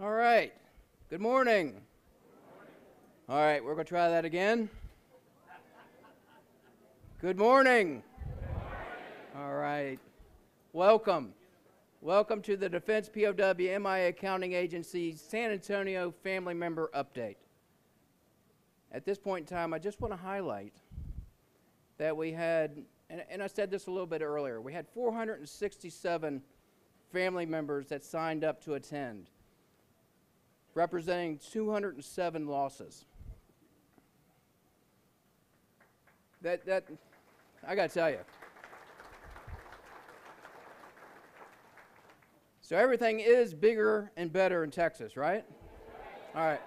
All right. Good morning. All right, we're going to try that again. Good morning. All right. Welcome. Welcome to the Defense POW MIA Accounting Agency San Antonio Family Member Update. At this point in time, I just want to highlight that we had, and I said this a little bit earlier, we had 467 family members that signed up to attend, representing 207 losses. That I got to tell you. So everything is bigger and better in Texas, right? All right.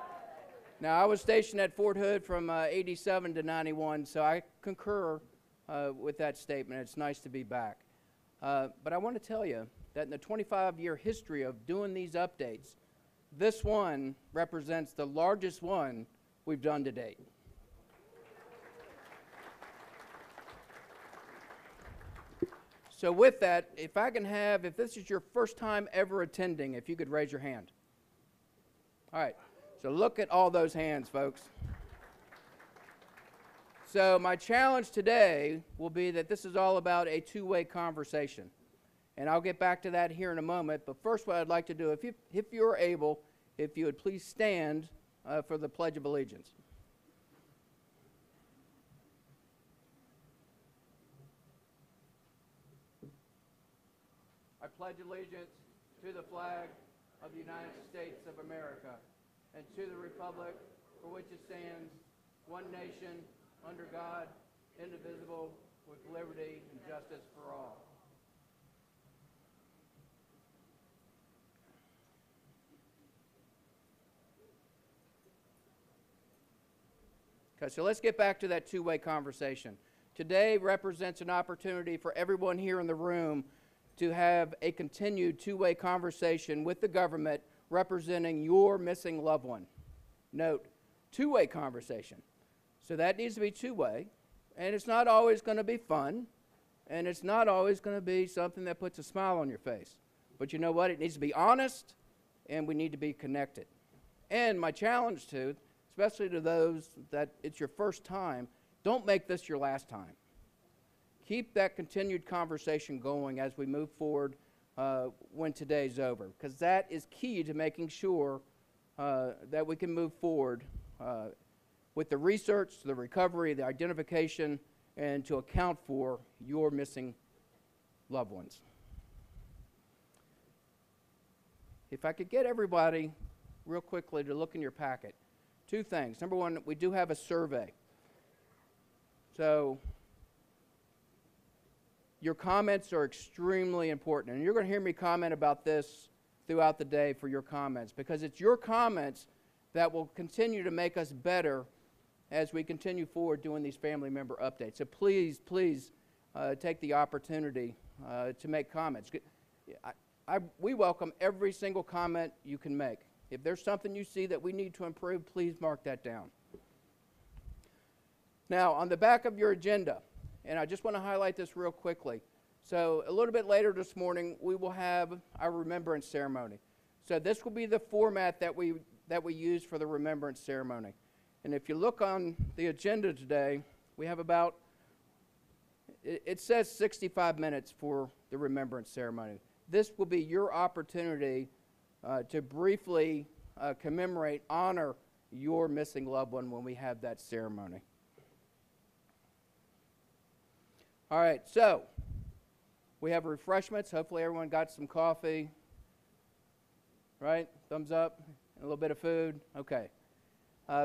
Now, I was stationed at Fort Hood from 87 to 91, so I concur with that statement. It's nice to be back. But I want to tell you that in the 25-year history of doing these updates, this one represents the largest one we've done to date. So with that, if this is your first time ever attending, if you could raise your hand. All right, so look at all those hands, folks. So my challenge today will be that this is all about a two-way conversation. And I'll get back to that here in a moment. But first, what I'd like to do, if you're able, if you would please stand for the Pledge of Allegiance. I pledge allegiance to the flag of the United States of America and to the republic for which it stands, one nation, under God, indivisible, with liberty and justice for all. Okay, so let's get back to that two-way conversation. Today represents an opportunity for everyone here in the room to have a continued two-way conversation with the government representing your missing loved one. Note, two-way conversation. So that needs to be two-way, and it's not always going to be fun, and it's not always going to be something that puts a smile on your face. But you know what? It needs to be honest, and we need to be connected. And my challenge to, especially to those that it's your first time, don't make this your last time. Keep that continued conversation going as we move forward when today's over, because that is key to making sure that we can move forward with the research, the recovery, the identification, and to account for your missing loved ones. If I could get everybody real quickly to look in your packet. Two things. Number one, we do have a survey. So your comments are extremely important, and you're going to hear me comment about this throughout the day for your comments, because it's your comments that will continue to make us better as we continue forward doing these family member updates. So please, please take the opportunity to make comments. We welcome every single comment you can make. If there's something you see that we need to improve, please mark that down. Now, on the back of your agenda, and I just want to highlight this real quickly. So a little bit later this morning, we will have our Remembrance Ceremony. So this will be the format that we use for the Remembrance Ceremony. And if you look on the agenda today, we have about, it says 65 minutes for the Remembrance Ceremony. This will be your opportunity to briefly commemorate, honor your missing loved one when we have that ceremony. All right, so we have refreshments. Hopefully everyone got some coffee, right? Thumbs up, a little bit of food. Okay.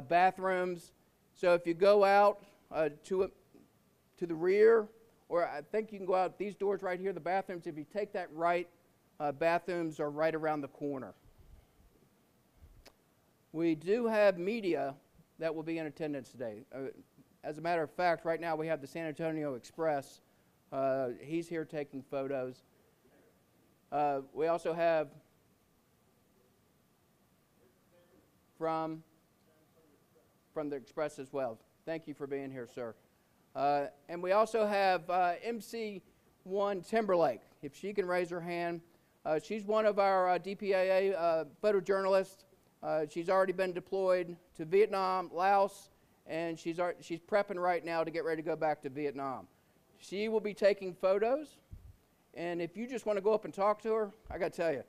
Bathrooms. So if you go out to the rear, or I think you can go out these doors right here, the bathrooms, if you take that right, bathrooms are right around the corner. We do have media that will be in attendance today. As a matter of fact, right now we have the San Antonio Express. He's here taking photos. We also have from the Express as well. Thank you for being here, sir. And we also have MC1 Timberlake. If she can raise her hand. She's one of our DPAA photojournalists. She's already been deployed to Vietnam, Laos, and she's prepping right now to get ready to go back to Vietnam. She will be taking photos, and if you just want to go up and talk to her, I got to tell you,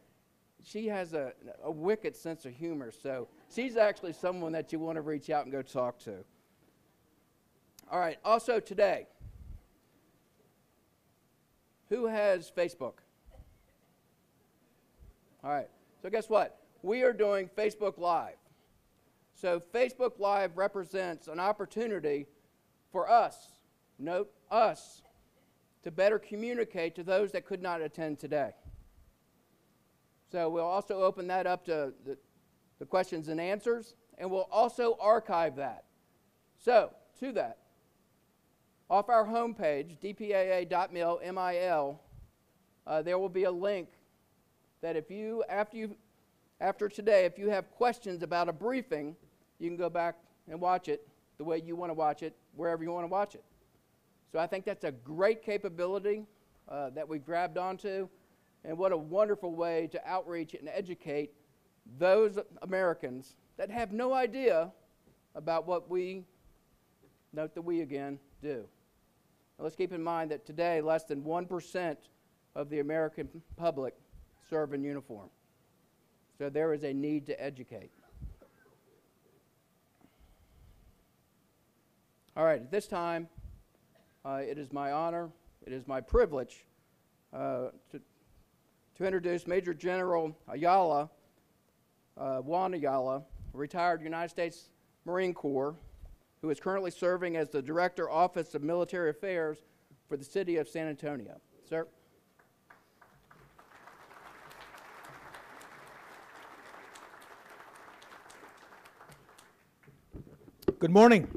she has a wicked sense of humor, so she's actually someone that you want to reach out and go talk to. All right, also today, who has Facebook? All right, so guess what? We are doing Facebook Live. So Facebook Live represents an opportunity for us, note us, to better communicate to those that could not attend today. So we'll also open that up to the questions and answers, and we'll also archive that. So, to that, off our homepage, dpaa.mil, there will be a link that if you, after today, if you have questions about a briefing, you can go back and watch it the way you want to watch it, wherever you want to watch it. So I think that's a great capability that we've grabbed onto, and what a wonderful way to outreach and educate those Americans that have no idea about what we, note the we again, do. Now let's keep in mind that today less than 1% of the American public serve in uniform. So there is a need to educate. All right, at this time, it is my honor, it is my privilege to introduce Major General Ayala, Juan Ayala, a retired United States Marine Corps, who is currently serving as the Director, Office of Military Affairs for the city of San Antonio. Sir. Good morning.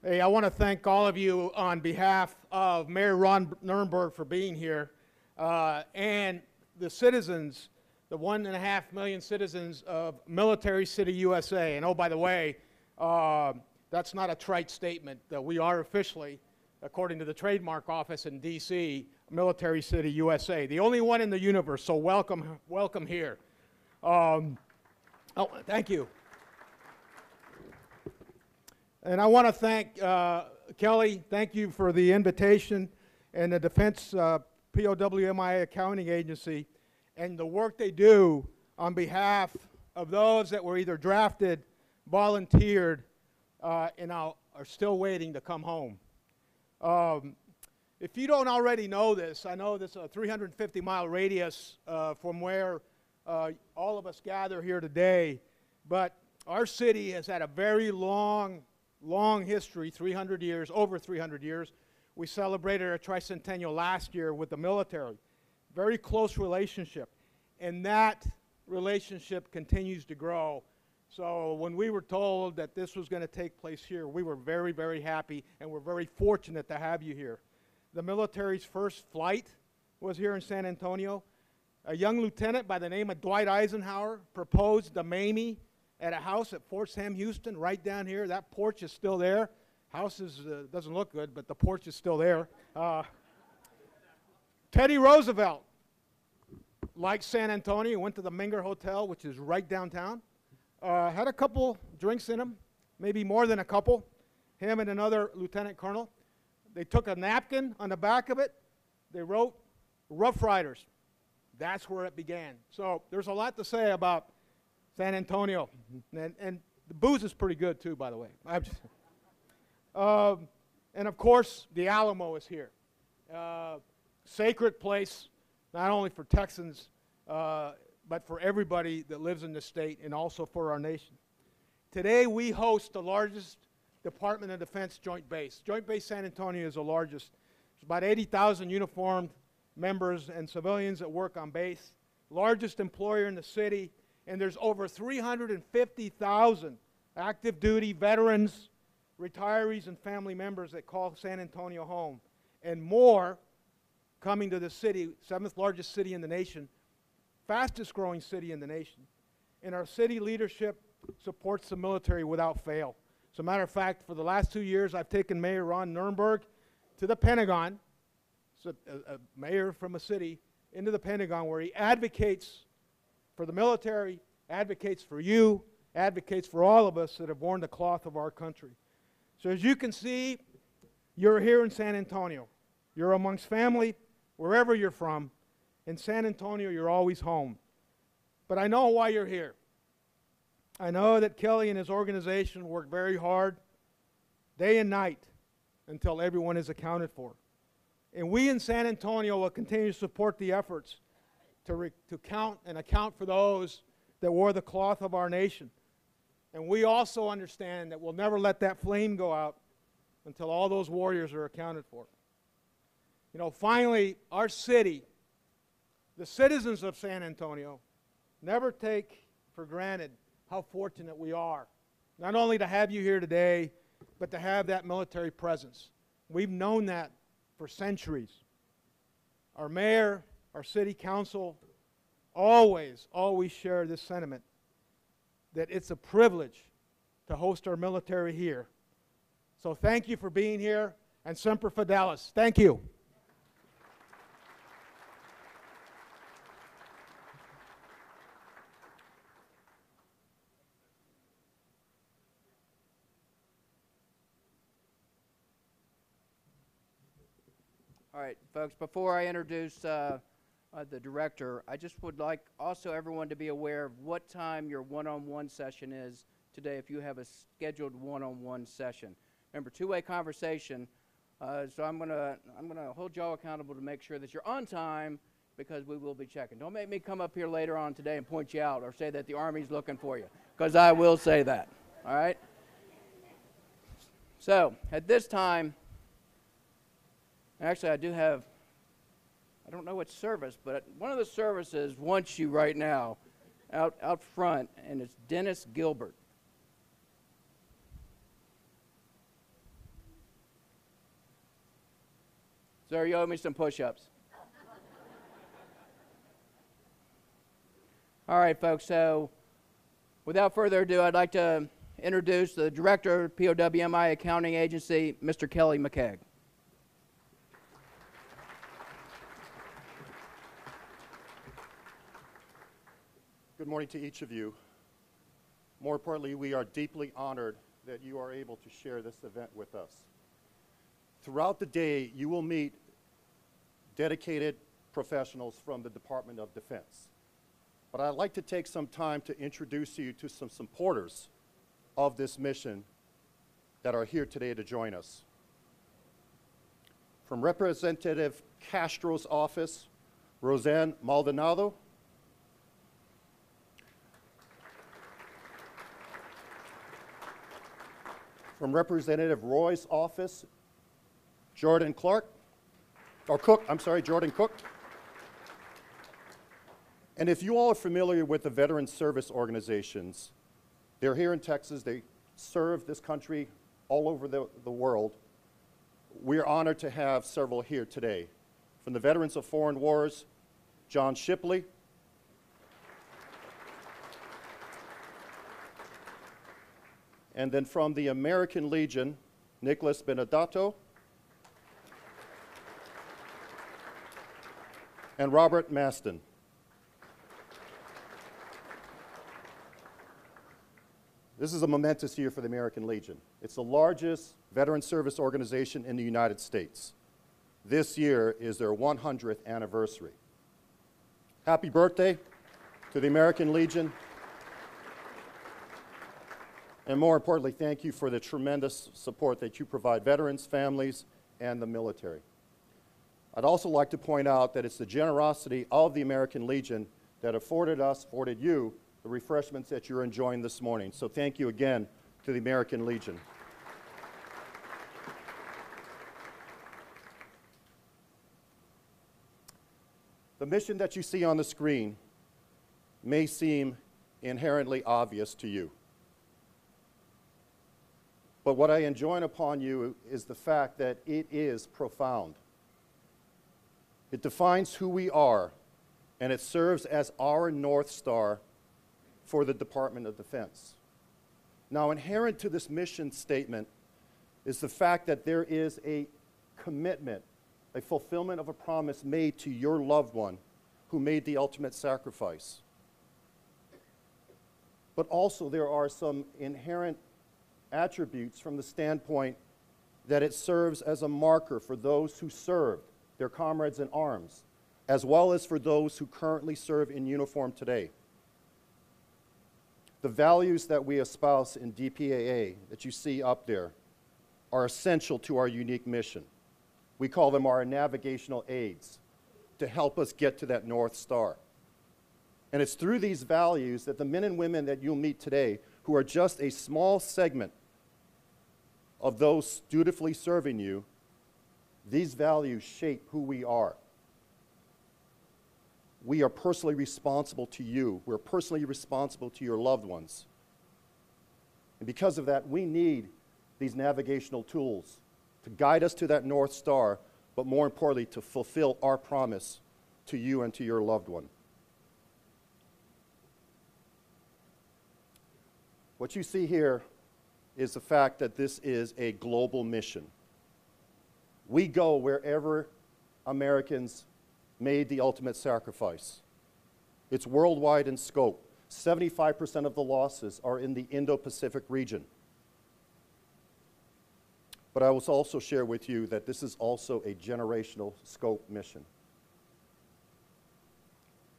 Hey, I want to thank all of you on behalf of Mayor Ron Nirenberg for being here, and the citizens, the 1.5 million citizens of Military City, USA. And oh, by the way, that's not a trite statement. We are officially, according to the Trademark Office in D.C., Military City, USA. The only one in the universe, so welcome here. Oh, thank you. And I want to thank Kelly, thank you for the invitation, and the Defense POWMI Accounting Agency, and the work they do on behalf of those that were either drafted, volunteered, and are still waiting to come home. If you don't already know this, I know this is a 350-mile radius from where all of us gather here today, but our city has had a very long history, 300 years, over 300 years. We celebrated our tricentennial last year with the military. Very close relationship. And that relationship continues to grow. So when we were told that this was going to take place here, we were very, very happy, and we're very fortunate to have you here. The military's first flight was here in San Antonio. A young lieutenant by the name of Dwight Eisenhower proposed to Mamie at a house at Fort Sam Houston, right down here. That porch is still there. House doesn't look good, but the porch is still there. Teddy Roosevelt liked San Antonio, went to the Menger Hotel, which is right downtown. Had a couple drinks in him, maybe more than a couple, him and another lieutenant colonel. They took a napkin on the back of it. They wrote Rough Riders. That's where it began. So there's a lot to say about San Antonio, and the booze is pretty good too, by the way. And of course, the Alamo is here. Sacred place, not only for Texans, but for everybody that lives in the state, and also for our nation. Today we host the largest Department of Defense joint base. Joint Base San Antonio is the largest. There's about 80,000 uniformed members and civilians that work on base. Largest employer in the city. And there's over 350,000 active duty veterans, retirees, and family members that call San Antonio home. And more coming to the city, 7th largest city in the nation, fastest growing city in the nation. And our city leadership supports the military without fail. As a matter of fact, for the last 2 years, I've taken Mayor Ron Nirenberg to the Pentagon, so a mayor from a city, into the Pentagon where he advocates for the military, advocates for you, advocates for all of us that have worn the cloth of our country. So as you can see, you're here in San Antonio. You're amongst family, wherever you're from. In San Antonio, you're always home. But I know why you're here. I know that Kelly and his organization work very hard, day and night, until everyone is accounted for. And we in San Antonio will continue to support the efforts to count and account for those that wore the cloth of our nation. And we also understand that we'll never let that flame go out until all those warriors are accounted for. You know, finally, our city, the citizens of San Antonio, never take for granted how fortunate we are, not only to have you here today, but to have that military presence. We've known that for centuries. Our mayor, our city council, always share this sentiment that it's a privilege to host our military here. So thank you for being here, and Semper Fidelis. Thank you. All right, folks, before I introduce the director, I just would like also everyone to be aware of what time your one-on-one session is today if you have a scheduled one-on-one session. Remember, two-way conversation, so I'm gonna hold y'all accountable to make sure that you're on time because we will be checking. Don't make me come up here later on today and point you out or say that the Army's looking for you, because I will say that, all right? So, at this time, actually, I don't know what service, but one of the services wants you right now out front, and it's Dennis Gilbert. Sir, you owe me some push-ups. All right, folks, so without further ado, I'd like to introduce the Director of POWMI Accounting Agency, Mr. Kelly McKeag. Good morning to each of you. More importantly, we are deeply honored that you are able to share this event with us. Throughout the day, you will meet dedicated professionals from the Department of Defense. But I'd like to take some time to introduce you to some supporters of this mission that are here today to join us. From Representative Castro's office, Roseanne Maldonado. From Representative Roy's office, Jordan Cook. And if you all are familiar with the veteran service organizations, they're here in Texas, they serve this country all over the world. We are honored to have several here today. From the Veterans of Foreign Wars, John Shipley. And then from the American Legion, Nicholas Benedato and Robert Maston. This is a momentous year for the American Legion. It's the largest veteran service organization in the United States. This year is their 100th anniversary. Happy birthday to the American Legion. And more importantly, thank you for the tremendous support that you provide veterans, families, and the military. I'd also like to point out that it's the generosity of the American Legion that afforded you, the refreshments that you're enjoying this morning. So thank you again to the American Legion. The mission that you see on the screen may seem inherently obvious to you. But what I enjoin upon you is the fact that it is profound. It defines who we are, and it serves as our North Star for the Department of Defense. Now, inherent to this mission statement is the fact that there is a commitment, a fulfillment of a promise made to your loved one who made the ultimate sacrifice. But also there are some inherent attributes from the standpoint that it serves as a marker for those who served, their comrades in arms, as well as for those who currently serve in uniform today. The values that we espouse in DPAA that you see up there are essential to our unique mission. We call them our navigational aids to help us get to that North Star. And it's through these values that the men and women that you'll meet today, who are just a small segment of those dutifully serving you, these values shape who we are. We are personally responsible to you. We're personally responsible to your loved ones. And because of that, we need these navigational tools to guide us to that North Star, but more importantly, to fulfill our promise to you and to your loved one. What you see here is the fact that this is a global mission. We go wherever Americans made the ultimate sacrifice. It's worldwide in scope. 75% of the losses are in the Indo-Pacific region. But I will also share with you that this is also a generational scope mission.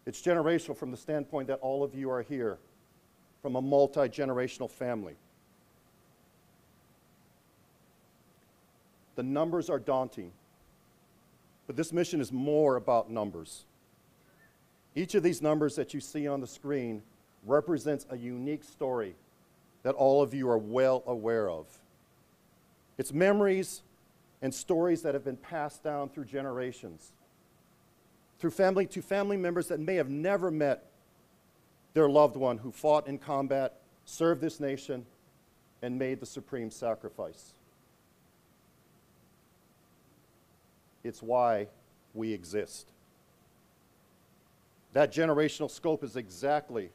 It's generational from the standpoint that all of you are here from a multi-generational family. The numbers are daunting, but this mission is more about numbers. Each of these numbers that you see on the screen represents a unique story that all of you are well aware of. It's memories and stories that have been passed down through generations, through family members that may have never met their loved one who fought in combat, served this nation, and made the supreme sacrifice. It's why we exist. That generational scope is exactly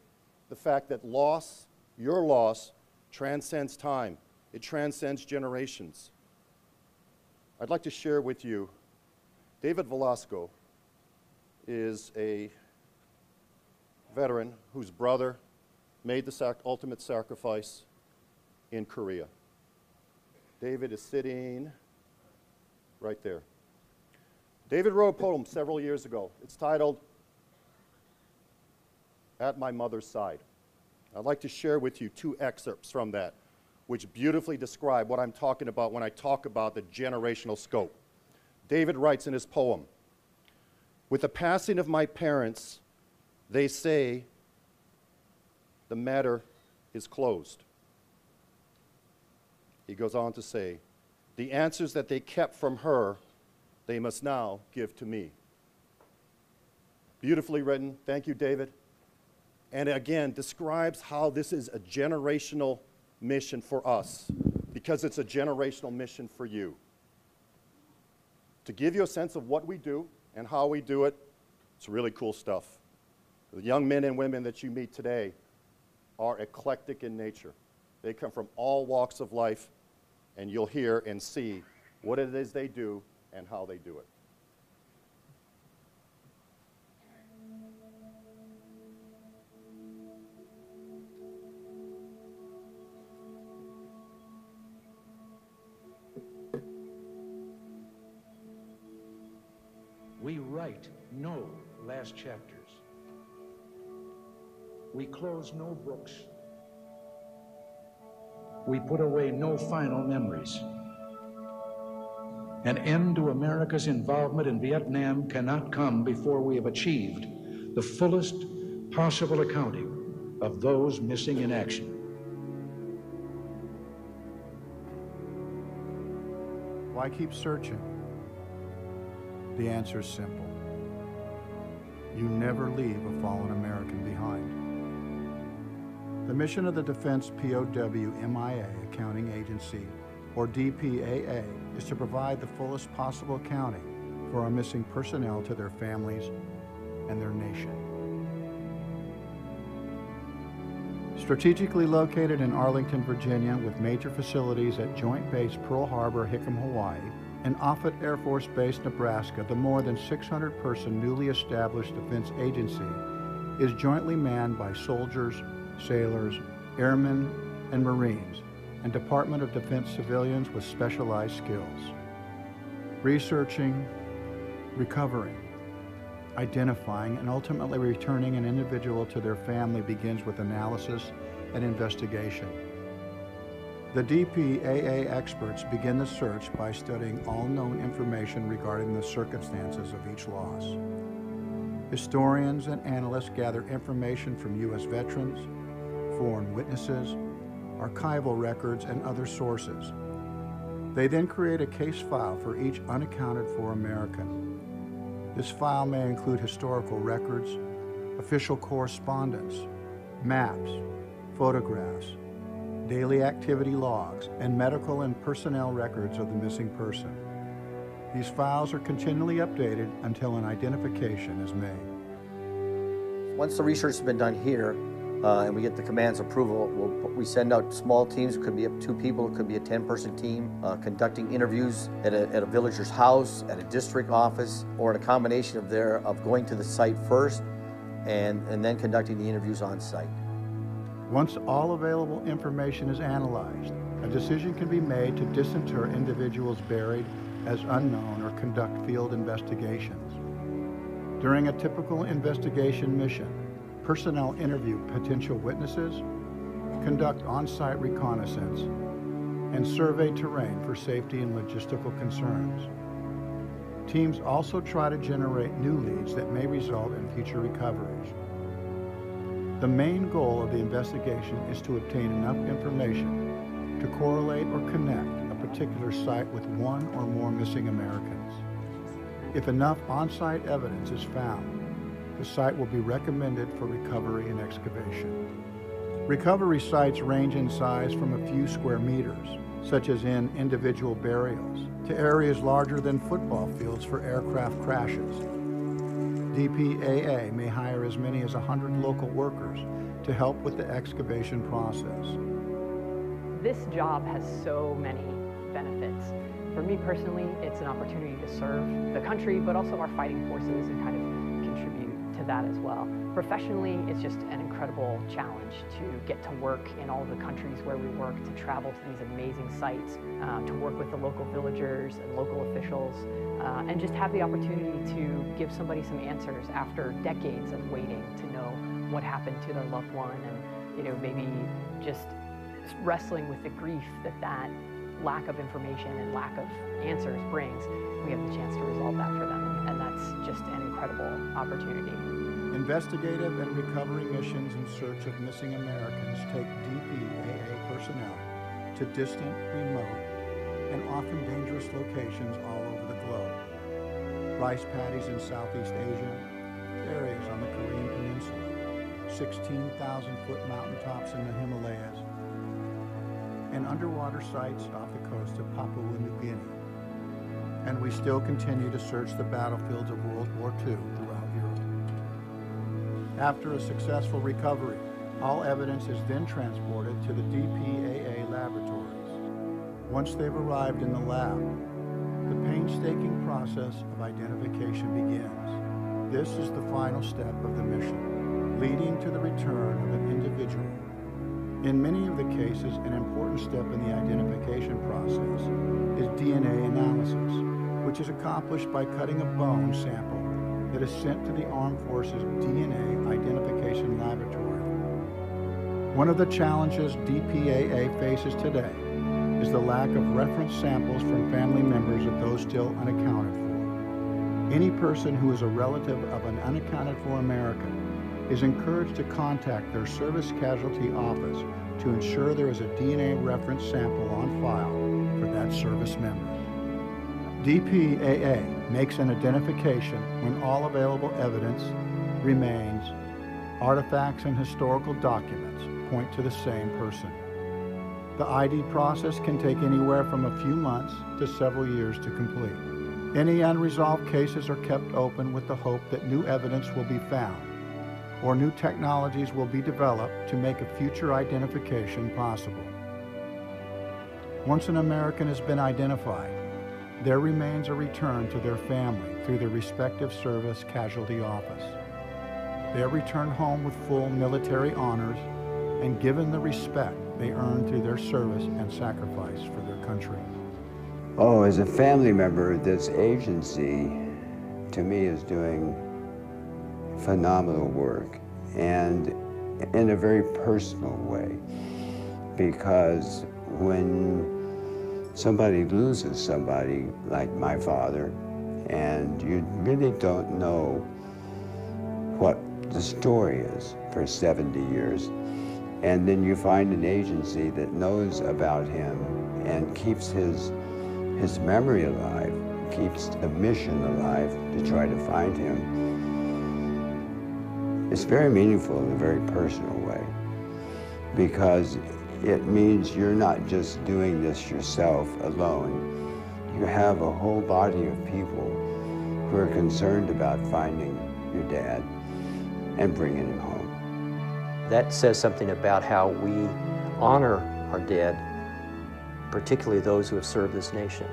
the fact that loss, your loss, transcends time. It transcends generations. I'd like to share with you, David Velasco is a veteran whose brother made the ultimate sacrifice in Korea. David is sitting right there. David wrote a poem several years ago. It's titled, At My Mother's Side. I'd like to share with you two excerpts from that, which beautifully describe what I'm talking about when I talk about the generational scope. David writes in his poem, with the passing of my parents, they say the matter is closed. He goes on to say, the answers that they kept from her, they must now give to me. Beautifully written. Thank you, David. And again, describes how this is a generational mission for us, because it's a generational mission for you. To give you a sense of what we do and how we do it, it's really cool stuff. The young men and women that you meet today are eclectic in nature. They come from all walks of life, and you'll hear and see what it is they do and how they do it. We write no last chapters. We close no books. We put away no final memories. An end to America's involvement in Vietnam cannot come before we have achieved the fullest possible accounting of those missing in action. Why keep searching? The answer is simple. You never leave a fallen American behind. The mission of the Defense POW MIA Accounting Agency, or DPAA, is to provide the fullest possible accounting for our missing personnel to their families and their nation. Strategically located in Arlington, Virginia, with major facilities at Joint Base Pearl Harbor, Hickam, Hawaii, and Offutt Air Force Base, Nebraska, the more than 600-person newly established defense agency is jointly manned by soldiers, sailors, airmen, and Marines, and Department of Defense civilians with specialized skills. Researching, recovering, identifying, and ultimately returning an individual to their family begins with analysis and investigation. The DPAA experts begin the search by studying all known information regarding the circumstances of each loss. Historians and analysts gather information from U.S. veterans, foreign witnesses, archival records, and other sources. They then create a case file for each unaccounted for American. This file may include historical records, official correspondence, maps, photographs, daily activity logs, and medical and personnel records of the missing person. These files are continually updated until an identification is made. Once the research has been done here, and we get the command's approval, we send out small teams. It could be up to 2 people, it could be a 10-person team, conducting interviews at a villager's house, at a district office, or in a combination of going to the site first and then conducting the interviews on site. Once all available information is analyzed, a decision can be made to disinter individuals buried as unknown or conduct field investigations. During a typical investigation mission, personnel interview potential witnesses, conduct on-site reconnaissance, and survey terrain for safety and logistical concerns. Teams also try to generate new leads that may result in future recoveries. The main goal of the investigation is to obtain enough information to correlate or connect a particular site with one or more missing Americans. If enough on-site evidence is found, the site will be recommended for recovery and excavation. Recovery sites range in size from a few square meters, such as in individual burials, to areas larger than football fields for aircraft crashes. DPAA may hire as many as 100 local workers to help with the excavation process. This job has so many benefits. For me personally, it's an opportunity to serve the country, but also our fighting forces and kind of contribute to that as well. Professionally, it's just an incredible challenge to get to work in all of the countries where we work, to travel to these amazing sites, to work with the local villagers and local officials, and just have the opportunity to give somebody some answers after decades of waiting to know what happened to their loved one, and maybe just wrestling with the grief that lack of information and lack of answers brings. We have the chance to resolve that for them, and that's just an incredible opportunity. Investigative and recovery missions in search of missing Americans take DPAA personnel to distant, remote, and often dangerous locations all over the globe. Rice paddies in Southeast Asia, areas on the Korean Peninsula, 16,000-foot mountaintops in the Himalayas, and underwater sites off the coast of Papua New Guinea. And we still continue to search the battlefields of World War II throughout Europe. After a successful recovery, all evidence is then transported to the DPAA laboratories. Once they've arrived in the lab, the painstaking process of identification begins. This is the final step of the mission, leading to the return of an individual. In many of the cases, an important step in the identification process is DNA analysis, which is accomplished by cutting a bone sample that is sent to the Armed Forces DNA Identification Laboratory. One of the challenges DPAA faces today is the lack of reference samples from family members of those still unaccounted for. Any person who is a relative of an unaccounted for American is encouraged to contact their service casualty office to ensure there is a DNA reference sample on file for that service member. DPAA makes an identification when all available evidence remains. Artifacts and historical documents point to the same person. The ID process can take anywhere from a few months to several years to complete. Any unresolved cases are kept open with the hope that new evidence will be found. or new technologies will be developed to make a future identification possible. Once an American has been identified, their remains are returned to their family through their respective service casualty office. They are returned home with full military honors and given the respect they earned through their service and sacrifice for their country. Oh, as a family member, this agency, to me, is doing phenomenal work, and in a very personal way, because when somebody loses somebody like my father, and you really don't know what the story is for 70 years, and then you find an agency that knows about him and keeps his memory alive, keeps the mission alive to try to find him. It's very meaningful in a very personal way, because it means you're not just doing this yourself alone. You have a whole body of people who are concerned about finding your dad and bringing him home. That says something about how we honor our dead, particularly those who have served this nation.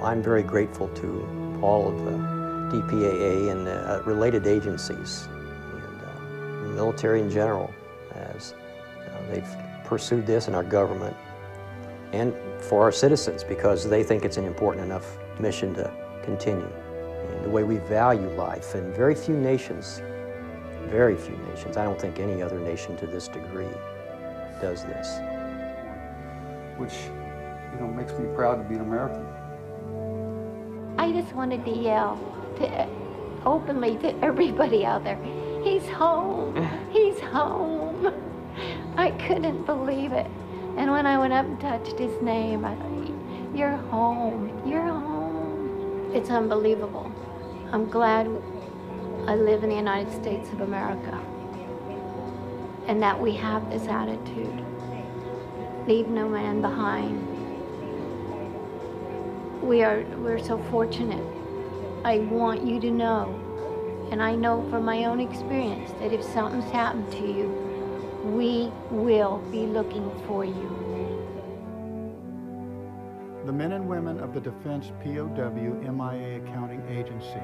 I'm very grateful to all of the DPAA and related agencies, and the military in general, as they've pursued this in our government, and for our citizens, because they think it's an important enough mission to continue. And the way we value life, and very few nations, I don't think any other nation to this degree does this. Which, makes me proud to be an American. I just wanted to yell openly to everybody out there, he's home, he's home. I couldn't believe it. And when I went up and touched his name, I thought, you're home, you're home. It's unbelievable. I'm glad I live in the United States of America, and that we have this attitude. Leave no man behind. We're so fortunate. I want you to know, and I know from my own experience, that if something's happened to you, we will be looking for you. The men and women of the Defense POW MIA Accounting Agency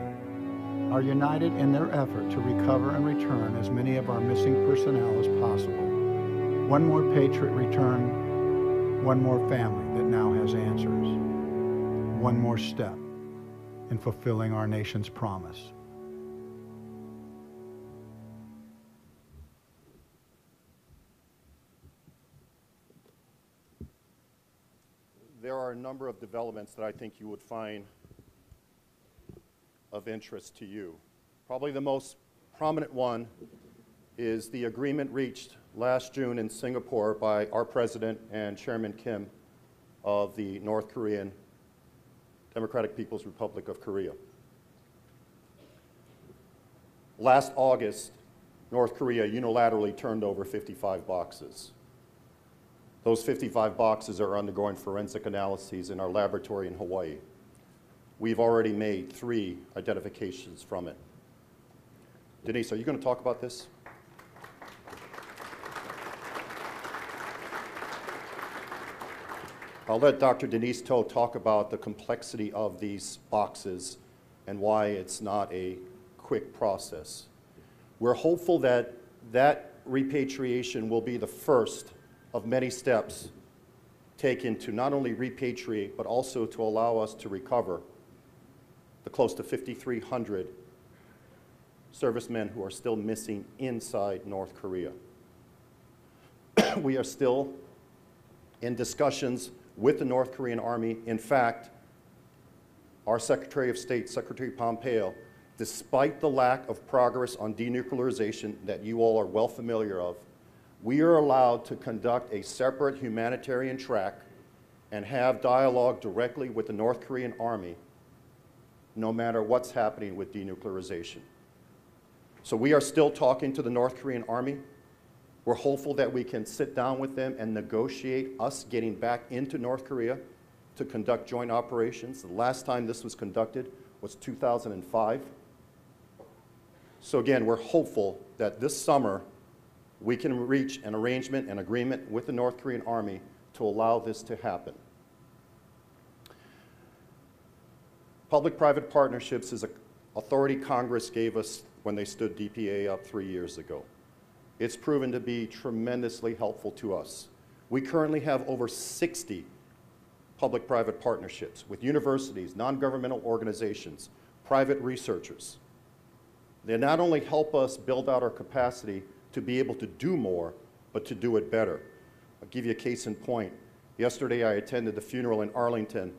are united in their effort to recover and return as many of our missing personnel as possible. One more patriot returned, one more family that now has answers, one more step in fulfilling our nation's promise. There are a number of developments that I think you would find of interest to you. Probably the most prominent one is the agreement reached last June in Singapore by our president and Chairman Kim of the North Korean Democratic People's Republic of Korea. Last August, North Korea unilaterally turned over 55 boxes. Those 55 boxes are undergoing forensic analyses in our laboratory in Hawaii. We've already made 3 identifications from it. Denise, are you going to talk about this? I'll let Dr. Denise Toth talk about the complexity of these boxes and why it's not a quick process. We're hopeful that that repatriation will be the first of many steps taken to not only repatriate, but also to allow us to recover the close to 5,300 servicemen who are still missing inside North Korea. We are still in discussions with the North Korean Army. In fact, our Secretary of State, Secretary Pompeo, despite the lack of progress on denuclearization that you all are well familiar of, we are allowed to conduct a separate humanitarian track and have dialogue directly with the North Korean Army, no matter what's happening with denuclearization. So we are still talking to the North Korean Army. We're hopeful that we can sit down with them and negotiate us getting back into North Korea to conduct joint operations. The last time this was conducted was 2005. So again, we're hopeful that this summer we can reach an arrangement, an agreement with the North Korean Army to allow this to happen. Public-private partnerships is an authority Congress gave us when they stood DPAA up 3 years ago. It's proven to be tremendously helpful to us. We currently have over 60 public-private partnerships with universities, non-governmental organizations, private researchers. They not only help us build out our capacity to be able to do more, but to do it better. I'll give you a case in point. Yesterday I attended the funeral in Arlington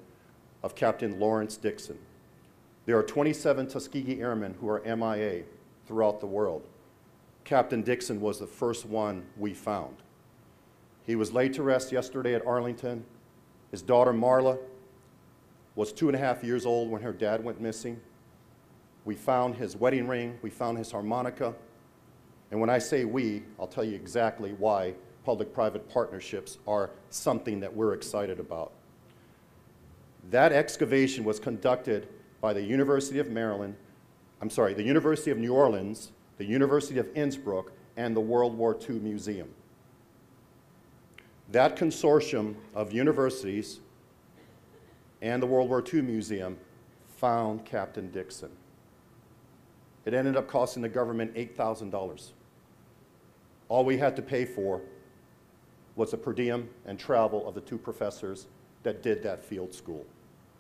of Captain Lawrence Dixon. There are 27 Tuskegee Airmen who are MIA throughout the world. Captain Dixon was the first one we found. He was laid to rest yesterday at Arlington. His daughter Marla was 2.5 years old when her dad went missing. We found his wedding ring, we found his harmonica, and when I say we, I'll tell you exactly why public-private partnerships are something that we're excited about. That excavation was conducted by the University of Maryland, the University of New Orleans, the University of Innsbruck, and the World War II Museum. That consortium of universities and the World War II Museum found Captain Dixon. It ended up costing the government $8,000. All we had to pay for was the per diem and travel of the 2 professors that did that field school.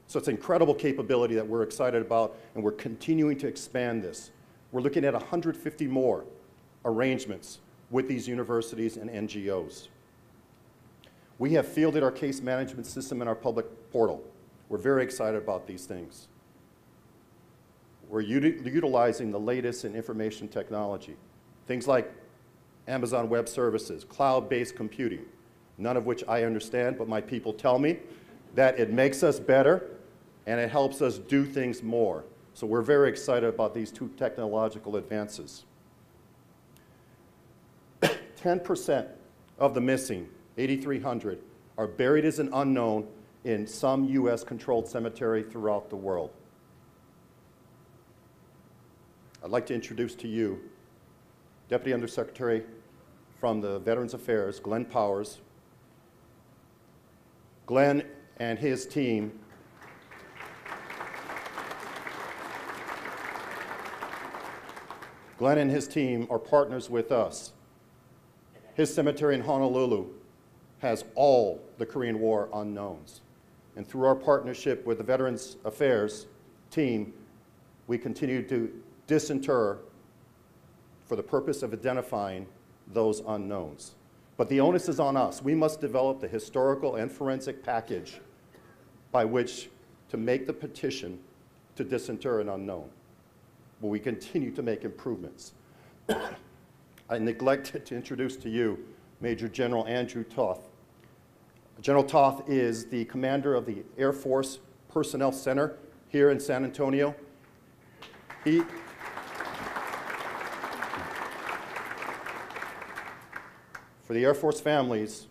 So it's an incredible capability that we're excited about, and we're continuing to expand this. We're looking at 150 more arrangements with these universities and NGOs. We have fielded our case management system in our public portal. We're very excited about these things. We're utilizing the latest in information technology, things like Amazon Web Services, cloud-based computing, none of which I understand, but my people tell me that it makes us better and it helps us do things more. So we're very excited about these 2 technological advances. 10% of the missing, 8,300, are buried as an unknown in some US-controlled cemetery throughout the world. I'd like to introduce to you Deputy Undersecretary from the Veterans Affairs, Glenn Powers. Glenn and his team are partners with us. His cemetery in Honolulu has all the Korean War unknowns. And through our partnership with the Veterans Affairs team, we continue to disinter for the purpose of identifying those unknowns. But the onus is on us. We must develop the historical and forensic package by which to make the petition to disinter an unknown. But we continue to make improvements. I neglected to introduce to you Major General Andrew Toth. General Toth is the commander of the Air Force Personnel Center here in San Antonio. For the Air Force families,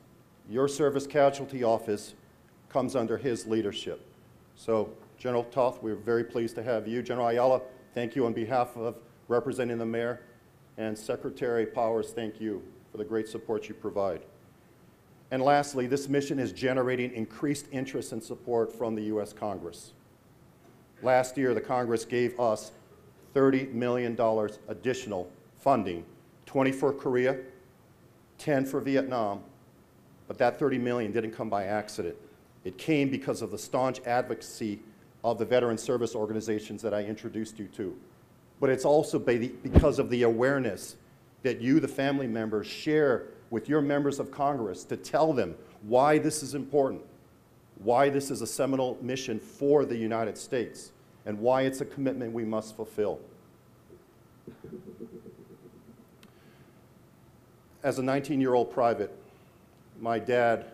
your service casualty office comes under his leadership. So, General Toth, we're very pleased to have you. General Ayala, thank you on behalf of representing the mayor. And Secretary Powers, thank you for the great support you provide. And lastly, this mission is generating increased interest and support from the U.S. Congress. Last year, the Congress gave us $30 million additional funding, 20 for Korea, 10 for Vietnam, but that $30 million didn't come by accident. It came because of the staunch advocacy of the veteran service organizations that I introduced you to. But it's also because of the awareness that you, the family members, share with your members of Congress to tell them why this is important, why this is a seminal mission for the United States, and why it's a commitment we must fulfill. As a 19-year-old private, my dad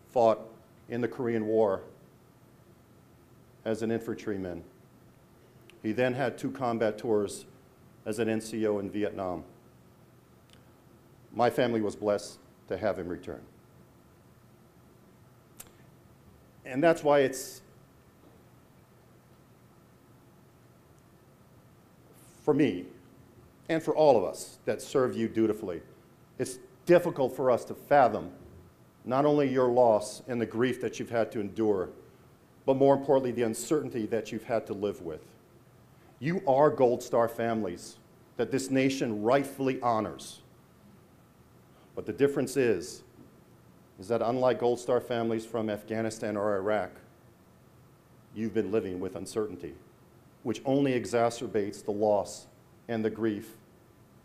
fought in the Korean War as an infantryman. He then had 2 combat tours as an NCO in Vietnam. My family was blessed to have him return. And that's why it's for me and for all of us that serve you dutifully, it's difficult for us to fathom not only your loss and the grief that you've had to endure, but more importantly, the uncertainty that you've had to live with. You are Gold Star families that this nation rightfully honors. But the difference is that unlike Gold Star families from Afghanistan or Iraq, you've been living with uncertainty, which only exacerbates the loss and the grief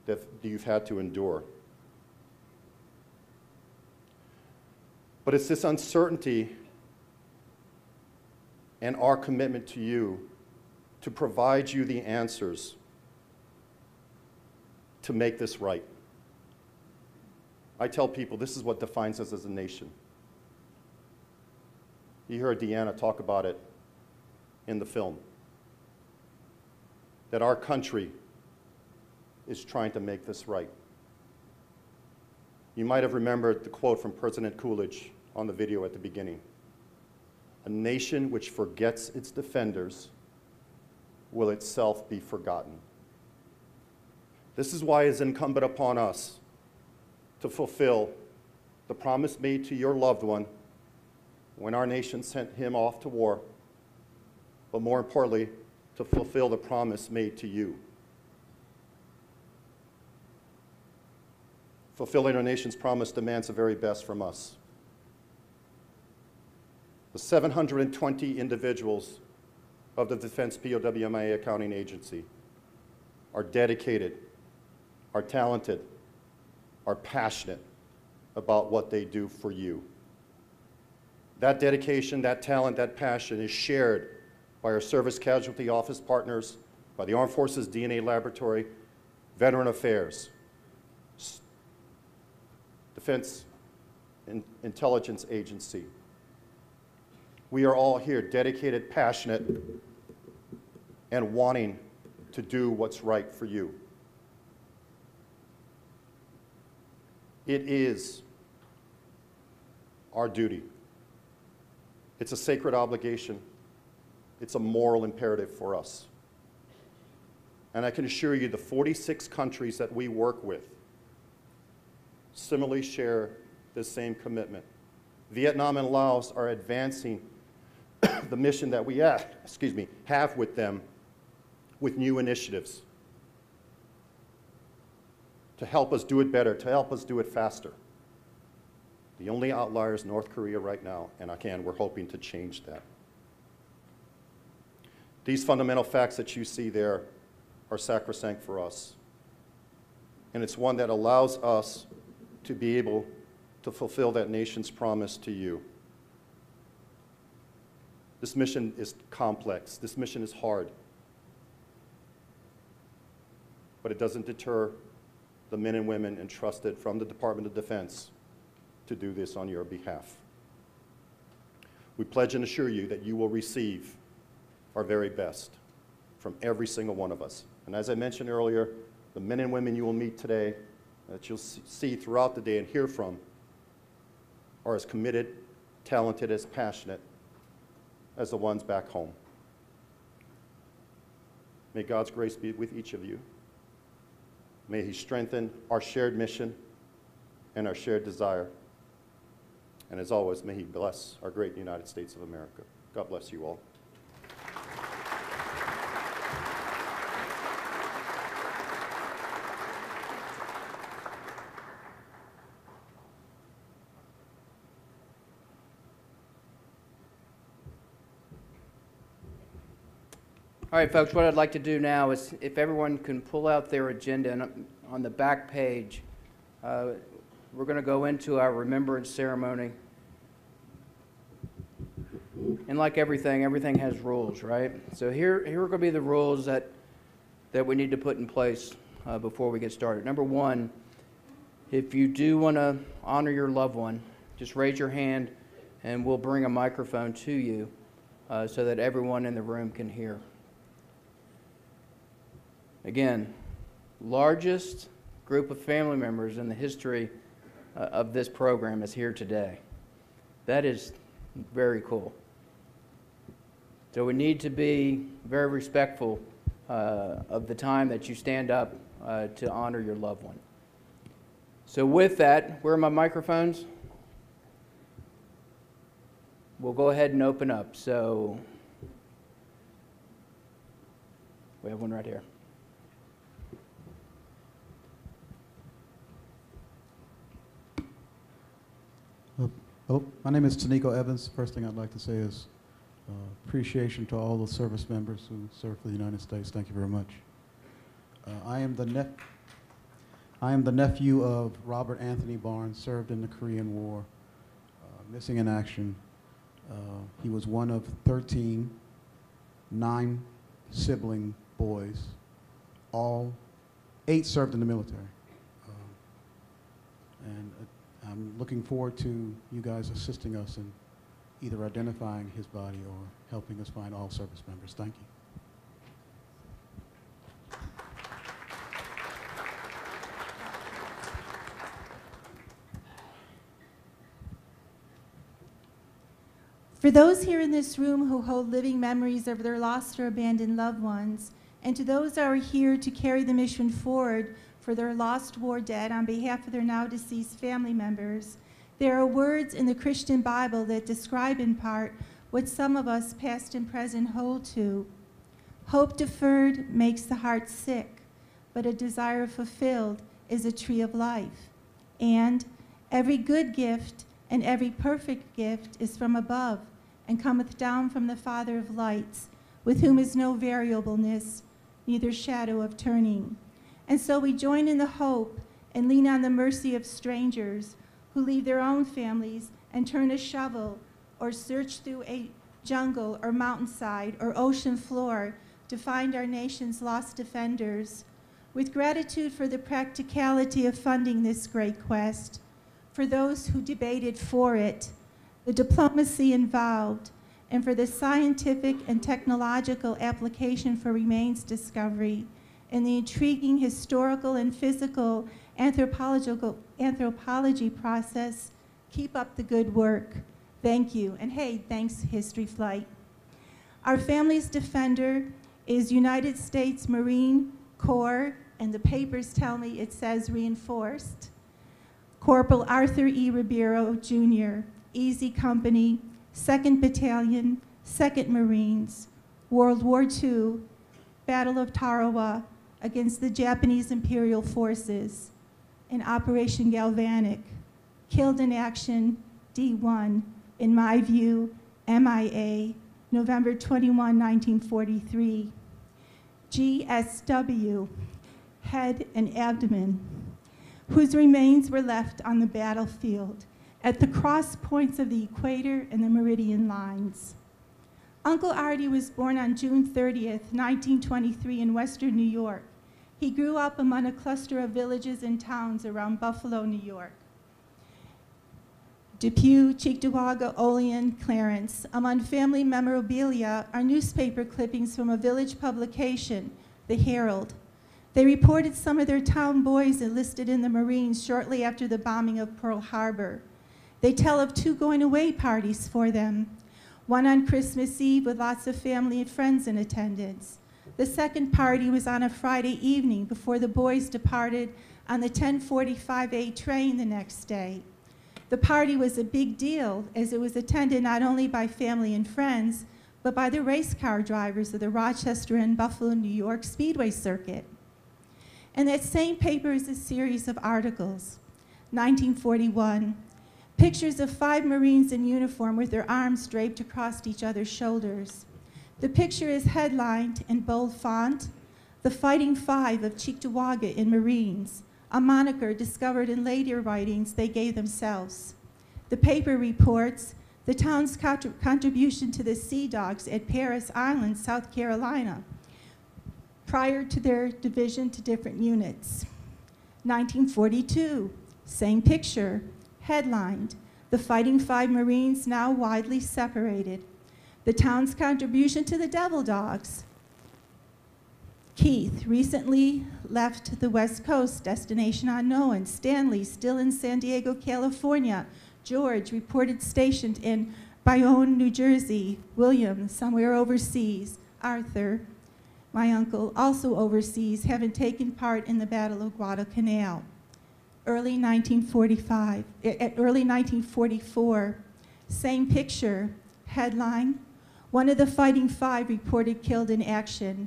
that you've had to endure. But it's this uncertainty and our commitment to you to provide you the answers to make this right. I tell people this is what defines us as a nation. You heard Deanna talk about it in the film, that our country is trying to make this right. You might have remembered the quote from President Coolidge on the video at the beginning. A nation which forgets its defenders will itself be forgotten. This is why it's incumbent upon us to fulfill the promise made to your loved one when our nation sent him off to war, but more importantly, to fulfill the promise made to you. Fulfilling our nation's promise demands the very best from us. The 720 individuals of the Defense POWMIA Accounting Agency are dedicated, are talented, are passionate about what they do for you. That dedication, that talent, that passion is shared by our Service Casualty Office partners, by the Armed Forces DNA Laboratory, Veteran Affairs, Defense Intelligence Agency. We are all here dedicated, passionate, and wanting to do what's right for you. It is our duty. It's a sacred obligation. It's a moral imperative for us. And I can assure you the 46 countries that we work with similarly share this same commitment. Vietnam and Laos are advancing the mission that we have with them with new initiatives to help us do it better, to help us do it faster. The only outlier is North Korea right now, and again, we're hoping to change that. These fundamental facts that you see there are sacrosanct for us. And it's one that allows us to be able to fulfill that nation's promise to you. This mission is complex. This mission is hard. But it doesn't deter the men and women entrusted from the Department of Defense to do this on your behalf. We pledge and assure you that you will receive our very best from every single one of us. And as I mentioned earlier, the men and women you will meet today, that you'll see throughout the day and hear from, are as committed, talented, as passionate as the ones back home. May God's grace be with each of you. May He strengthen our shared mission and our shared desire. And as always, may He bless our great United States of America. God bless you all. All right, folks, what I'd like to do now is if everyone can pull out their agenda, and on the back page, we're going to go into our Remembrance Ceremony. And like everything has rules, right? So here are going to be the rules that we need to put in place before we get started. Number one, if you do want to honor your loved one, just raise your hand and we'll bring a microphone to you so that everyone in the room can hear. Again, largest group of family members in the history of this program is here today. That is very cool. So we need to be very respectful of the time that you stand up to honor your loved one. So with that, where are my microphones? We'll go ahead and open up. So we have one right here. Hello, my name is Nico Evans. First thing I'd like to say is appreciation to all the service members who serve for the United States. Thank you very much. I am the nephew of Robert Anthony Barnes, served in the Korean War, missing in action. He was one of 13, 9 sibling boys. 8 served in the military. And I'm looking forward to you guys assisting us in either identifying his body or helping us find all service members. Thank you. For those here in this room who hold living memories of their lost or abandoned loved ones, and to those that are here to carry the mission forward for their lost war dead on behalf of their now deceased family members, there are words in the Christian Bible that describe in part what some of us, past and present, hold to. Hope deferred makes the heart sick, but a desire fulfilled is a tree of life. And every good gift and every perfect gift is from above, and cometh down from the Father of lights, with whom is no variableness, neither shadow of turning. And so we join in the hope and lean on the mercy of strangers who leave their own families and turn a shovel or search through a jungle or mountainside or ocean floor to find our nation's lost defenders. With gratitude for the practicality of funding this great quest, for those who debated for it, the diplomacy involved, and for the scientific and technological application for remains discovery, and the intriguing historical and physical anthropology process, keep up the good work. Thank you. And hey, thanks, History Flight. Our family's defender is United States Marine Corps, and the papers tell me it says reinforced, Corporal Arthur E. Ribeiro, Jr., Easy Company, 2nd Battalion, 2nd Marines, World War II, Battle of Tarawa, against the Japanese Imperial Forces, in Operation Galvanic, killed in action, D1, in my view, MIA, November 21, 1943. GSW, head and abdomen, whose remains were left on the battlefield at the cross points of the equator and the meridian lines. Uncle Artie was born on June 30th, 1923 in Western New York. He grew up among a cluster of villages and towns around Buffalo, New York. Depew, Cheektowaga, Olean, Clarence. Among family memorabilia are newspaper clippings from a village publication, the Herald. They reported some of their town boys enlisted in the Marines shortly after the bombing of Pearl Harbor. They tell of 2 going-away parties for them, one on Christmas Eve with lots of family and friends in attendance. The second party was on a Friday evening before the boys departed on the 10:45 train the next day. The party was a big deal as it was attended not only by family and friends, but by the race car drivers of the Rochester and Buffalo, New York Speedway circuit. And that same paper is a series of articles. 1941, pictures of 5 Marines in uniform with their arms draped across each other's shoulders. The picture is headlined in bold font, "The Fighting Five of Cheektowaga in Marines," a moniker discovered in later writings they gave themselves. The paper reports the town's contribution to the Sea Dogs at Paris Island, South Carolina, prior to their division to different units. 1942, same picture, headlined, "The Fighting Five Marines Now Widely Separated." The town's contribution to the Devil Dogs. Keith recently left the West Coast, destination unknown. Stanley still in San Diego, California. George reported stationed in Bayonne, New Jersey. William somewhere overseas. Arthur. my uncle, also overseas, having taken part in the Battle of Guadalcanal. Early 1944, same picture, headline, one of the Fighting Five reported killed in action.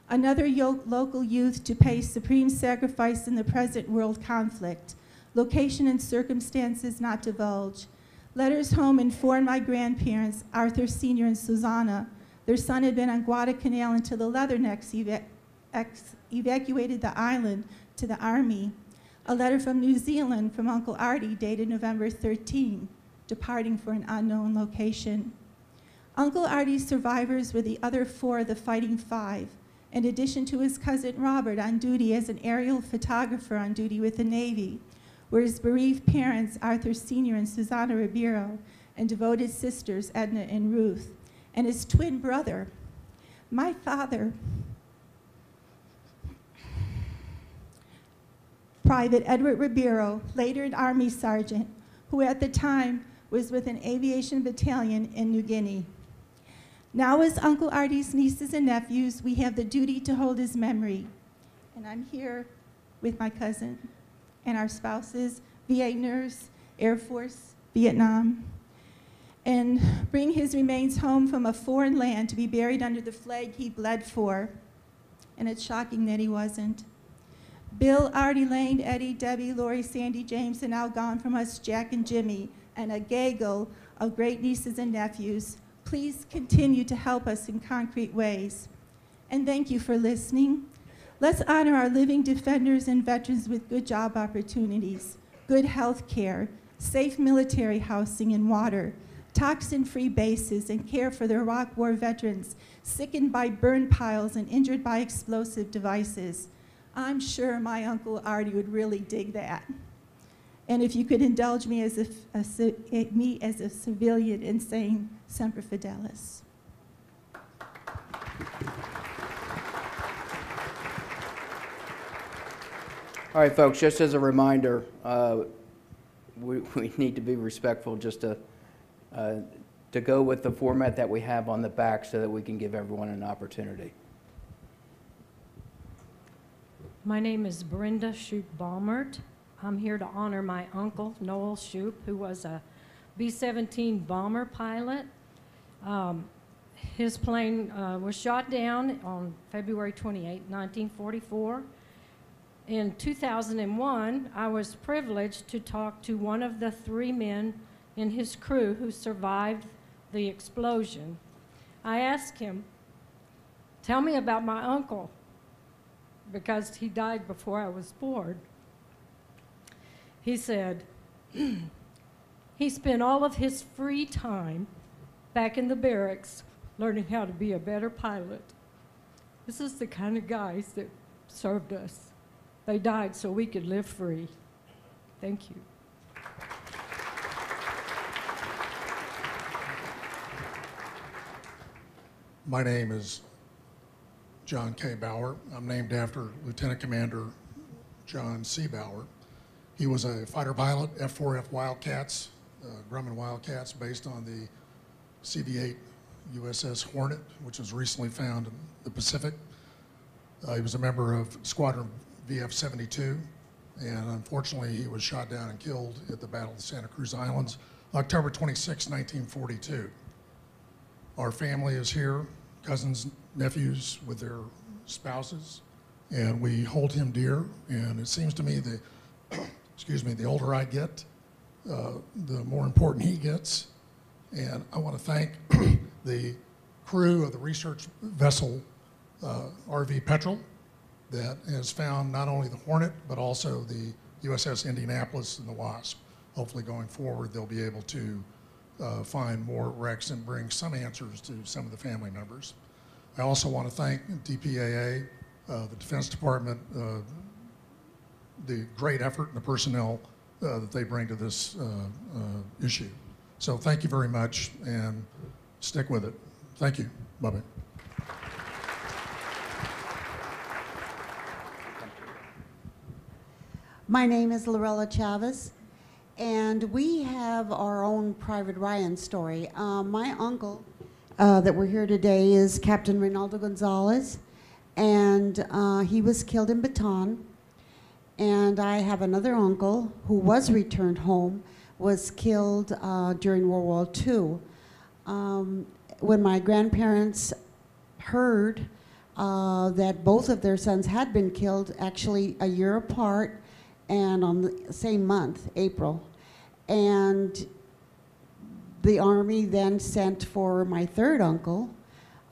Another local youth to pay supreme sacrifice in the present world conflict. Location and circumstances not divulged. Letters home informed my grandparents, Arthur Sr. and Susanna, their son had been on Guadalcanal until the Leathernecks evacuated the island to the Army. A letter from New Zealand from Uncle Artie dated November 13, departing for an unknown location. Uncle Artie's survivors were the other four of the Fighting Five, in addition to his cousin Robert on duty as an aerial photographer on duty with the Navy, were his bereaved parents, Arthur Sr. and Susanna Ribeiro, and devoted sisters, Edna and Ruth, and his twin brother. My father, Private Edward Ribeiro, later an Army sergeant, who at the time was with an aviation battalion in New Guinea. Now as Uncle Artie's nieces and nephews, we have the duty to hold his memory. And I'm here with my cousin and our spouses, VA nurse, Air Force, Vietnam, and bring his remains home from a foreign land to be buried under the flag he bled for. And it's shocking that he wasn't. Bill, Artie, Lane, Eddie, Debbie, Lori, Sandy, James, and now gone from us, Jack and Jimmy, and a gaggle of great nieces and nephews. Please continue to help us in concrete ways. And thank you for listening. Let's honor our living defenders and veterans with good job opportunities, good health care, safe military housing and water, toxin-free bases, and care for the Iraq War veterans sickened by burn piles and injured by explosive devices. I'm sure my Uncle Artie would really dig that. And if you could indulge me as a civilian in saying Semper Fidelis. All right, folks, just as a reminder, we need to be respectful just to go with the format that we have on the back so that we can give everyone an opportunity. My name is Brenda Shoop-Baumert. I'm here to honor my uncle, Noel Shoop, who was a B-17 bomber pilot. His plane was shot down on February 28, 1944. In 2001, I was privileged to talk to one of the 3 men in his crew who survived the explosion. I asked him, "Tell me about my uncle," because he died before I was born. He said, he spent all of his free time back in the barracks learning how to be a better pilot. This is the kind of guys that served us. They died so we could live free. Thank you. My name is John Kay Bauer. I'm named after Lieutenant Commander John C. Bauer. He was a fighter pilot, F-4F Wildcats, Grumman Wildcats, based on the CV-8 USS Hornet, which was recently found in the Pacific. He was a member of Squadron VF-72, and unfortunately he was shot down and killed at the Battle of the Santa Cruz Islands, October 26, 1942. Our family is here, cousins, nephews with their spouses, and we hold him dear, and it seems to me that, excuse me, the older I get, the more important he gets. And I want to thank the crew of the research vessel RV Petrel that has found not only the Hornet, but also the USS Indianapolis and the Wasp. Hopefully going forward, they'll be able to find more wrecks and bring some answers to some of the family members. I also want to thank DPAA, the Defense Department, the great effort and the personnel that they bring to this issue. So thank you very much, and stick with it. Thank you. Bye-bye. My name is Lorella Chavez, and we have our own Private Ryan story. My uncle that we're here today is Captain Reynaldo Gonzalez, and he was killed in Baton. And I have another uncle who was returned home, was killed during World War II. When my grandparents heard that both of their sons had been killed, actually a year apart, and on the same month, April. And the Army then sent for my third uncle,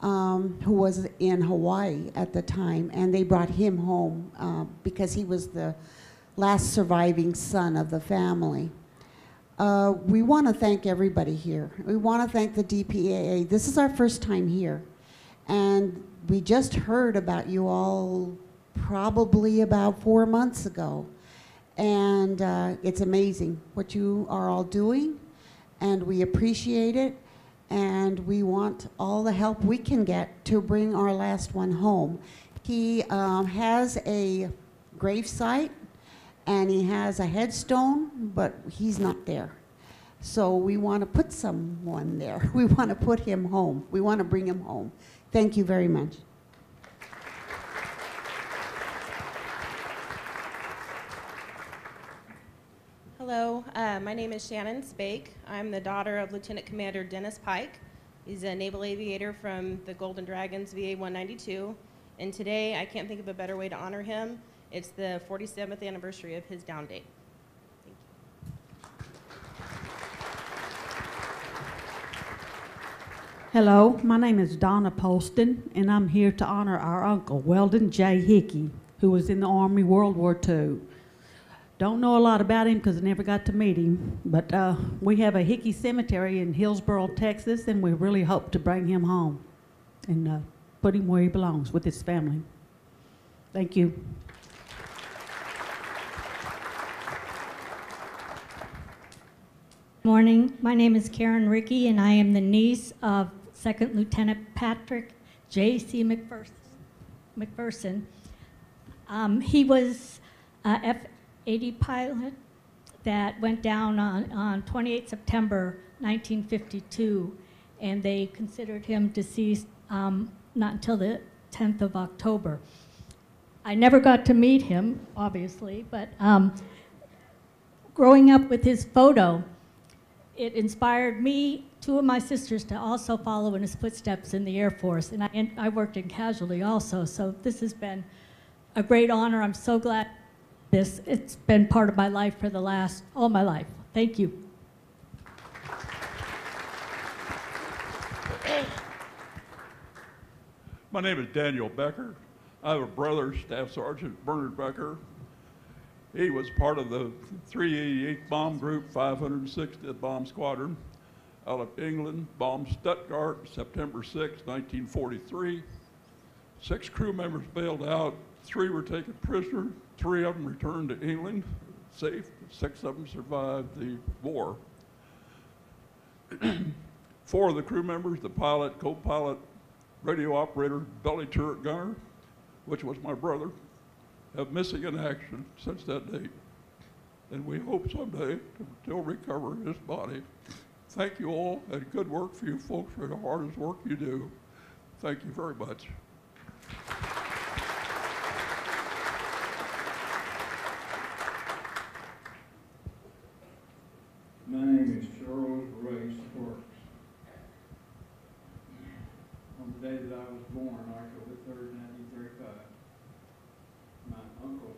who was in Hawaii at the time, and they brought him home because he was the last surviving son of the family. We want to thank everybody here. We want to thank the DPAA. This is our first time here, and we just heard about you all probably about 4 months ago. And it's amazing what you are all doing, and we appreciate it, and we want all the help we can get to bring our last one home. He has a grave site, and he has a headstone, but he's not there. So we want to put someone there. We want to put him home. We want to bring him home. Thank you very much. Hello, my name is Shannon Spake. I'm the daughter of Lieutenant Commander Dennis Pike. He's a naval aviator from the Golden Dragons VA-192. And today, I can't think of a better way to honor him. It's the 47th anniversary of his down date. Hello, my name is Donna Poston, and I'm here to honor our uncle, Weldon J. Hickey, who was in the Army World War II. Don't know a lot about him because I never got to meet him, but we have a Hickey Cemetery in Hillsboro, Texas, and we really hope to bring him home and put him where he belongs with his family. Thank you. Morning, my name is Karen Rickey, and I am the niece of Second Lieutenant Patrick J.C. McPherson. He was a F-80 pilot that went down on 28 September 1952, and they considered him deceased not until the 10th of October. I never got to meet him, obviously, but growing up with his photo, it inspired me, two of my sisters, to also follow in his footsteps in the Air Force. And I worked in casualty also, so this has been a great honor. I'm so glad it's been part of my life for all my life. Thank you. My name is Daniel Becquer. I have a brother, Staff Sergeant Bernard Becquer. He was part of the 388th Bomb Group, 560th Bomb Squadron, out of England, bombed Stuttgart, September 6, 1943. 6 crew members bailed out, 3 were taken prisoner, 3 of them returned to England, safe, 6 of them survived the war. 4 of the crew members, the pilot, co-pilot, radio operator, belly turret gunner, which was my brother, have missing in action since that date. And we hope someday to still recover his body. Thank you all, and good work for you folks for the hardest work you do. Thank you very much. My name is Charles Ray Sparks. On the day that I was born, October 3rd, 1935, my uncle,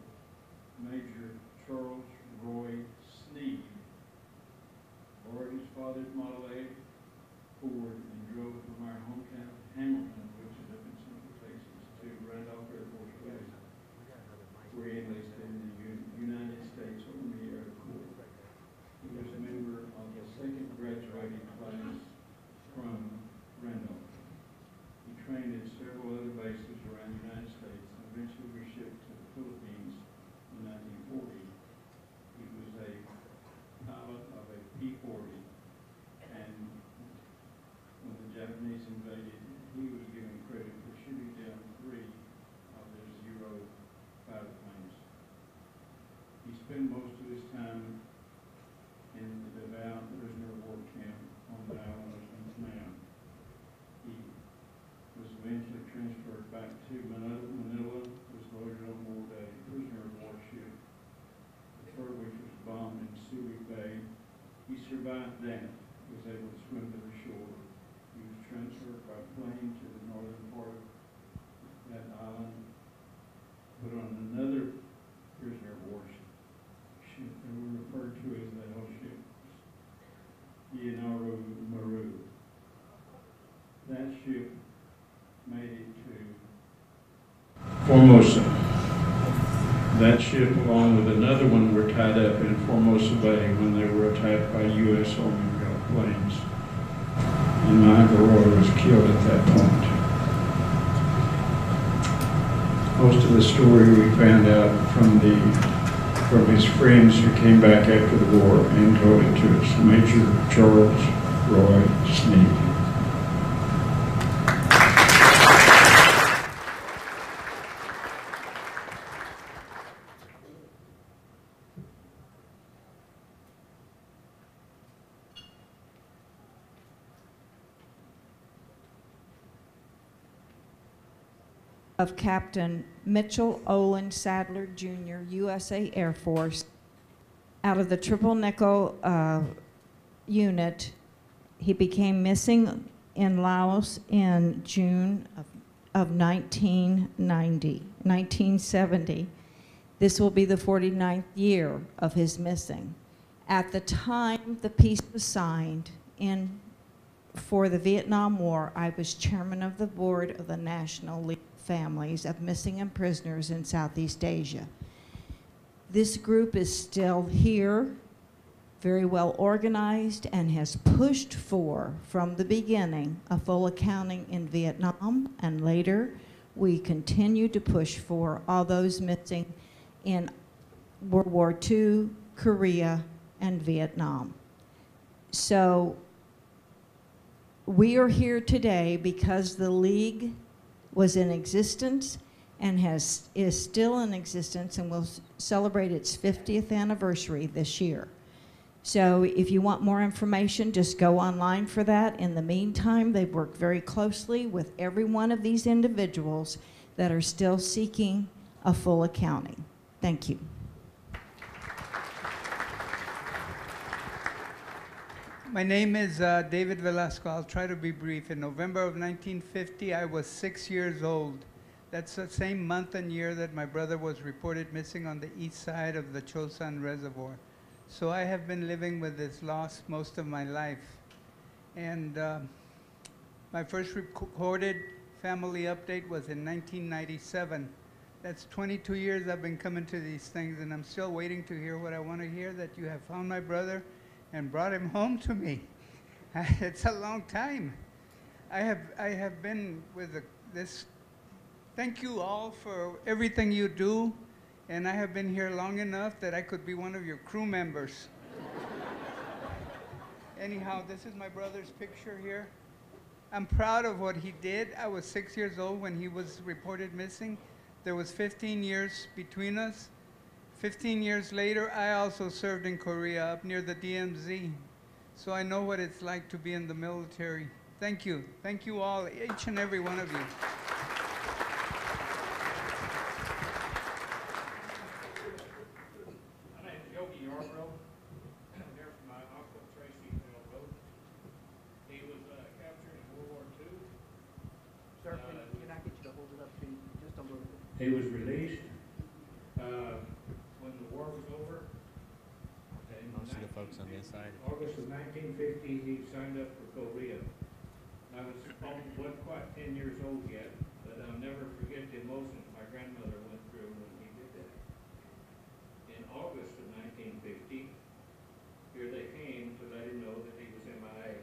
Major Charles Roy Sneed, borrowed his father's Model A Ford and drove from our hometown of Hamilton, which is up in Central Texas, to Rudolph Air Force Base, where he enlisted in the United States Army Air Corps. He was a member of the 2nd graduating class from Randolph. He trained at several other bases around the United States and eventually was shipped to the Philippines in 1940. He was a pilot of a P-40, and when the Japanese invaded, he was given credit for shooting down 3 of their Zero fighter planes. He spent most of his time in the Davao prisoner of war camp on the island of Nam. He was eventually transferred back to Manila, was loaded on board a prisoner of war ship, the third which was bombed in Subic Bay. He survived that, was able to swim to the shore. He was transferred by plane to the northern part of that island, put on another prisoner of war ship that were referred to as the L ship, Ianaru Maru. That ship made it to Formosa. That ship, along with another one, were tied up in Formosa Bay when they were attacked by U.S. Army planes. And my Aguilar was killed at that point. Most of the story we found out from his friends who came back after the war and told it to us. Major Charles Roy Sneed. Of Captain Mitchell Olin Sadler, Jr., USA Air Force, out of the Triple Nickel unit. He became missing in Laos in June of 1970. This will be the 49th year of his missing. At the time the peace was signed for the Vietnam War, I was chairman of the board of the National League Families of Missing and Prisoners in Southeast Asia. This group is still here, very well organized, and has pushed for, from the beginning, a full accounting in Vietnam, and later we continue to push for all those missing in World War II, Korea, and Vietnam. So we are here today because the League was in existence and is still in existence and will celebrate its 50th anniversary this year. So if you want more information, just go online for that. In the meantime, they've worked very closely with every one of these individuals that are still seeking a full accounting. Thank you. My name is David Velasco. I'll try to be brief. In November of 1950, I was 6 years old. That's the same month and year that my brother was reported missing on the east side of the Chosan Reservoir. So I have been living with this loss most of my life. And my first recorded family update was in 1997. That's 22 years I've been coming to these things, and I'm still waiting to hear what I want to hear, that you have found my brother and brought him home to me. It's a long time. I have been with this. Thank you all for everything you do, and I have been here long enough that I could be one of your crew members. Anyhow, this is my brother's picture here. I'm proud of what he did. I was 6 years old when he was reported missing. There was 15 years between us. 15 years later, I also served in Korea up near the DMZ. So I know what it's like to be in the military. Thank you. Thank you all, each and every one of you. He was released when the war was over. Most of the folks on this side. August of 1950, he signed up for Korea. I wasn't quite 10 years old yet, but I'll never forget the emotions my grandmother went through when he did that. In August of 1950, here they came to let him know that he was MIA.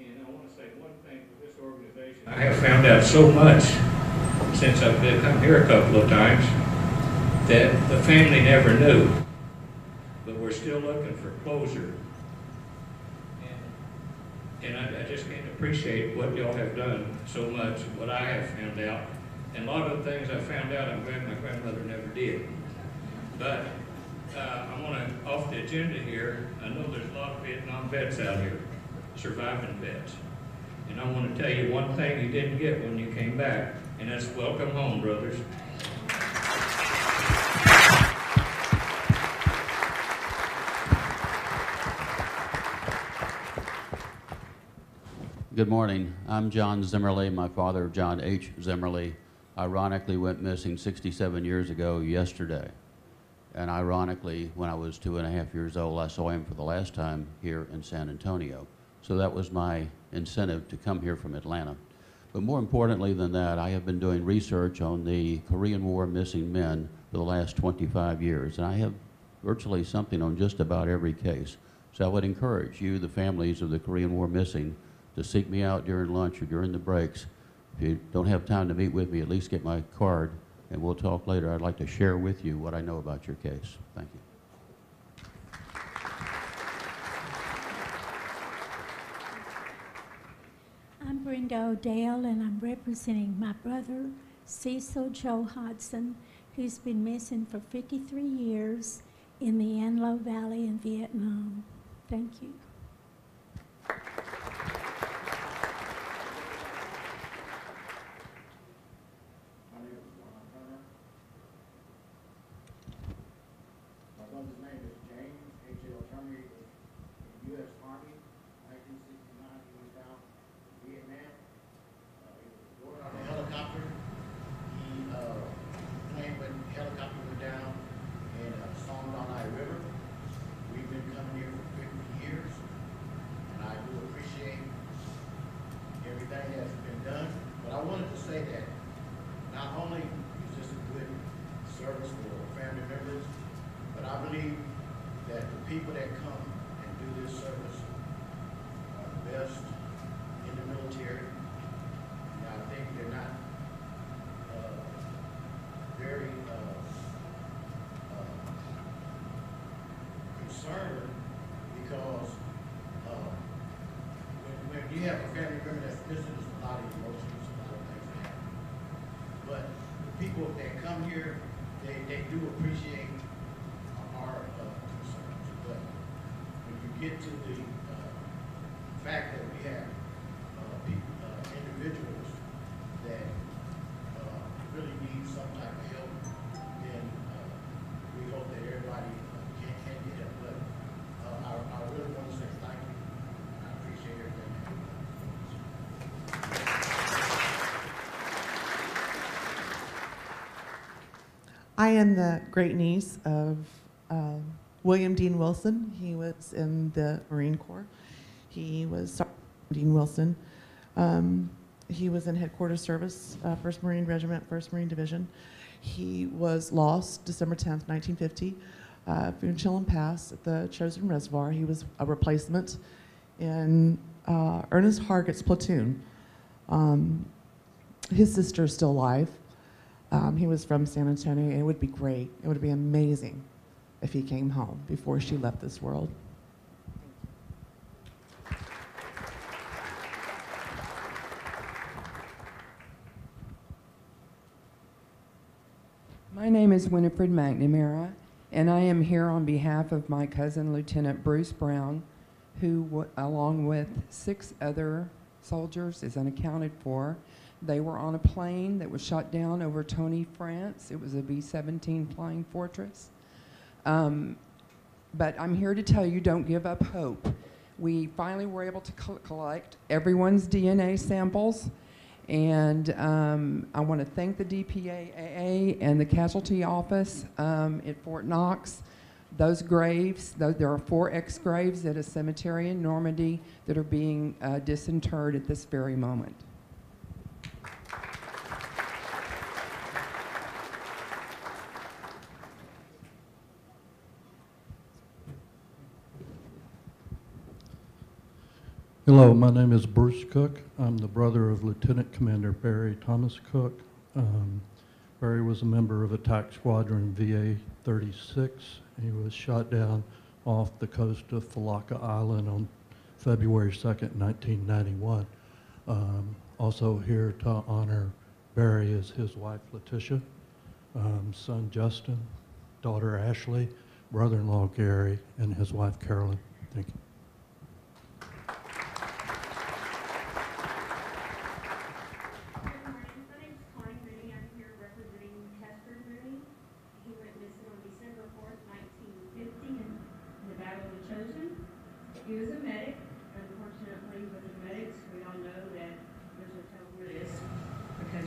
And I want to say one thing for this organization. I have found out so much since I've come here a couple of times that the family never knew, but we're still looking for closure. And I just can't appreciate what y'all have done so much, what I have found out. And a lot of the things I found out, I'm glad my grandmother never did. But I want to, off the agenda here, I know there's a lot of Vietnam vets out here, surviving vets. And I want to tell you one thing you didn't get when you came back, and that's welcome home, brothers. Good morning. I'm John Zimmerly. My father, John H. Zimmerly, ironically went missing 67 years ago yesterday. And ironically, when I was 2.5 years old, I saw him for the last time here in San Antonio. So that was my incentive to come here from Atlanta. But more importantly than that, I have been doing research on the Korean War missing men for the last 25 years. And I have virtually something on just about every case. So I would encourage you, the families of the Korean War missing, to seek me out during lunch or during the breaks. If you don't have time to meet with me, at least get my card and we'll talk later. I'd like to share with you what I know about your case. Thank you. I'm Brenda O'Dale, and I'm representing my brother, Cecil Joe Hodson, who's been missing for 53 years in the An Lo Valley in Vietnam. Thank you. I am the great niece of William Dean Wilson. He was in the Marine Corps. He was Sergeant Dean Wilson. He was in headquarters service, 1st Marine Regiment, 1st Marine Division. He was lost December 10th, 1950, from Chillen Pass at the Chosen Reservoir. He was a replacement in Ernest Hargett's platoon. His sister is still alive. He was from San Antonio, and it would be great. It would be amazing if he came home before she left this world. My name is Winifred McNamara, and I am here on behalf of my cousin, Lieutenant Bruce Brown, who, along with 6 other soldiers, is unaccounted for. They were on a plane that was shot down over Tony, France. It was a B-17 Flying Fortress. But I'm here to tell you, don't give up hope. We finally were able to collect everyone's DNA samples, and I want to thank the DPAA and the casualty office at Fort Knox. Those graves, there are 4 ex-graves at a cemetery in Normandy that are being disinterred at this very moment. Hello, my name is Bruce Cook. I'm the brother of Lieutenant Commander Barry Thomas Cook. Barry was a member of Attack Squadron VA 36. He was shot down off the coast of Falaka Island on February 2nd, 1991. Also here to honor Barry is his wife Letitia, son Justin, daughter Ashley, brother-in-law Gary, and his wife Carolyn. Thank you.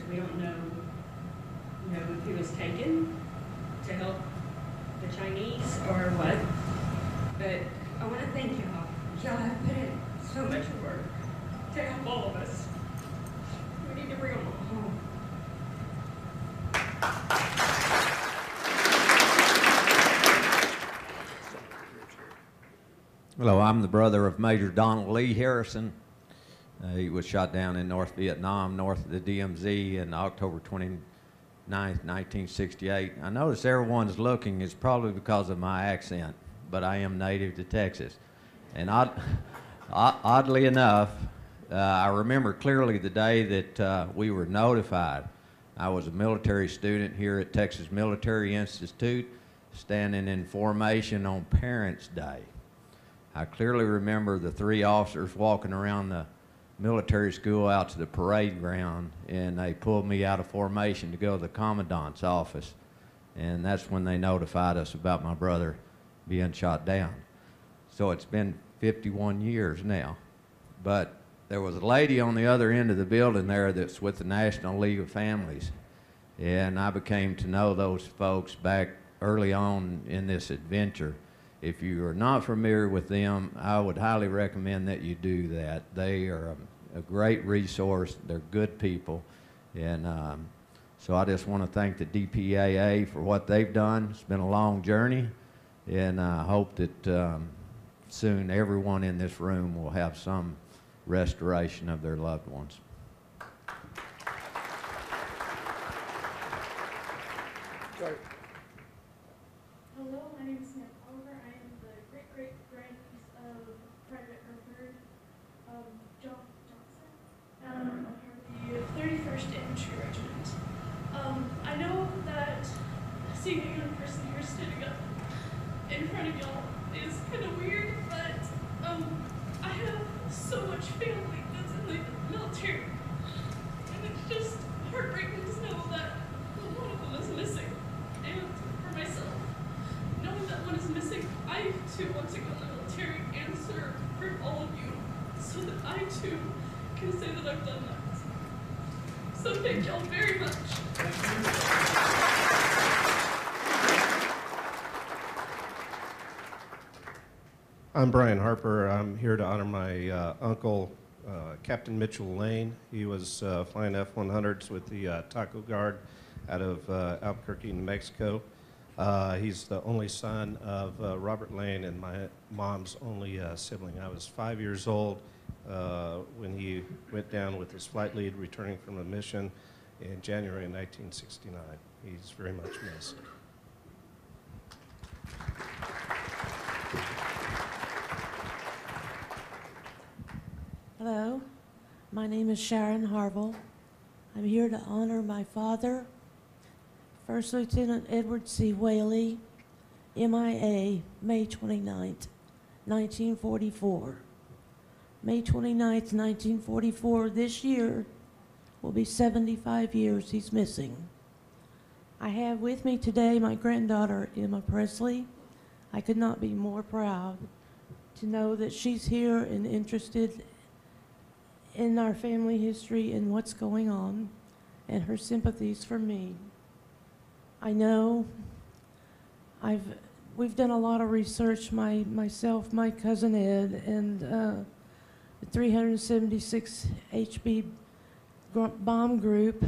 We don't know, if he was taken to help the Chinese or what. But I want to thank y'all. Y'all have put in so much work to help all of us. We need to bring them all home. Hello, I'm the brother of Major Donald Lee Harrison. He was shot down in North Vietnam, north of the DMZ, in October 29th, 1968. I notice everyone's looking. It's probably because of my accent, but I am native to Texas. And oddly enough, I remember clearly the day that we were notified. I was a military student here at Texas Military Institute, standing in formation on Parents' Day. I clearly remember the 3 officers walking around the military school out to the parade ground, and they pulled me out of formation to go to the commandant's office, and that's when they notified us about my brother being shot down. So it's been 51 years now. But there was a lady on the other end of the building there that's with the National League of Families, and I became to know those folks back early on in this adventure. If you are not familiar with them, I would highly recommend that you do that. They are a great resource. They're good people. And so I just want to thank the DPAA for what they've done. It's been a long journey, and I hope that soon everyone in this room will have some restoration of their loved ones. Sorry. Hello, my name is Nick Oliver. I am the great-great-grandniece of Private Herbert John Johnson. I'm here the 31st Infantry Regiment. I know that seeing a young person here standing up in front of y'all is kind of weird, but I have so much family that's in the military, and it's just heartbreaking to know that one of them is missing. And for myself, knowing that one is missing, I too want to go in the military and serve for all of you, so that I too can say that I've done that. So thank y'all very much. I'm Brian Harper. I'm here to honor my uncle, Captain Mitchell Lane. He was flying F-100s with the Taco Guard out of Albuquerque, New Mexico. He's the only son of Robert Lane and my mom's only sibling. I was 5 years old when he went down with his flight lead returning from a mission in January of 1969. He's very much missed. Hello, my name is Sharon Harville. I'm here to honor my father, First Lieutenant Edward C. Whaley, MIA, May 29th, 1944. May 29th, 1944, this year, will be 75 years he's missing. I have with me today my granddaughter, Emma Presley. I could not be more proud to know that she's here and interested in our family history and what's going on, and her sympathies for me. I know we've done a lot of research, myself, my cousin Ed, and the 376 HB bomb group,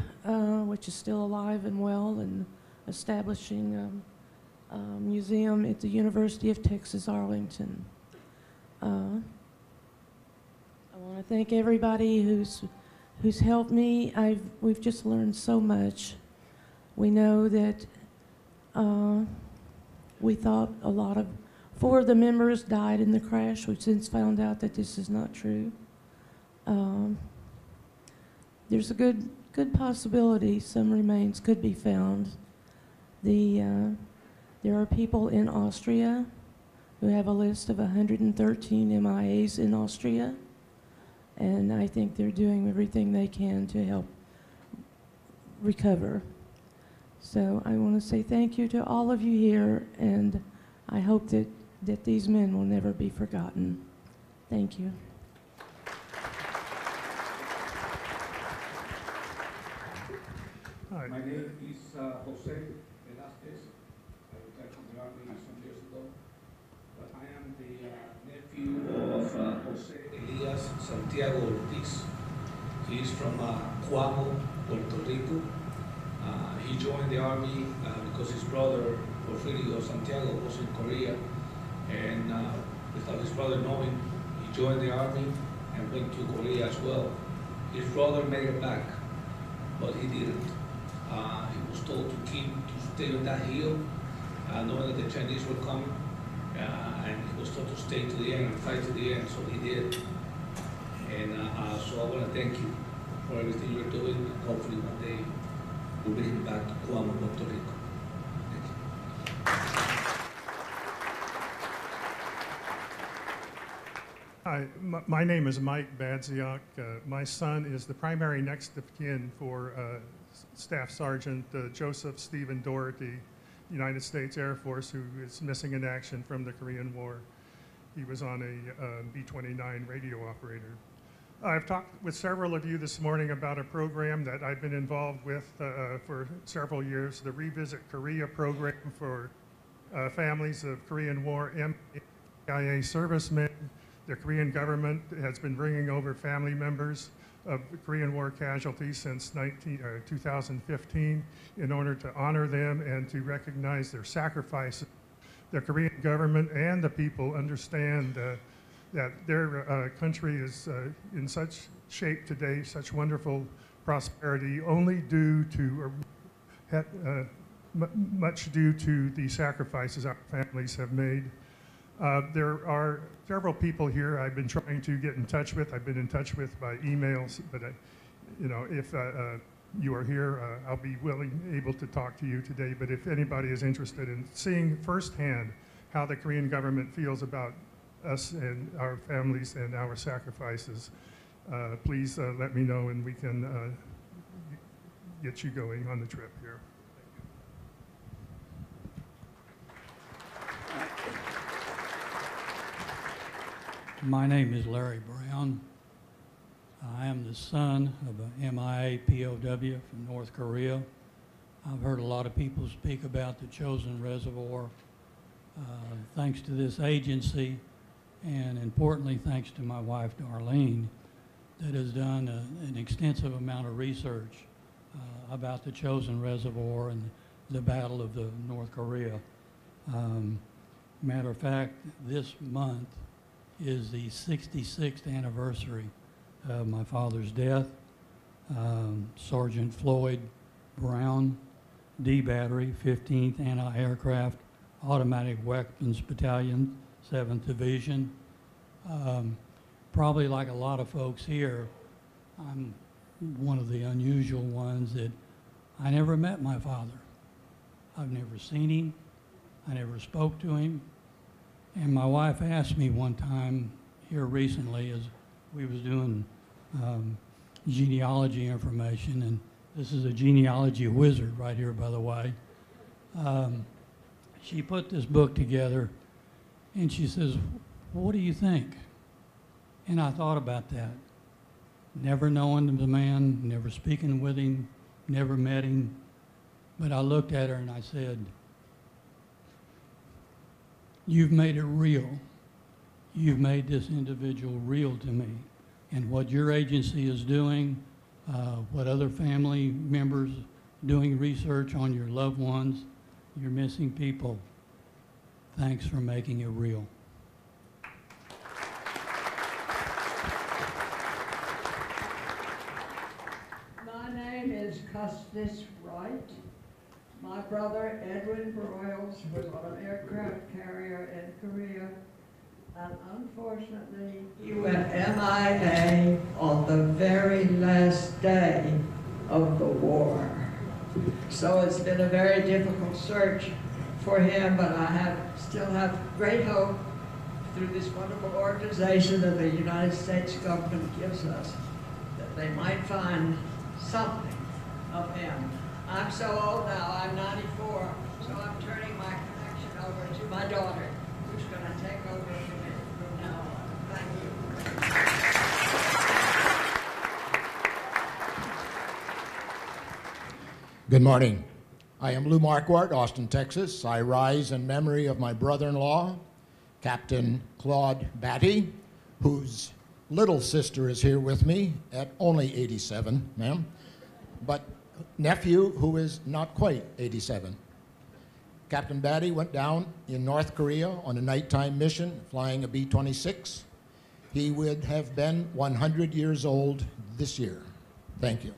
which is still alive and well and establishing a museum at the University of Texas, Arlington. I want to thank everybody who's helped me. We've just learned so much. We know that we thought 4 of the members died in the crash. We've since found out that this is not true. There's a good possibility some remains could be found. There are people in Austria who have a list of 113 MIAs in Austria, and I think they're doing everything they can to help recover. So I want to say thank you to all of you here, and I hope that these men will never be forgotten. Thank you. My name is Jose Velasquez. I retired from the Army some years ago. But I am the nephew of Jose Elias Santiago Ortiz. He is from Cuamo, Puerto Rico. He joined the Army because his brother, Porfirio Santiago, was in Korea. And without his brother knowing, he joined the Army and went to Korea as well. His brother made it back, but he didn't. He was told to stay on that hill, knowing that the Chinese were coming, and he was told to stay to the end and fight to the end, so he did. And so I want to thank you for everything you're doing, and hopefully one day we'll bring him back to Cuamo, Puerto Rico. Thank you. Hi, my name is Mike Badziak. My son is the primary next of kin for Staff Sergeant Joseph Stephen Doherty, United States Air Force, who is missing in action from the Korean War. He was on a B-29 radio operator. I've talked with several of you this morning about a program that I've been involved with for several years, the Revisit Korea program for families of Korean War MIA servicemen. The Korean government has been bringing over family members of Korean War casualties since 2015 in order to honor them and to recognize their sacrifices. The Korean government and the people understand that their country is in such shape today, such wonderful prosperity, only due to, much due to the sacrifices our families have made. There are several people here I've been trying to get in touch with. I've been in touch with by emails, but if you are here, I'll be able to talk to you today. But if anybody is interested in seeing firsthand how the Korean government feels about us and our families and our sacrifices, please let me know and we can get you going on the trip here. My name is Larry Brown. I am the son of a MIA POW from North Korea. I've heard a lot of people speak about the Chosin Reservoir. Thanks to this agency, and importantly, thanks to my wife, Darlene, that has done an extensive amount of research about the Chosin Reservoir and the Battle of the North Korea. Matter of fact, this month is the 66th anniversary of my father's death. Sergeant Floyd Brown, D Battery, 15th Anti-Aircraft Automatic Weapons Battalion, 7th Division. Probably like a lot of folks here, I'm one of the unusual ones that I never met my father. I've never seen him. I never spoke to him. And my wife asked me one time here recently as we was doing genealogy information, and this is a genealogy wizard right here, by the way. She put this book together and she says, "What do you think?" And I thought about that. Never knowing the man, never speaking with him, never met him. But I looked at her and I said, "You've made it real. You've made this individual real to me. And what your agency is doing, what other family members doing research on your loved ones, your missing people, thanks for making it real." My name is Custis Wright. My brother, Edwin Broyles, was on an aircraft carrier in Korea, and unfortunately, he went MIA on the very last day of the war. So it's been a very difficult search for him, but I still have great hope through this wonderful organization that the United States government gives us, that they might find something of him. I'm so old now, I'm 94, so I'm turning my connection over to my daughter, who's going to take over from now on. Thank you. Good morning. I am Lou Marquardt, Austin, Texas. I rise in memory of my brother-in-law, Captain Claude Batty, whose little sister is here with me at only 87, ma'am, but nephew who is not quite 87. Captain Batty went down in North Korea on a nighttime mission flying a B-26. He would have been 100 years old this year. Thank you.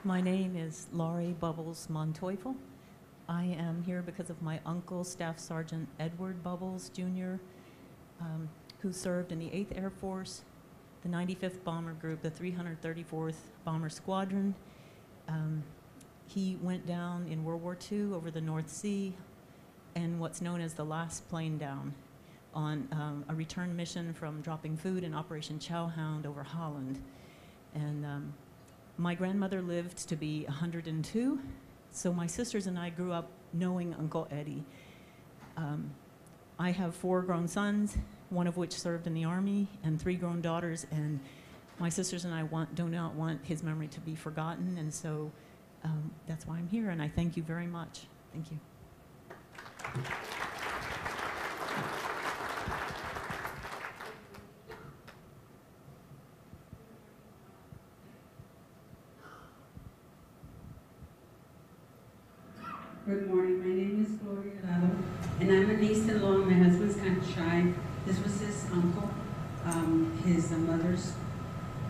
My name is Laurie Bubbles Monteufel. I am here because of my uncle, Staff Sergeant Edward Bubbles, Jr., who served in the 8th Air Force, the 95th Bomber Group, the 334th Bomber Squadron. He went down in World War II over the North Sea and what's known as the last plane down on a return mission from dropping food in Operation Chowhound over Holland. And my grandmother lived to be 102, so my sisters and I grew up knowing Uncle Eddie. I have 4 grown sons, one of which served in the Army, and 3 grown daughters, and my sisters and I do not want his memory to be forgotten, and so that's why I'm here, and I thank you very much. Thank you. Good morning. My name is Gloria Lado, and I'm a niece-in-law. My husband's kind of shy. This was his uncle, his mother's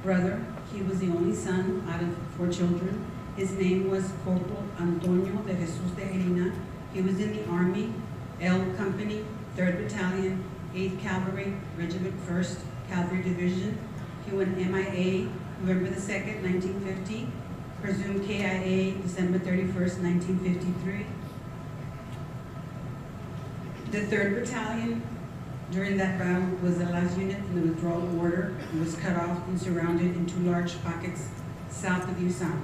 brother. He was the only son out of 4 children. His name was Corporal Antonio de Jesus de Herina. He was in the Army, L Company, 3rd Battalion, 8th Cavalry, Regiment 1st Cavalry Division. He went MIA November the 2nd, 1950. Presumed KIA December 31st, 1953. The 3rd Battalion during that battle was the last unit in the withdrawal order. It was cut off and surrounded in 2 large pockets south of Yusan.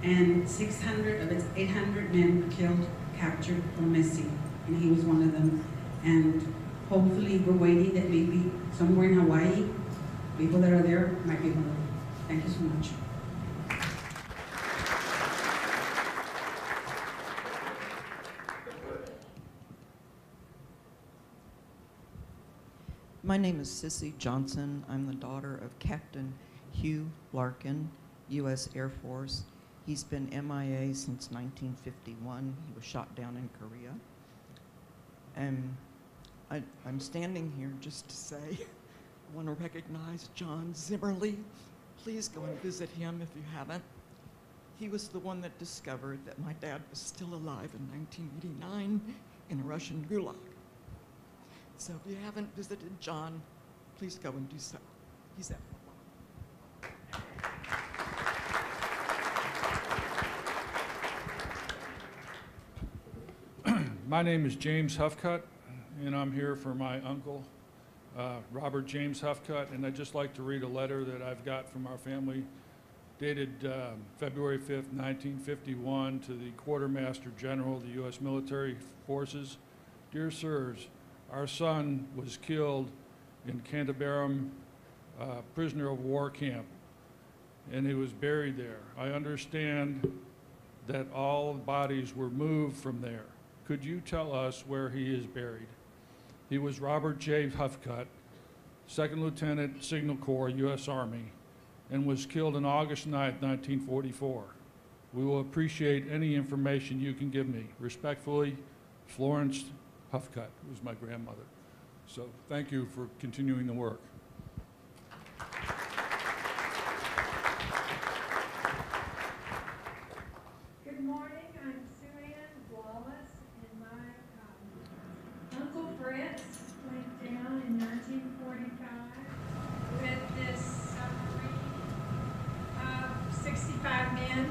And 600 of its 800 men were killed, captured, or missing. And he was one of them. And hopefully we're waiting that maybe somewhere in Hawaii, people that are there might be one of them. Thank you so much. My name is Sissy Johnson. I'm the daughter of Captain Hugh Larkin, U.S. Air Force. He's been MIA since 1951. He was shot down in Korea. And I'm standing here just to say, I want to recognize John Zimmerly. Please go and visit him if you haven't. He was the one that discovered that my dad was still alive in 1989 in a Russian gulag. So if you haven't visited John, please go and do so. He's at My name is James Huffcutt, and I'm here for my uncle, Robert James Huffcutt, and I'd just like to read a letter that I've got from our family dated February 5th, 1951, to the Quartermaster General of the U.S. Military Forces. Dear sirs, our son was killed in Canterbury prisoner of war camp, and he was buried there. I understand that all bodies were moved from there. Could you tell us where he is buried? He was Robert J. Huffcutt, 2nd Lieutenant, Signal Corps, U.S. Army, and was killed on August 9th, 1944. We will appreciate any information you can give me. Respectfully, Florence Huffcutt, who was my grandmother. So thank you for continuing the work. Good morning, I'm Sue-Ann Wallace, and my Uncle Fritz went down in 1945 with this submarine of 65 men,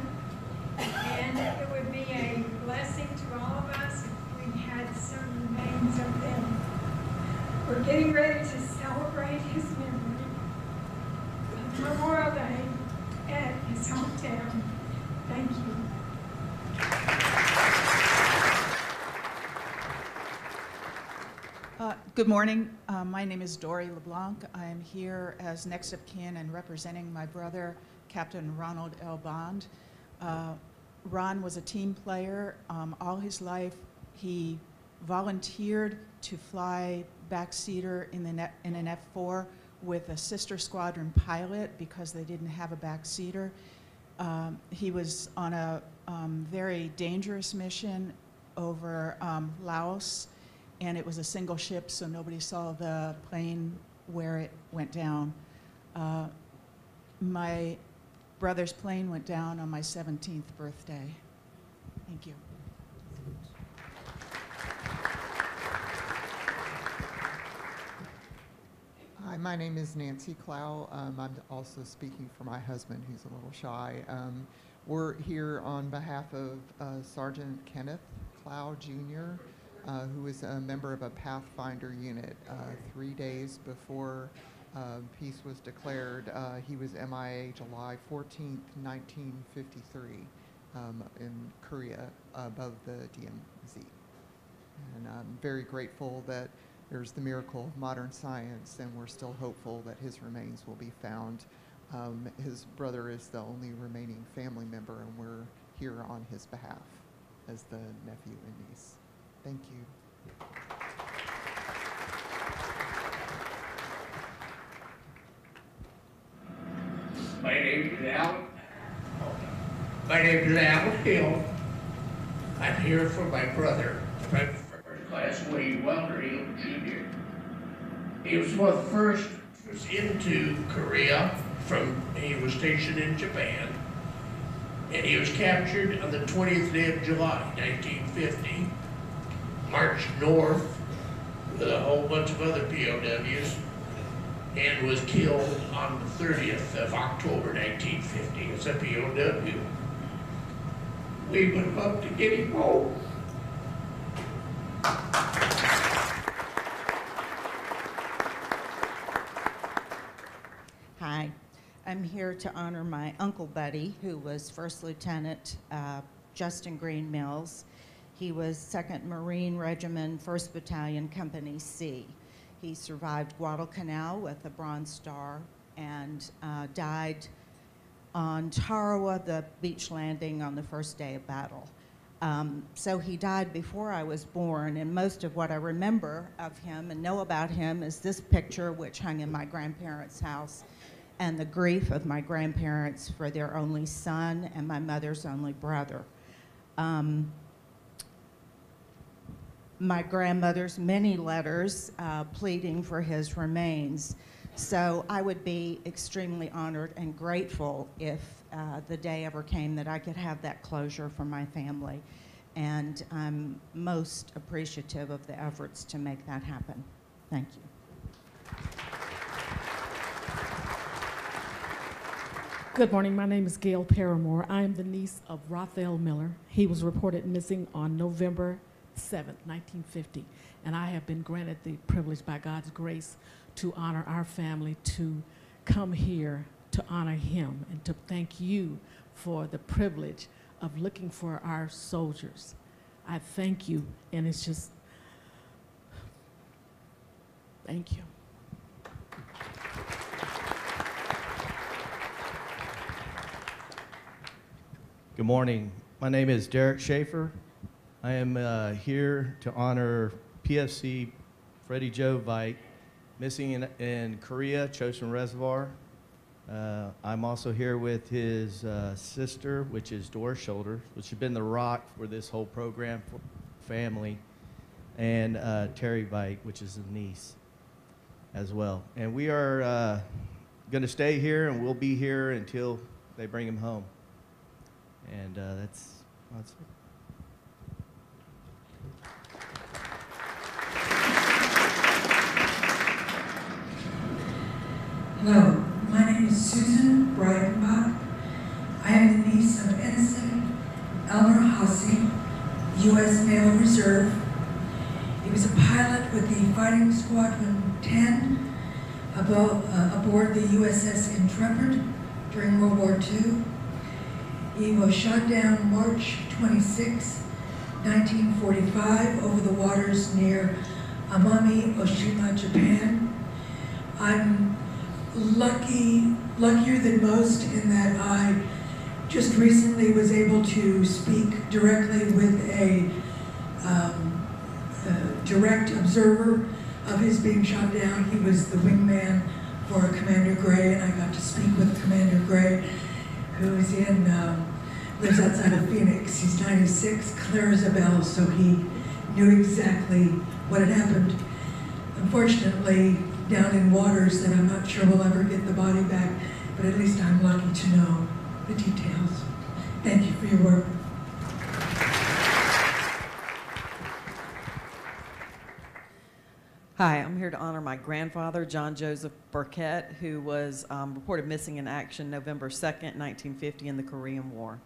and it would be a blessing to all of us if we had some remains of them. We're getting ready to celebrate his memory on Memorial Day at his hometown. Thank you. Good morning. My name is Dory LeBlanc. I am here as next of kin and representing my brother, Captain Ronald L. Bond. Ron was a team player. All his life, he volunteered to fly backseater in an F-4 with a sister squadron pilot because they didn't have a backseater. He was on a very dangerous mission over Laos, and it was a single ship, so nobody saw the plane where it went down. My brother's plane went down on my 17th birthday. Thank you. Hi, my name is Nancy Clow. I'm also speaking for my husband, who's a little shy. We're here on behalf of Sergeant Kenneth Clow, Jr., who is a member of a Pathfinder unit. 3 days before peace was declared, he was MIA July 14th, 1953, in Korea, above the DMZ. And I'm very grateful that there's the miracle of modern science, and we're still hopeful that his remains will be found. His brother is the only remaining family member, and we're here on his behalf as the nephew and niece. Thank you. My name is Alan. My name is Alan Hill. I'm here for my brother, First Class Wayne Welder Hill Jr. He was one of the first into Korea he was stationed in Japan, and he was captured on the 20th day of July, 1950, marched north with a whole bunch of other POWs, and was killed on the 30th of October, 1950 as a POW. We would love to get him home. Hi, I'm here to honor my Uncle Buddy, who was First Lieutenant Justin Green Mills. He was 2nd Marine Regiment, 1st Battalion, Company C. He survived Guadalcanal with a Bronze Star and died on Tarawa, the beach landing on the first day of battle. So he died before I was born, and most of what I remember of him and know about him is this picture, which hung in my grandparents' house, and the grief of my grandparents for their only son and my mother's only brother. My grandmother's many letters pleading for his remains. So I would be extremely honored and grateful if the day ever came that I could have that closure for my family. And I'm most appreciative of the efforts to make that happen. Thank you. Good morning. My name is Gail Paramore. I am the niece of Rothel Miller. He was reported missing on November 7th, 1950. And I have been granted the privilege by God's grace to honor our family, to come here to honor him, and to thank you for the privilege of looking for our soldiers. I thank you, and it's just, thank you. Good morning. My name is Derek Schaefer. I am here to honor PFC Freddie Joe Veit, missing in Korea, Chosun Reservoir. I'm also here with his sister, which is Doris Shoulder, which has been the rock for this whole program for family, and Terry Veit, which is a niece as well. And we are going to stay here, and we'll be here until they bring him home. And that's it. Hello, my name is Susan Breidenbach. I am the niece of Ensign Elmer Hussey, U.S. Naval Reserve. He was a pilot with the Fighting Squadron 10 aboard the USS Intrepid during World War II. He was shot down March 26, 1945, over the waters near Amami, Oshima, Japan. I'm luckier than most in that I just recently was able to speak directly with a direct observer of his being shot down. He was the wingman for Commander Gray, and I got to speak with Commander Gray, who's lives outside of Phoenix. He's 96, clear as a bell, so he knew exactly what had happened. Unfortunately, down in waters that I'm not sure we'll ever get the body back, but at least I'm lucky to know the details. Thank you for your work. Hi, I'm here to honor my grandfather, John Joseph Burkett, who was reported missing in action November 2nd, 1950 in the Korean War.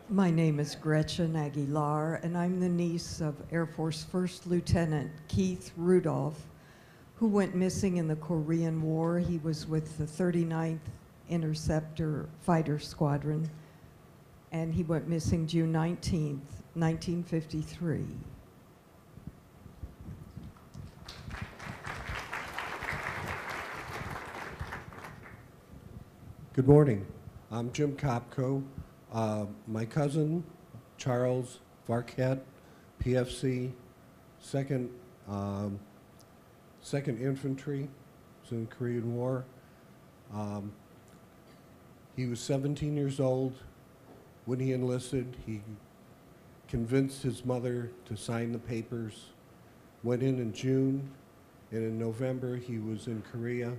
My name is Gretchen Aguilar, and I'm the niece of Air Force First Lieutenant Keith Rudolph, who went missing in the Korean War. He was with the 39th Interceptor Fighter Squadron, and he went missing June 19th, 1953. Good morning. I'm Jim Copco. My cousin, Charles Varquette, PFC, 2nd Infantry, was in the Korean War. He was 17 years old when he enlisted. He convinced his mother to sign the papers, went in June, and in November he was in Korea,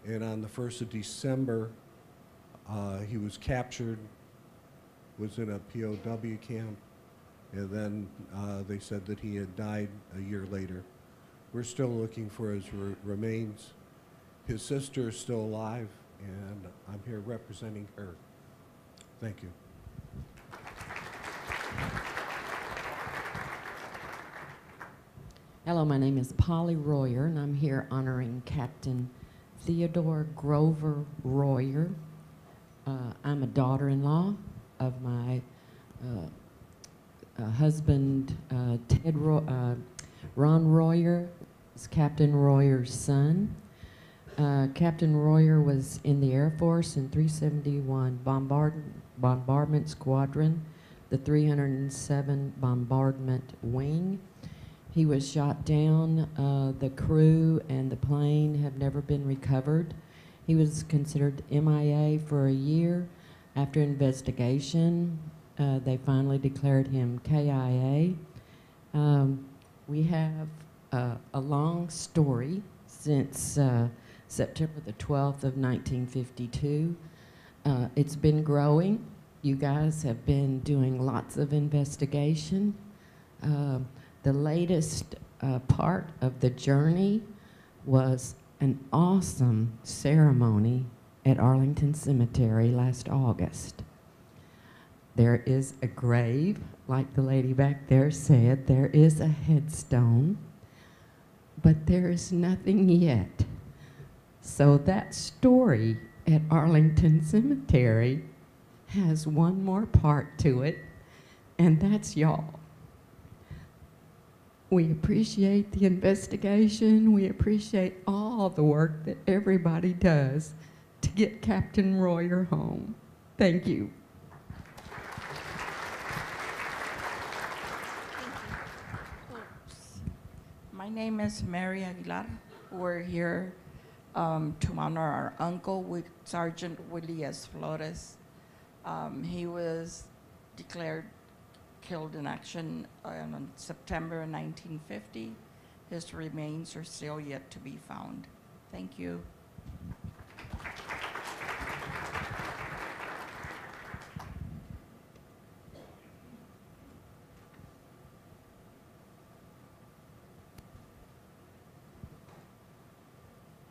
and on the 1st of December he was captured, was in a POW camp, and then they said that he had died a year later. We're still looking for his remains. His sister is still alive, and I'm here representing her. Thank you. Hello, my name is Polly Royer, and I'm here honoring Captain Theodore Grover Royer. I'm a daughter-in-law of my husband, Ron Royer, is Captain Royer's son. Captain Royer was in the Air Force in 371 Bombardment Squadron, the 307 Bombardment Wing. He was shot down. The crew and the plane have never been recovered. He was considered MIA for a year. After investigation, they finally declared him KIA. We have a long story since September the 12th of 1952. It's been growing. You guys have been doing lots of investigation. The latest part of the journey was an awesome ceremony at Arlington Cemetery last August. There is a grave, like the lady back there said, there is a headstone, but there is nothing yet. So that story at Arlington Cemetery has one more part to it, and that's y'all. We appreciate the investigation. We appreciate all the work that everybody does to get Captain Royer home. Thank you. My name is Mary Aguilar. We're here to honor our uncle, Sergeant Willie S. Flores. He was declared killed in action on September 1950. His remains are still yet to be found. Thank you.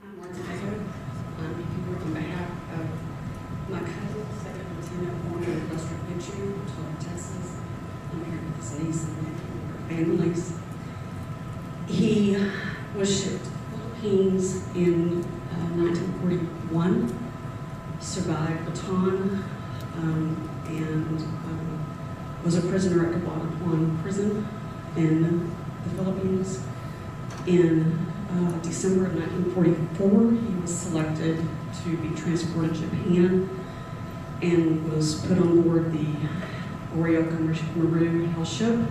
I'm here on behalf of my cousin, Second Lieutenant Warner of Western Infantry, Todd, Texas. I'm here with his niece and nephew, families. He was shipped to the Philippines in 1941. Survived Bataan, and was a prisoner at Copco prison in the Philippines. In December of 1944, he was selected to be transported to Japan and was put on board the Noel Shoop,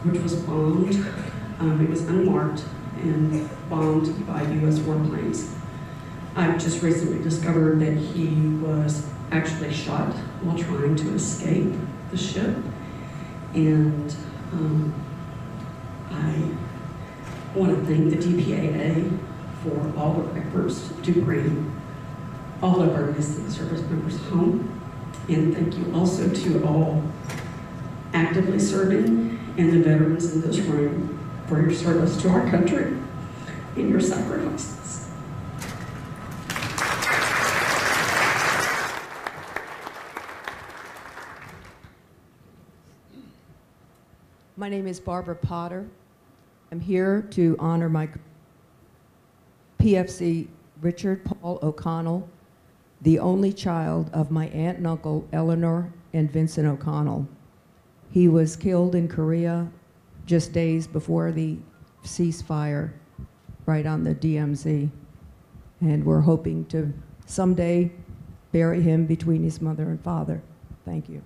which was bombed. It was unmarked and bombed by U.S. warplanes. I've just recently discovered that he was actually shot while trying to escape the ship. And I want to thank the DPAA for all their efforts to bring all of our missing service members home. And thank you also to all actively serving and the veterans in this room for your service to our country and your sacrifices. My name is Barbara Potter. I'm here to honor my PFC Richard Paul O'Connell, the only child of my aunt and uncle Eleanor and Vincent O'Connell. He was killed in Korea just days before the ceasefire right on the DMZ. And we're hoping to someday bury him between his mother and father. Thank you.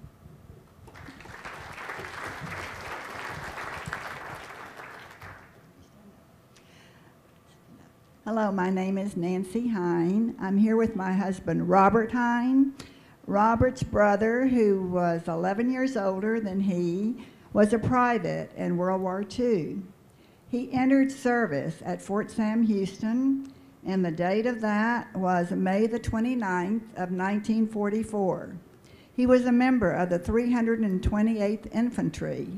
Hello, my name is Nancy Hine. I'm here with my husband, Robert Hine. Robert's brother, who was 11 years older than he, was a private in World War II. He entered service at Fort Sam Houston, and the date of that was May the 29th of 1944. He was a member of the 328th Infantry.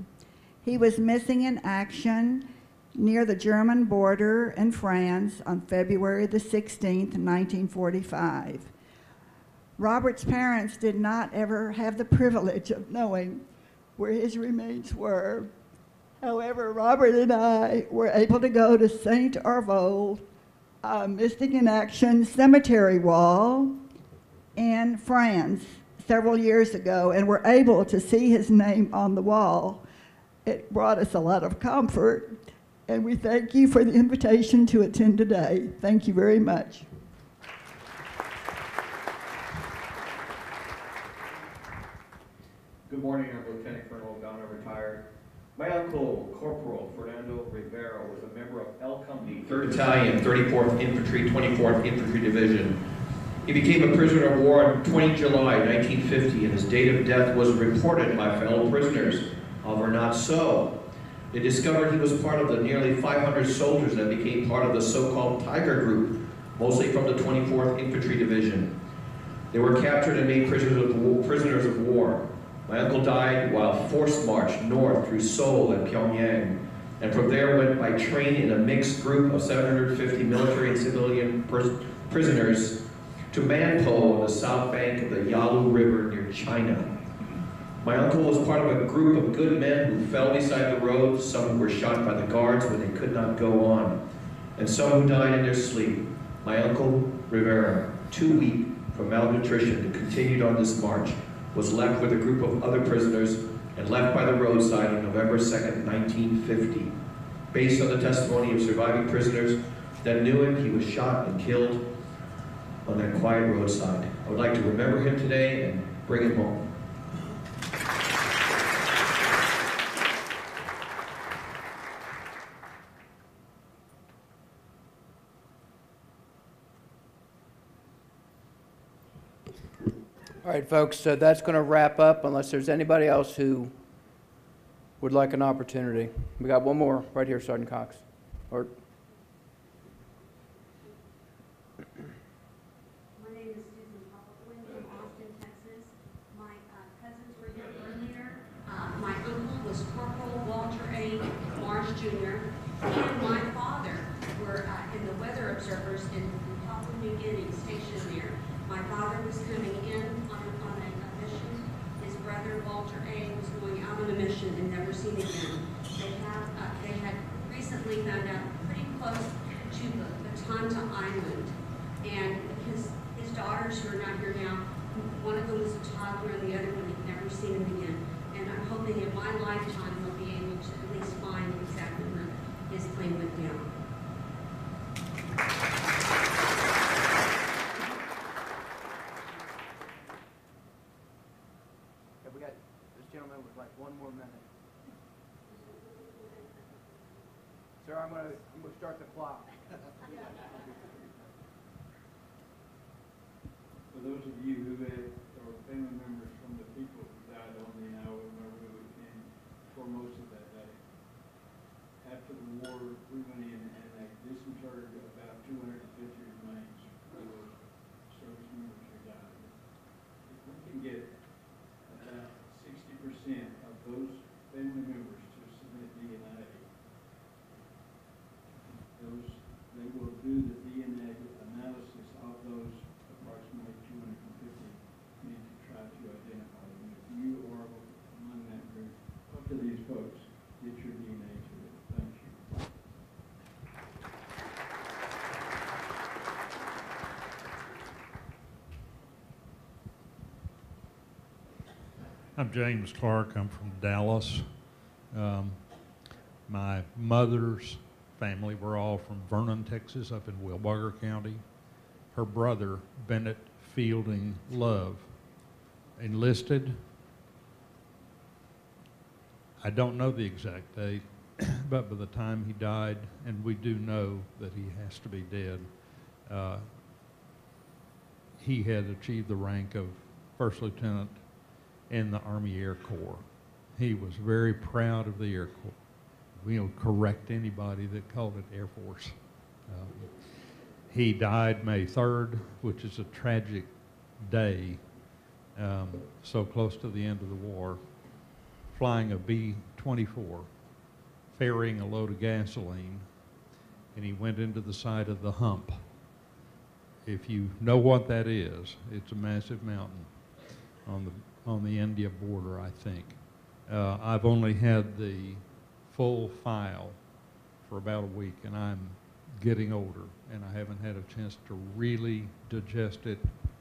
He was missing in action near the German border in France on February the 16th, 1945. Robert's parents did not ever have the privilege of knowing where his remains were. However, Robert and I were able to go to St. Arvold, Missing in Action Cemetery Wall in France several years ago, and were able to see his name on the wall. It brought us a lot of comfort. And we thank you for the invitation to attend today. Thank you very much. Good morning, I'm Lieutenant Colonel Donna, retired. My uncle, Corporal Fernando Rivera, was a member of L Company, 3rd Battalion, 34th Infantry, 24th Infantry Division. He became a prisoner of war on 20 July 1950, and his date of death was reported by fellow prisoners. However, not so. They discovered he was part of the nearly 500 soldiers that became part of the so-called Tiger Group, mostly from the 24th Infantry Division. They were captured and made prisoners of war. My uncle died while forced marched north through Seoul and Pyongyang, and from there went by train in a mixed group of 750 military and civilian prisoners to Manpo on the south bank of the Yalu River near China. My uncle was part of a group of good men who fell beside the road, some who were shot by the guards when they could not go on, and some who died in their sleep. My uncle, Rivera, too weak from malnutrition and continued on this march, was left with a group of other prisoners and left by the roadside on November 2nd, 1950. Based on the testimony of surviving prisoners that knew him, he was shot and killed on that quiet roadside. I would like to remember him today and bring him home. All right, folks, so that's going to wrap up unless there's anybody else who would like an opportunity. We got one more right here, Sergeant Cox. Or My name is Susan Hoffman from Austin, Texas. My cousins were here earlier. My uncle was Corporal Walter A. Marsh Jr. and my father were in the weather observers in Papua New Guinea, stationed there. My father was coming in on a mission. His brother, Walter A., was going out on a mission and never seen again. They had recently found out pretty close to the Tanta Island. And his daughters who are not here now, one of them was a toddler seen him again. And I'm hoping in my lifetime we'll be able to at least find exactly where his plane went down. Okay, we got this gentleman with like 1 more minute. Sir, I'm gonna start the clock. For those of you who are family members from the people who died on the Iowa River weekend for most of that day, after the war, we went in and they disinterred about 250 remains of those service members who died. If we can get about 60% of those family members to submit DNA, they will do the DNA analysis of those approximately 250 men to try to identify them. If you are among that group, talk to these folks, get your DNA to them. Thank you. I'm James Clark. I'm from Dallas. My mother's family were all from Vernon, Texas, up in Wilbarger County. Her brother, Bennett Fielding Love, enlisted. I don't know the exact date, but by the time he died, and we do know that he has to be dead, he had achieved the rank of First Lieutenant in the Army Air Corps. He was very proud of the Air Corps. We don't correct anybody that called it Air Force. He died May 3rd, which is a tragic day, so close to the end of the war, flying a B-24, ferrying a load of gasoline, and he went into the side of the hump. If you know what that is, it's a massive mountain on the India border, I think. I've only had the full file for about a week, and I'm getting older, and I haven't had a chance to really digest it,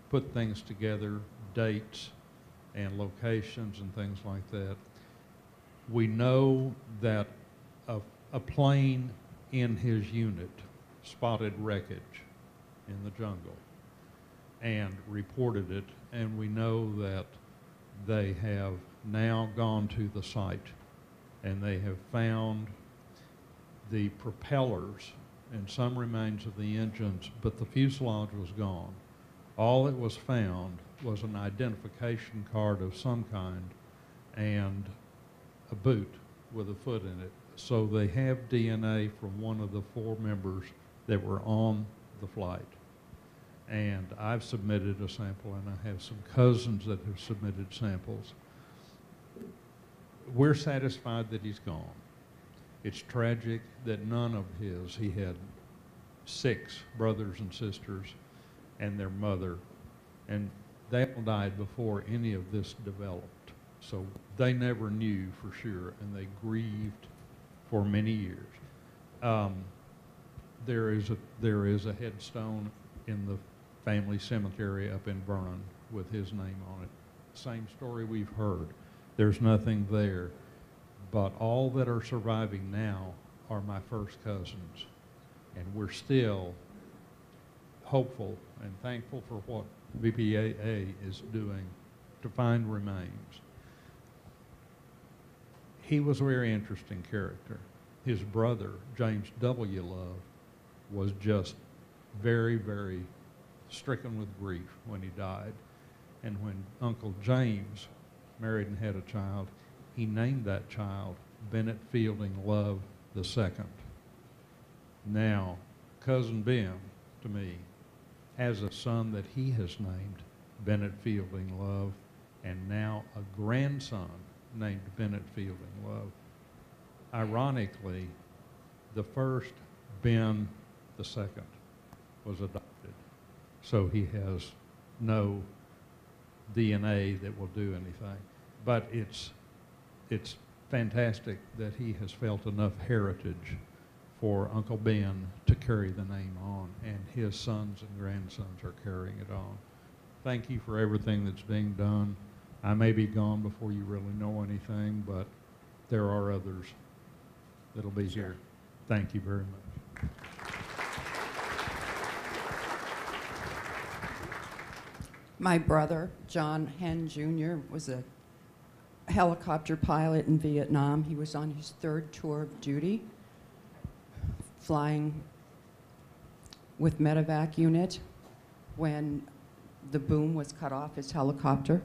put things together, dates and locations and things like that. We know that a plane in his unit spotted wreckage in the jungle and reported it, and we know that they have now gone to the site and they have found the propellers and some remains of the engines, but the fuselage was gone. All that was found was an identification card of some kind and a boot with a foot in it. So they have DNA from one of the 4 members that were on the flight. And I've submitted a sample, and I have some cousins that have submitted samples. We're satisfied that he's gone. It's tragic that none of he had 6 brothers and sisters and their mother, and they all died before any of this developed. So they never knew for sure, and they grieved for many years. There is a headstone in the family cemetery up in Vernon with his name on it. Same story we've heard. There's nothing there. But all that are surviving now are my first cousins. And we're still hopeful and thankful for what DPAA is doing to find remains. He was a very interesting character. His brother, James W. Love, was just very, very stricken with grief when he died. And when Uncle James married and had a child, he named that child Bennett Fielding Love II. Now, Cousin Ben, to me, has a son that he has named Bennett Fielding Love, and now a grandson named Bennett Fielding Love. Ironically, the first Ben II was adopted, so he has no DNA that will do anything. But it's fantastic that he has felt enough heritage for Uncle Ben to carry the name on, and his sons and grandsons are carrying it on. Thank you for everything that's being done. I may be gone before you really know anything, but there are others that'll be here. Thank you very much. My brother, John Henn Jr., was a helicopter pilot in Vietnam. He was on his 3rd tour of duty, flying with medevac unit when the boom was cut off his helicopter.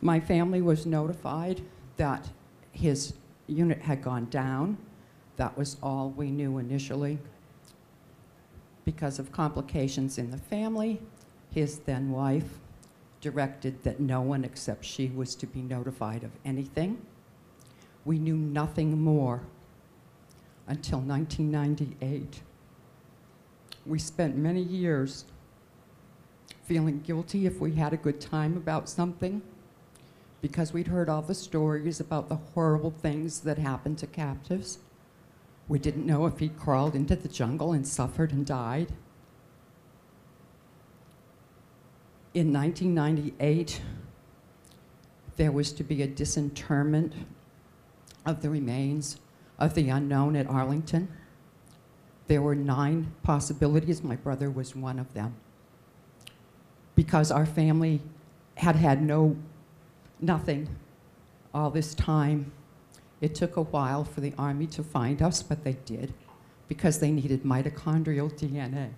My family was notified that his unit had gone down. That was all we knew initially. Because of complications in the family, his then wife directed that no one except she was to be notified of anything. We knew nothing more until 1998. We spent many years feeling guilty if we had a good time about something, because we'd heard all the stories about the horrible things that happened to captives. We didn't know if he crawled into the jungle and suffered and died. In 1998, there was to be a disinterment of the remains of the unknown at Arlington. There were 9 possibilities. My brother was one of them. Because our family had had nothing all this time, it took a while for the Army to find us, but they did, because they needed mitochondrial DNA.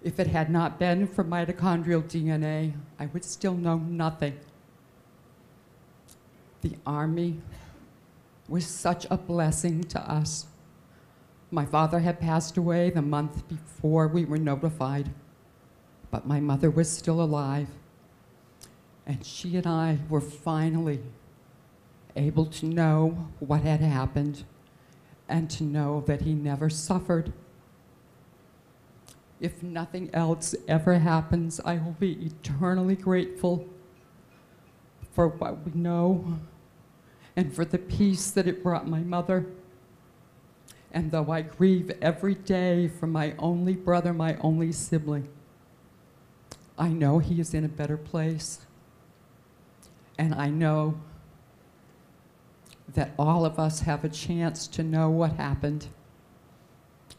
If it had not been for mitochondrial DNA, I would still know nothing. The Army was such a blessing to us. My father had passed away the month before we were notified, but my mother was still alive. And she and I were finally able to know what had happened and to know that he never suffered. If nothing else ever happens, I will be eternally grateful for what we know and for the peace that it brought my mother. And though I grieve every day for my only brother, my only sibling, I know he is in a better place. And I know that all of us have a chance to know what happened.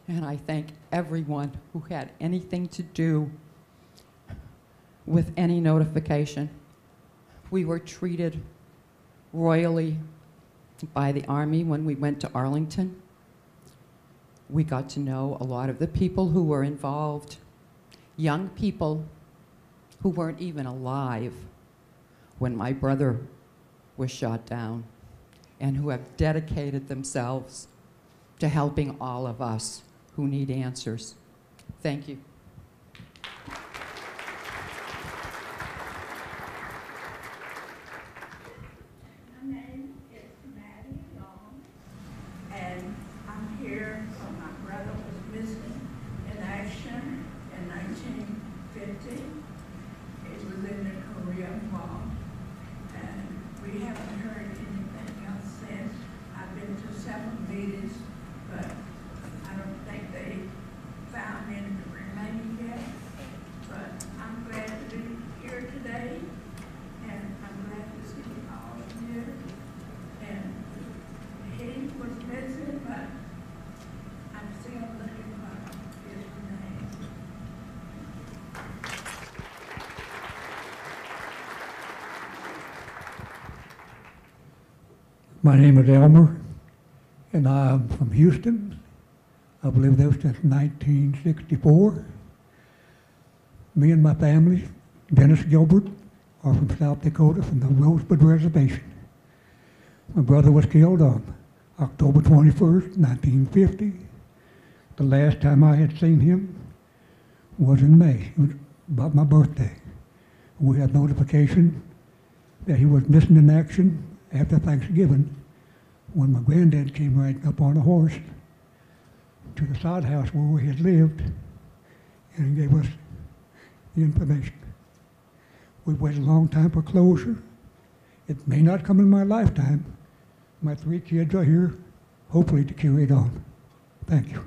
And I thank everyone who had anything to do with any notification. We were treated royally by the Army when we went to Arlington. We got to know a lot of the people who were involved, young people who weren't even alive when my brother was shot down, and who have dedicated themselves to helping all of us who need answers. Thank you. My name is Maddie Long, and I'm here so my brother was missing in action in 1950. He was in the Korean War, and we haven't heard anything else since. I've been to several meetings, but I don't think they found any remains yet. But I'm glad to be here today, and I'm glad to see all of you. And he was missing, but I'm still looking for his remains. My name is Elmer, and I'm from Houston. I've lived there since 1964. Me and my family, Dennis Gilbert, are from South Dakota, from the Rosebud Reservation. My brother was killed on October 21st, 1950. The last time I had seen him was in May. It was about my birthday. We had notification that he was missing in action after Thanksgiving, when my granddad came riding up on a horse to the sod house where we had lived and gave us the information. We've waited a long time for closure. It may not come in my lifetime. My 3 kids are here, hopefully to carry it on. Thank you.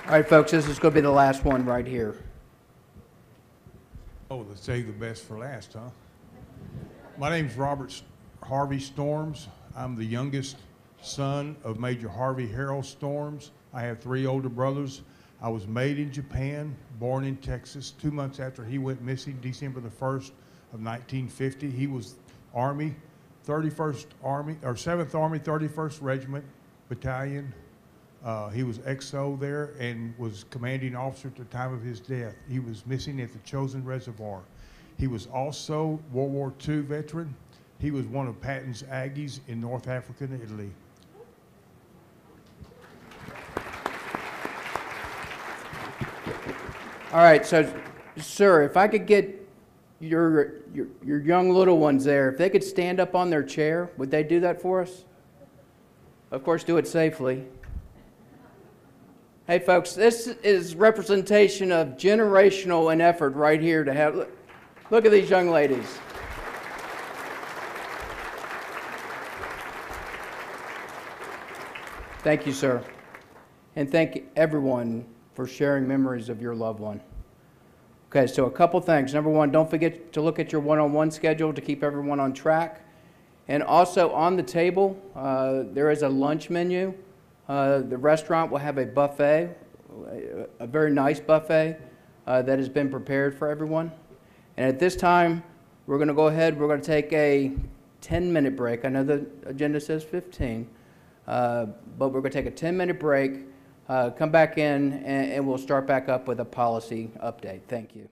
All right, folks, this is going to be the last one right here. Oh, let's save the best for last, huh? My name's Robert Harvey Storms. I'm the youngest son of Major Harvey Harold Storms. I have 3 older brothers. I was made in Japan, born in Texas. 2 months after he went missing, December the 1st of 1950. He was Army, 31st Army, or 7th Army, 31st Regiment Battalion. He was XO there and was commanding officer at the time of his death. He was missing at the Chosin Reservoir. He was also World War II veteran. He was one of Patton's Aggies in North Africa and Italy. All right, so, sir, if I could get your young little ones there, if they could stand up on their chair, would they do that for us? Of course, do it safely. Hey, folks, this is representation of generational and effort right here to have. Look at these young ladies. Thank you, sir. And thank everyone for sharing memories of your loved one. Okay, so a couple things. Number one, don't forget to look at your one-on-one schedule to keep everyone on track. And also on the table, there is a lunch menu. The restaurant will have a buffet, a very nice buffet that has been prepared for everyone. And at this time, we're going to go ahead, we're going to take a 10-minute break. I know the agenda says 15, but we're going to take a 10-minute break, come back in, and we'll start back up with a policy update. Thank you.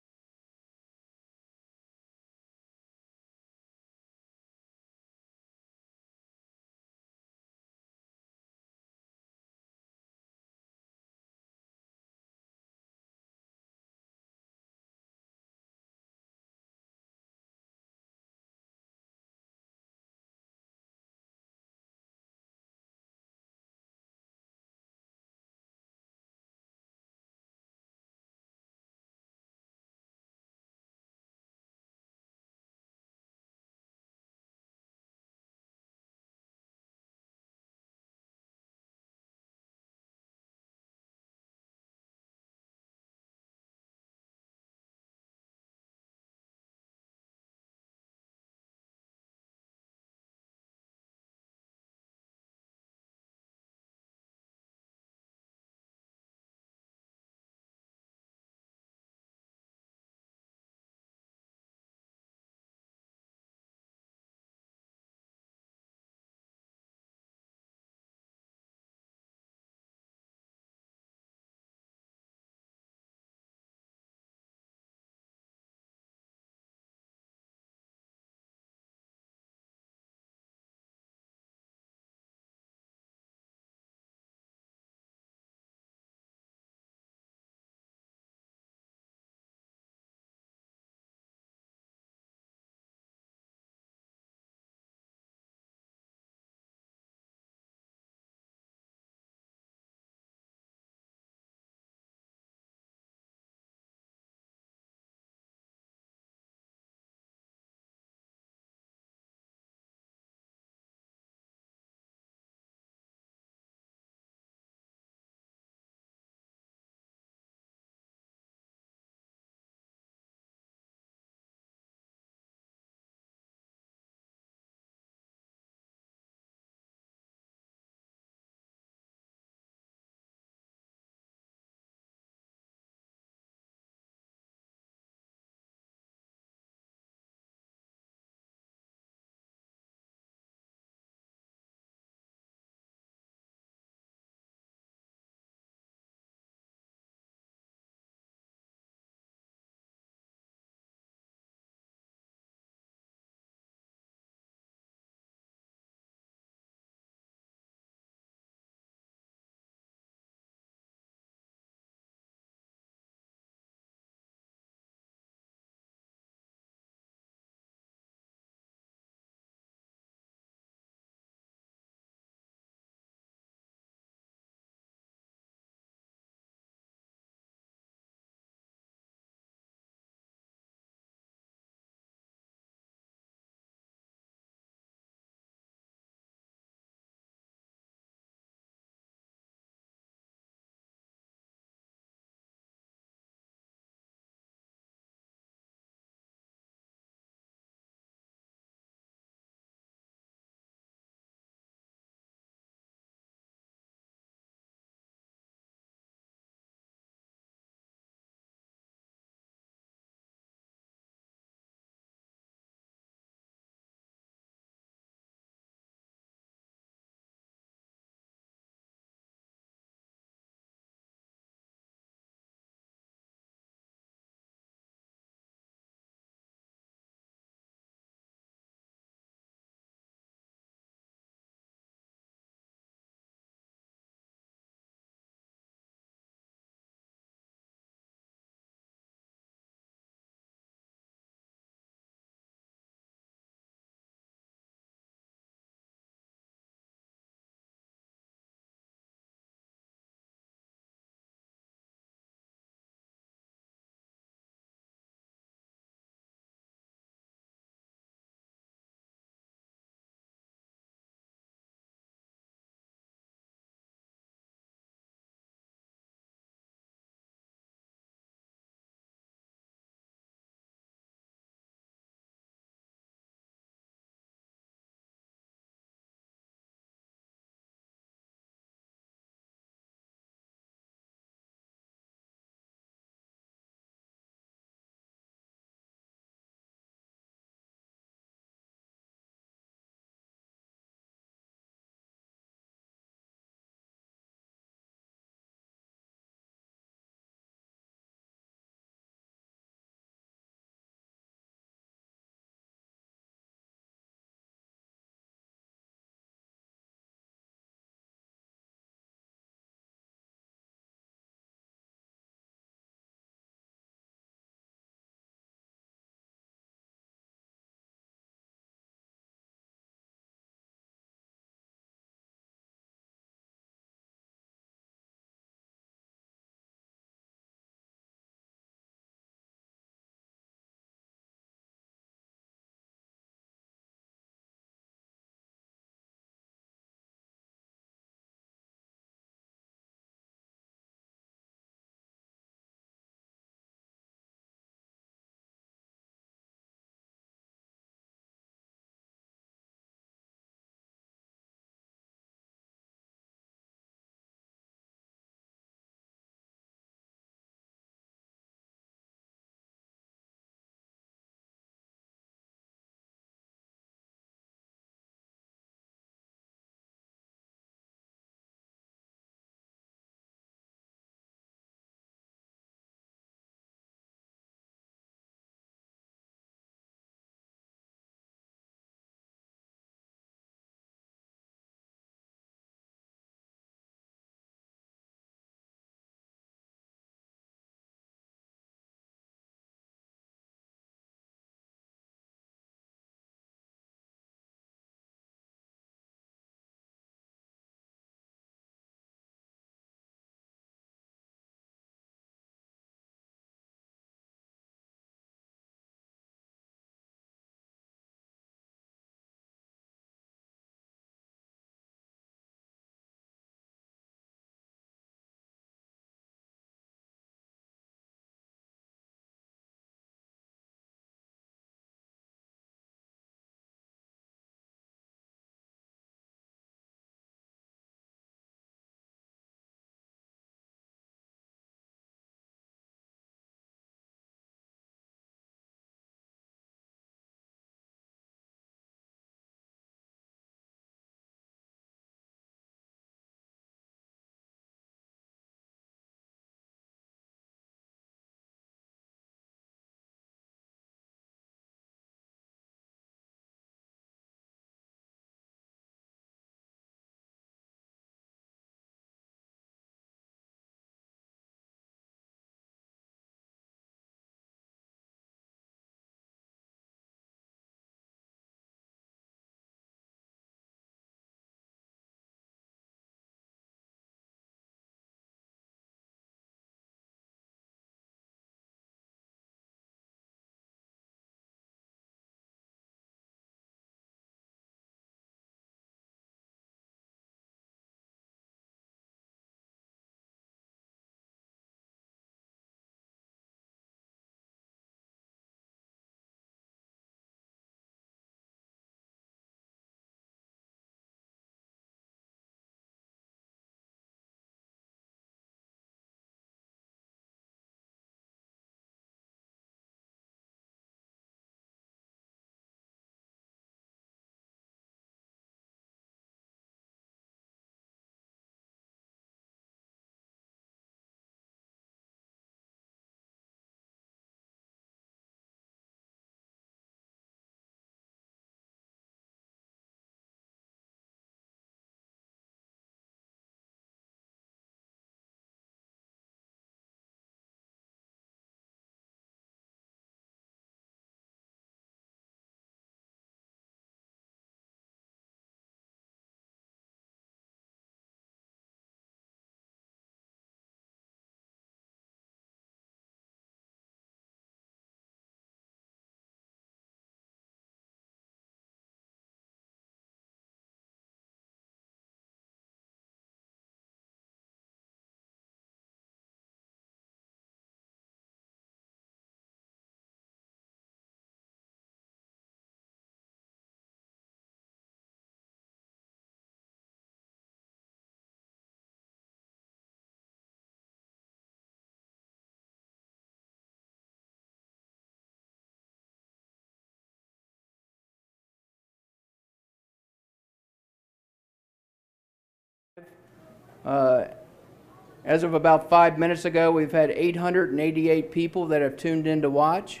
As of about 5 minutes ago, we've had 888 people that have tuned in to watch.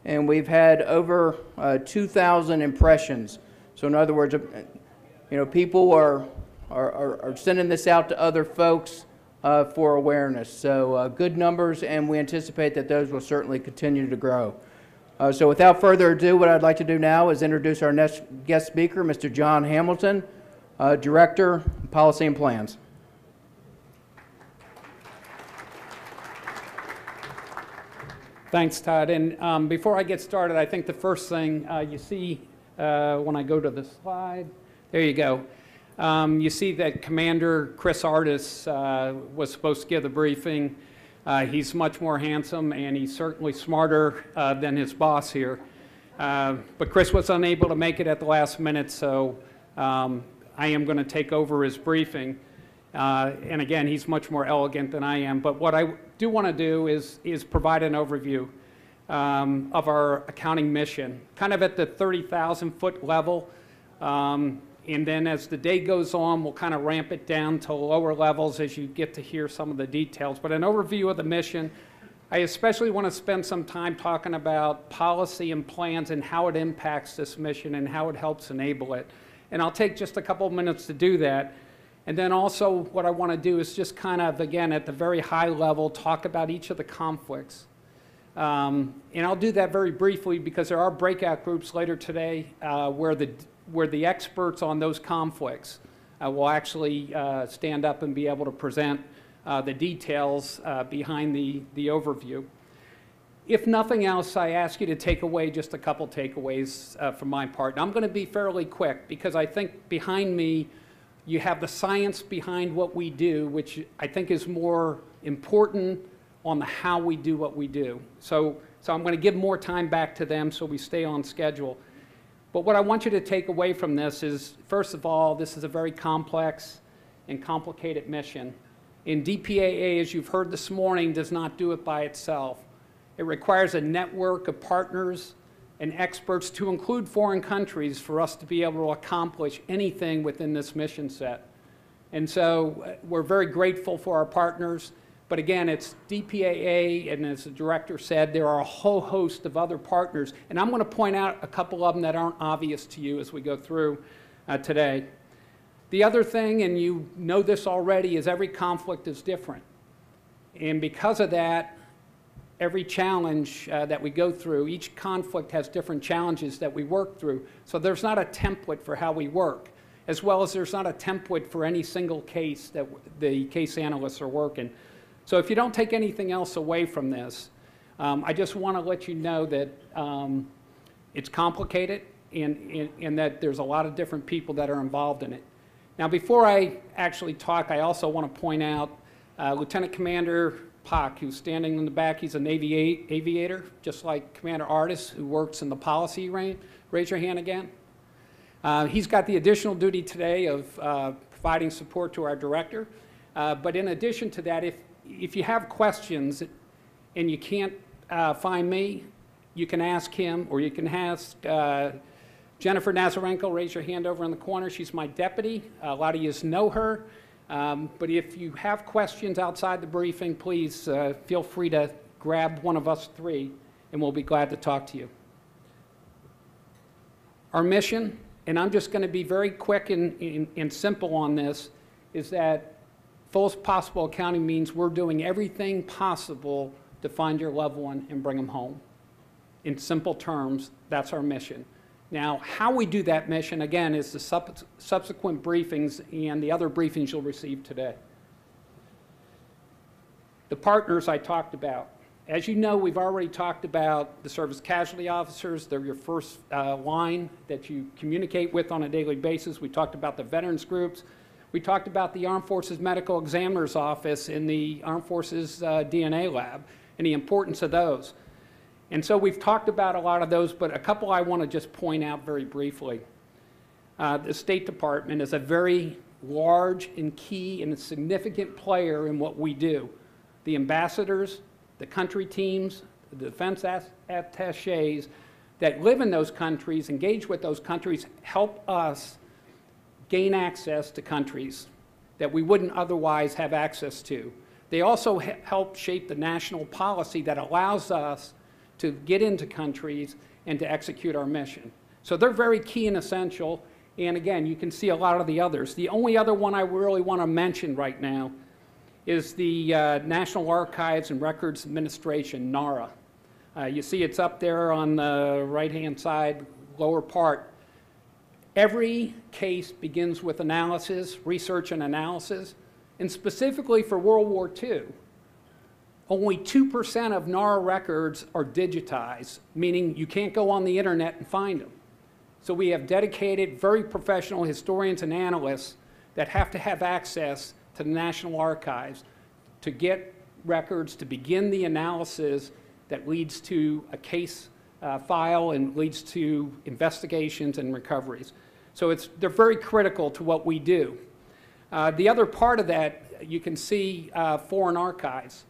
And we've had over 2,000 impressions. So in other words, people are sending this out to other folks for awareness. So good numbers, and we anticipate that those will certainly continue to grow. So without further ado, what I'd like to do now is introduce our next guest speaker, Mr. John Hamilton, Director, Policy and Plans. Thanks, Todd. And before I get started, I think the first thing you see when I go to the slide, there you go. You see that Commander Chris Artis was supposed to give the briefing. He's much more handsome, and he's certainly smarter than his boss here. But Chris was unable to make it at the last minute, so I am going to take over his briefing. And again, he's much more elegant than I am. But what I do want to do is provide an overview of our accounting mission, kind of at the 30,000-foot level. And then as the day goes on, we'll kind of ramp it down to lower levels as you get to hear some of the details. But an overview of the mission. I especially want to spend some time talking about policy and plans and how it impacts this mission and how it helps enable it. And I'll take just a couple of minutes to do that. And then also what I want to do is just kind of, again, at the very high level, talk about each of the conflicts. And I'll do that very briefly because there are breakout groups later today where the experts on those conflicts will actually stand up and be able to present the details behind the overview. If nothing else, I ask you to take away just a couple takeaways from my part. And I'm going to be fairly quick because I think behind me you have the science behind what we do, which I think is more important on the how we do what we do. So I'm going to give more time back to them so we stay on schedule. But what I want you to take away from this is, first of all, this is a very complex and complicated mission. And DPAA, as you've heard this morning, does not do it by itself. It requires a network of partners and experts to include foreign countries for us to be able to accomplish anything within this mission set. And so we're very grateful for our partners. But again, it's DPAA, and as the director said, there are a whole host of other partners. And I'm going to point out a couple of them that aren't obvious to you as we go through today. The other thing, and you know this already, is every conflict is different. And because of that, every challenge that we go through, each conflict has different challenges that we work through. So there's not a template for how we work, as well as there's not a template for any single case that the case analysts are working. So if you don't take anything else away from this, I just want to let you know that it's complicated and that there's a lot of different people that are involved in it. Now, before I actually talk, I also want to point out Lieutenant Commander Pak, who's standing in the back. He's a Navy aviator, just like Commander Artis, who works in the policy range. Raise your hand again. He's got the additional duty today of providing support to our director. But in addition to that, if you have questions and you can't find me, you can ask him, or you can ask Jennifer Nazarenko. Raise your hand over in the corner. She's my deputy. A lot of you know her. But if you have questions outside the briefing, please feel free to grab one of us three, and we'll be glad to talk to you. Our mission, and I'm just going to be very quick and simple on this, is that fullest possible accounting means we're doing everything possible to find your loved one and bring them home. In simple terms, that's our mission. Now, how we do that mission, again, is the subsequent briefings and the other briefings you'll receive today. The partners I talked about. As you know, we've already talked about the service casualty officers. They're your first line that you communicate with on a daily basis. We talked about the veterans groups. We talked about the Armed Forces Medical Examiner's Office in the Armed Forces DNA Lab and the importance of those. And so we've talked about a lot of those, but a couple I want to just point out very briefly. The State Department is a very large and key and significant player in what we do. The ambassadors, the country teams, the defense attachés that live in those countries, engage with those countries, help us gain access to countries. that we wouldn't otherwise have access to. They also help shape the national policy that allows us to get into countries and to execute our mission. So they're very key and essential, and again, you can see a lot of the others. The only other one I really want to mention right now is the National Archives and Records Administration, NARA. You see it's up there on the right-hand side, lower part. Every case begins with analysis, research and analysis, and specifically for World War II, only 2% of NARA records are digitized, meaning you can't go on the internet and find them. So we have dedicated, very professional historians and analysts that have to have access to the National Archives to get records, to begin the analysis that leads to a case file and leads to investigations and recoveries. So they're very critical to what we do. The other part of that, you can see foreign archives.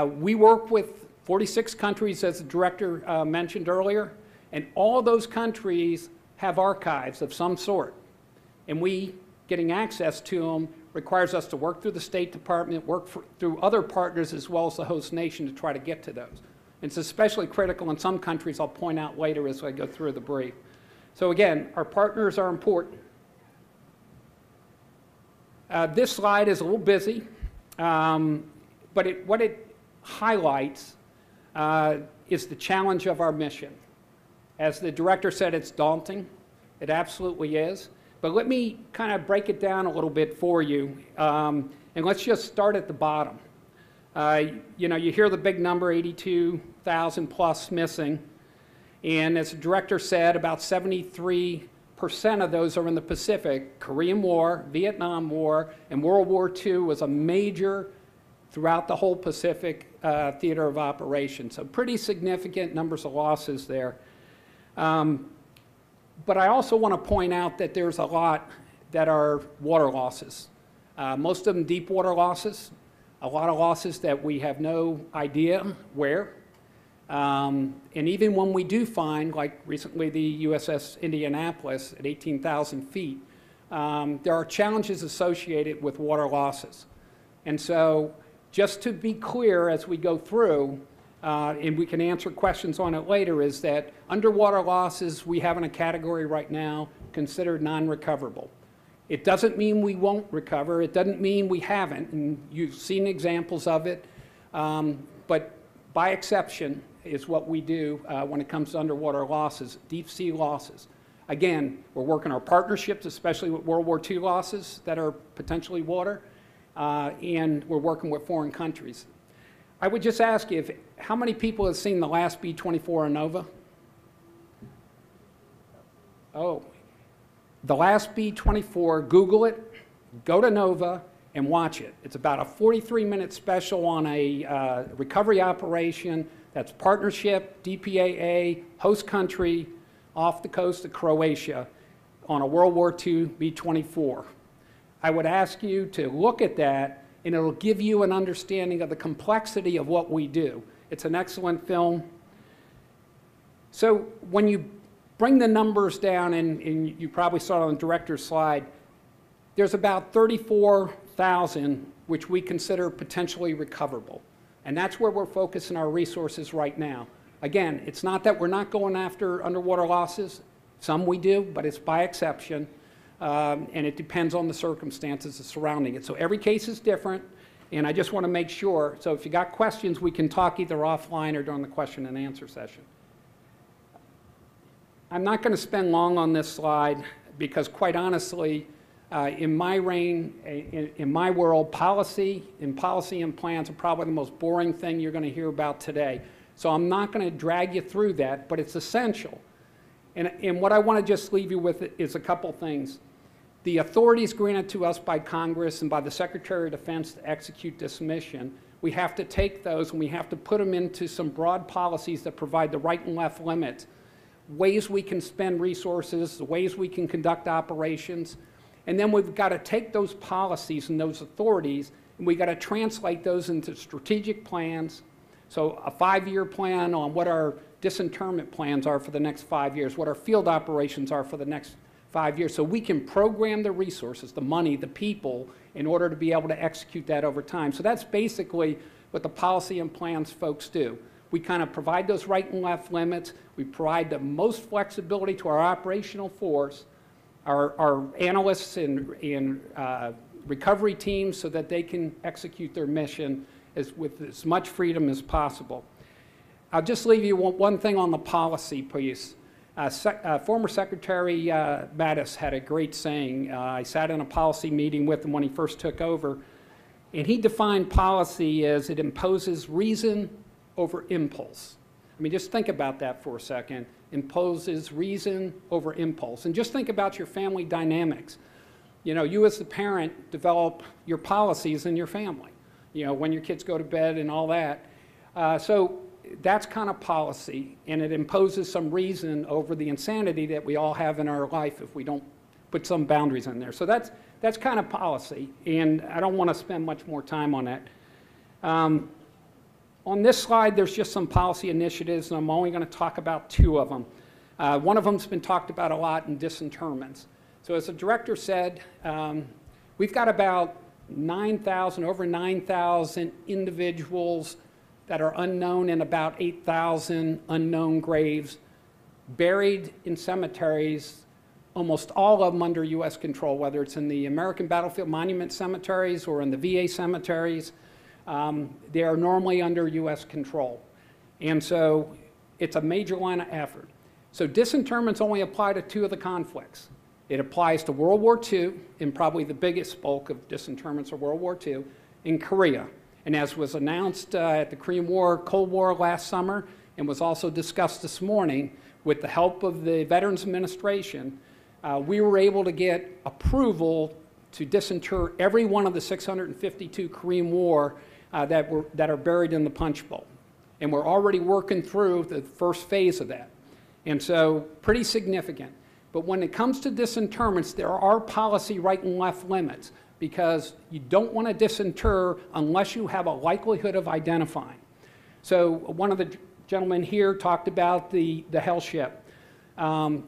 We work with 46 countries, as the director mentioned earlier, and all of those countries have archives of some sort. And getting access to them requires us to work through the State Department, through other partners as well as the host nation to try to get to those. It's especially critical in some countries I'll point out later as I go through the brief. So again, our partners are important. This slide is a little busy, but what it highlights is the challenge of our mission. As the director said, it's daunting. It absolutely is. But let me kind of break it down a little bit for you, and let's just start at the bottom. You know, you hear the big number, 82,000 plus missing, and as the director said, about 73% of those are in the Pacific. Korean War, Vietnam War, and World War II was a major throughout the whole Pacific theater of operations. So pretty significant numbers of losses there. But I also want to point out that there's a lot that are water losses. Most of them deep water losses, a lot of losses that we have no idea where. And even when we do find, like recently the USS Indianapolis at 18,000 feet, there are challenges associated with water losses. And so just to be clear as we go through, and we can answer questions on it later, is that underwater losses we have in a category right now considered non-recoverable. It doesn't mean we won't recover. It doesn't mean we haven't, and you've seen examples of it. But by exception is what we do when it comes to underwater losses, deep sea losses. Again, we're working our partnerships, especially with World War II losses that are potentially water, and we're working with foreign countries. I would just ask you, how many people have seen the last B-24 Nova? Oh, the last B-24, Google it, go to Nova, and watch it. It's about a 43-minute special on a recovery operation that's partnership, DPAA, host country, off the coast of Croatia on a World War II B-24. I would ask you to look at that, and it'll give you an understanding of the complexity of what we do. It's an excellent film. So when you bring the numbers down, and you probably saw it on the director's slide, there's about 34,000 which we consider potentially recoverable. And that's where we're focusing our resources right now. Again, it's not that we're not going after underwater losses. Some we do, but it's by exception. And it depends on the circumstances surrounding it. So every case is different, and I just want to make sure. So if you got questions, we can talk either offline or during the question and answer session. I'm not going to spend long on this slide because, quite honestly, in my reign, in my world, policy and plans are probably the most boring thing you're going to hear about today. So I'm not going to drag you through that, but it's essential. And what I want to just leave you with is a couple things. The authorities granted to us by Congress and by the Secretary of Defense to execute this mission, we have to take those and we have to put them into some broad policies that provide the right and left limits, ways we can spend resources, the ways we can conduct operations, and then we've got to take those policies and those authorities and we've got to translate those into strategic plans. So a 5-year plan on what our disinterment plans are for the next 5 years, what our field operations are for the next 5 years. So we can program the resources, the money, the people, in order to be able to execute that over time. So that's basically what the policy and plans folks do. We kind of provide those right and left limits. We provide the most flexibility to our operational force, our analysts and recovery teams, so that they can execute their mission with as much freedom as possible. I'll just leave you one thing on the policy piece. Former Secretary Mattis had a great saying. I sat in a policy meeting with him when he first took over, and he defined policy as it imposes reason over impulse. I mean, just think about that for a second. Imposes reason over impulse. And just think about your family dynamics. You know, you as the parent develop your policies in your family, you know, when your kids go to bed and all that. So that's kind of policy, and it imposes some reason over the insanity that we all have in our life if we don't put some boundaries in there. So that's kind of policy, and I don't want to spend much more time on that. On this slide, there's just some policy initiatives, and I'm only going to talk about 2 of them. One of them's been talked about a lot in disinterments. So as the director said, we've got about 9,000, over 9,000 individuals that are unknown, and about 8,000 unknown graves buried in cemeteries, almost all of them under U.S. control, whether it's in the American Battlefield Monument cemeteries or in the VA cemeteries. They are normally under U.S. control. And so it's a major line of effort. So disinterments only apply to 2 of the conflicts. It applies to World War II, and probably the biggest bulk of disinterments are World War II, in Korea. And as was announced at the Korean War, Cold War last summer, and was also discussed this morning, with the help of the Veterans Administration, we were able to get approval to disinter every one of the 652 Korean War that are buried in the punch bowl. And we're already working through the first phase of that. And so pretty significant. But when it comes to disinterments, there are policy right and left limits, because you don't want to disinter unless you have a likelihood of identifying. So one of the gentlemen here talked about the hell ship.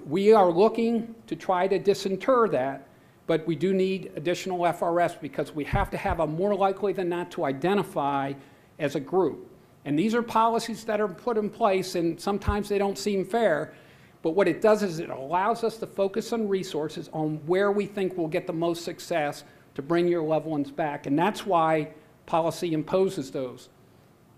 We are looking to try to disinter that, but we do need additional FRS, because we have to have a more likely than not to identify as a group. And these are policies that are put in place, and sometimes they don't seem fair, but what it does is it allows us to focus on resources on where we think we'll get the most success to bring your loved ones back. And that's why policy imposes those.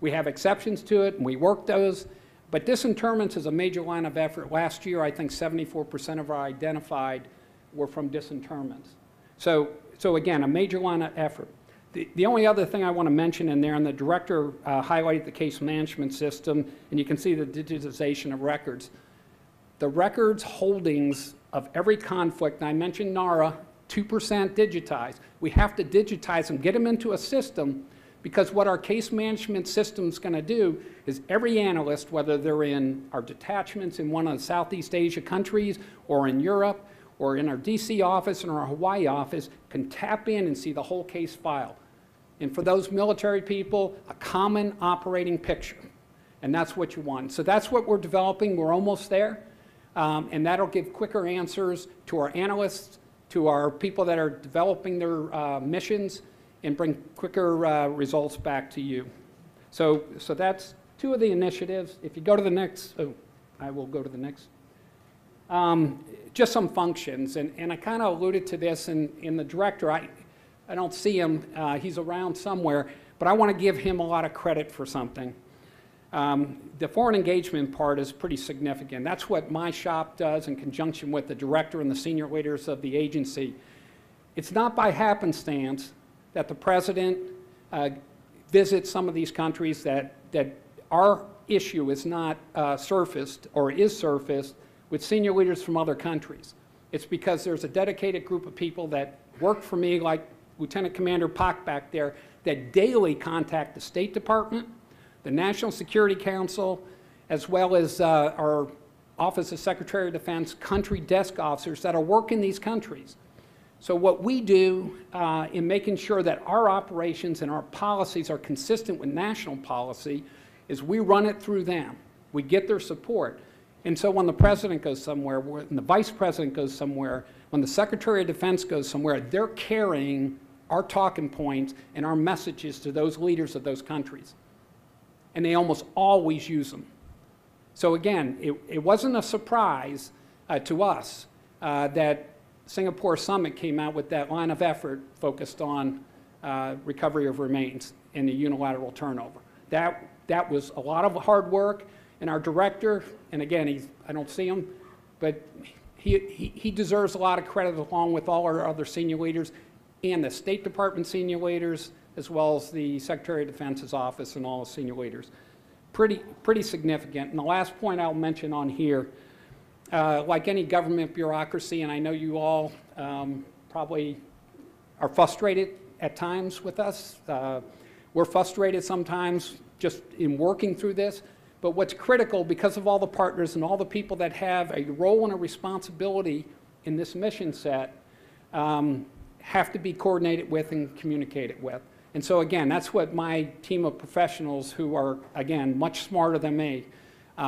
We have exceptions to it, and we work those, but disinterments is a major line of effort. Last year, I think 74% of our identified were from disinterments. So again, a major line of effort. The only other thing I want to mention in there, and the director highlighted the case management system, and you can see the digitization of records. The records holdings of every conflict, and I mentioned NARA, 2% digitized. We have to digitize them, get them into a system, because what our case management system is going to do is every analyst, whether they're in our detachments in one of the Southeast Asia countries or in Europe or in our DC office and our Hawaii office, can tap in and see the whole case file. And for those military people, a common operating picture. And that's what you want. So that's what we're developing. We're almost there. And that'll give quicker answers to our analysts, to our people that are developing their missions, and bring quicker results back to you. So that's 2 of the initiatives. If you go to the next, I will go to the next. Just some functions, and I kind of alluded to this in the director. I don't see him, he's around somewhere, but I want to give him a lot of credit for something. The foreign engagement part is pretty significant. That's what my shop does in conjunction with the director and the senior leaders of the agency. It's not by happenstance that the president visits some of these countries, that our issue is not surfaced or is surfaced with senior leaders from other countries. It's because there's a dedicated group of people that work for me, like Lieutenant Commander Pak back there, that daily contact the State Department, the National Security Council, as well as our Office of Secretary of Defense country desk officers that are working these countries. So what we do in making sure that our operations and our policies are consistent with national policy is we run it through them. We get their support. And so when the president goes somewhere, when the vice president goes somewhere, when the Secretary of Defense goes somewhere, they're carrying our talking points and our messages to those leaders of those countries. And they almost always use them. So again, it wasn't a surprise to us that Singapore Summit came out with that line of effort focused on recovery of remains and the unilateral turnover. That was a lot of hard work, and our director, and again, I don't see him, but he deserves a lot of credit along with all our other senior leaders and the State Department senior leaders, as well as the Secretary of Defense's office and all the senior leaders. Pretty significant. And the last point I'll mention on here, like any government bureaucracy, and I know you all probably are frustrated at times with us. We're frustrated sometimes just in working through this. But what's critical, because of all the partners and all the people that have a role and a responsibility in this mission set, have to be coordinated with and communicated with. And so again, that's what my team of professionals, who are, again, much smarter than me,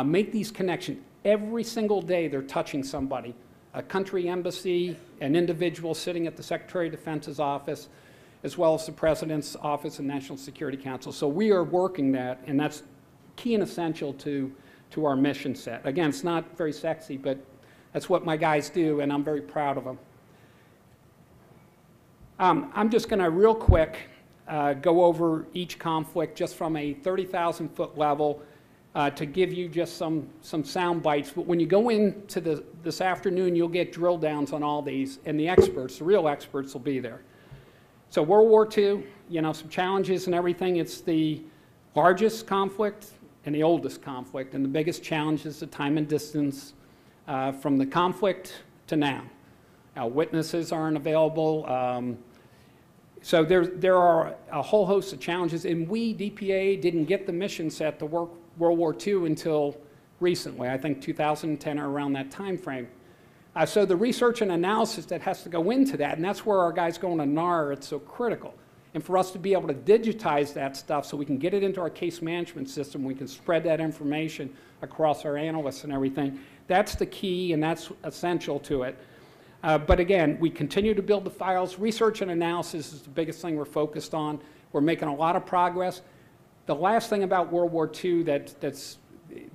make these connections. Every single day they're touching somebody, a country embassy, an individual sitting at the Secretary of Defense's office, as well as the President's Office and National Security Council. So we are working that, and that's key and essential to our mission set. Again, it's not very sexy, but that's what my guys do, and I'm very proud of them. I'm just going to real quick go over each conflict just from a 30,000-foot level to give you just some sound bites. But when you go into this afternoon, you'll get drill downs on all these, and the experts, the real experts, will be there. So World War II, you know, some challenges and everything. It's the largest conflict and the oldest conflict, and the biggest challenge is the time and distance from the conflict to now. Witnesses aren't available. So there are a whole host of challenges, and we, DPAA, didn't get the mission set to work World War II until recently, I think 2010 or around that time frame. So the research and analysis that has to go into that, and that's where our guys go on NAR, it's so critical. And for us to be able to digitize that stuff so we can get it into our case management system, we can spread that information across our analysts and everything, that's the key and that's essential to it. But again, we continue to build the files. Research and analysis is the biggest thing we're focused on. We're making a lot of progress. The last thing about World War II that's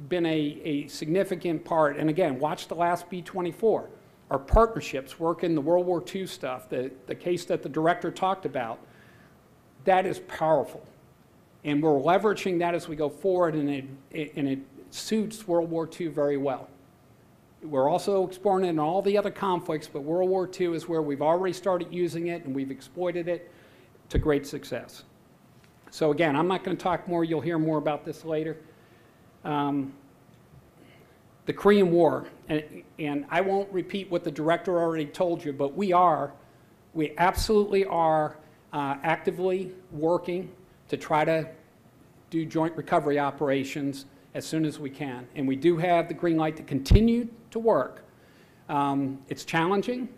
been a significant part, and again, watch the last B-24. Our partnerships work in the World War II stuff, the case that the director talked about. That is powerful. And we're leveraging that as we go forward, and it suits World War II very well. We're also exploring it in all the other conflicts, but World War II is where we've already started using it, and we've exploited it to great success. So again, I'm not going to talk more. You'll hear more about this later. The Korean War, and I won't repeat what the director already told you, but we absolutely are actively working to try to do joint recovery operations as soon as we can. And we do have the green light to continue to work. It's challenging,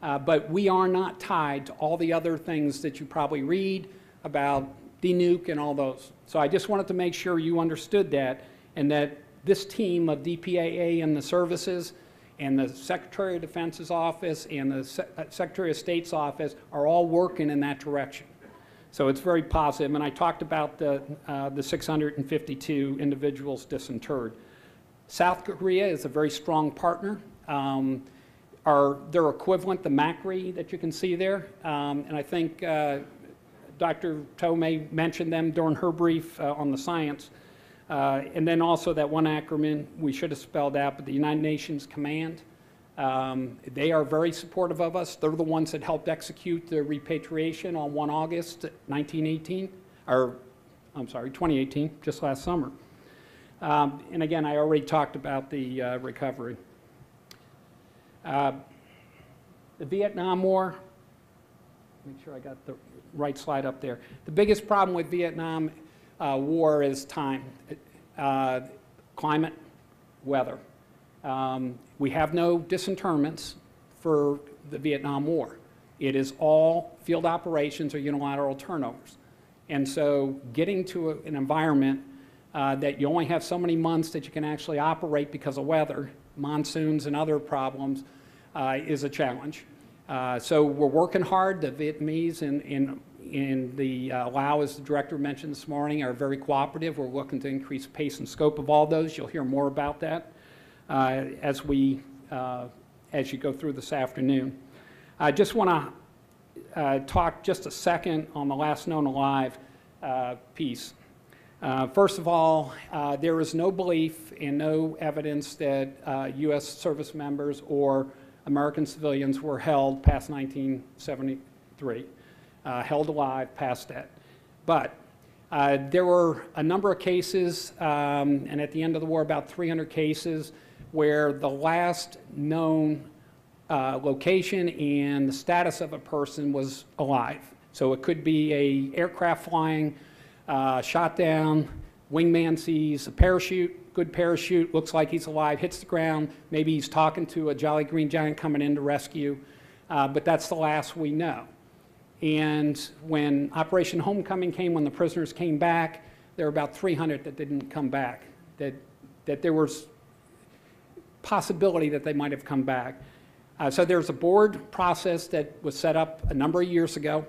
but we are not tied to all the other things that you probably read about denuke and all those. So I just wanted to make sure you understood that, and that this team of DPAA and the services and the Secretary of Defense's office and the Secretary of State's office are all working in that direction. So it's very positive, and I talked about the 652 individuals disinterred. South Korea is a very strong partner. Their equivalent, the MACRI that you can see there, and I think Dr. Tomei mentioned them during her brief on the science. And then also that one acronym we should have spelled out, but the United Nations Command. They are very supportive of us. They're the ones that helped execute the repatriation on 1 August 2018, just last summer. And again, I already talked about the recovery. The Vietnam War, make sure I got the right slide up there. The biggest problem with Vietnam War is time, climate, weather. We have no disinterments for the Vietnam War. It is all field operations or unilateral turnovers. And so getting to an environment that you only have so many months that you can actually operate because of weather, monsoons and other problems, is a challenge. So we're working hard. The Vietnamese in the Lao, as the director mentioned this morning, are very cooperative. We're looking to increase pace and scope of all those. You'll hear more about that as you go through this afternoon. I just want to talk just a second on the last known alive piece. First of all, there is no belief and no evidence that U.S. service members or American civilians were held past 1973, held alive past that. But there were a number of cases, and at the end of the war, about 300 cases, where the last known location and the status of a person was alive. So it could be an aircraft flying, shot down, wingman sees a parachute, good parachute, looks like he's alive, hits the ground, maybe he's talking to a Jolly Green Giant coming in to rescue, but that's the last we know. And when Operation Homecoming came, when the prisoners came back, there were about 300 that didn't come back, that there was possibility that they might have come back. So there's a board process that was set up a number of years ago.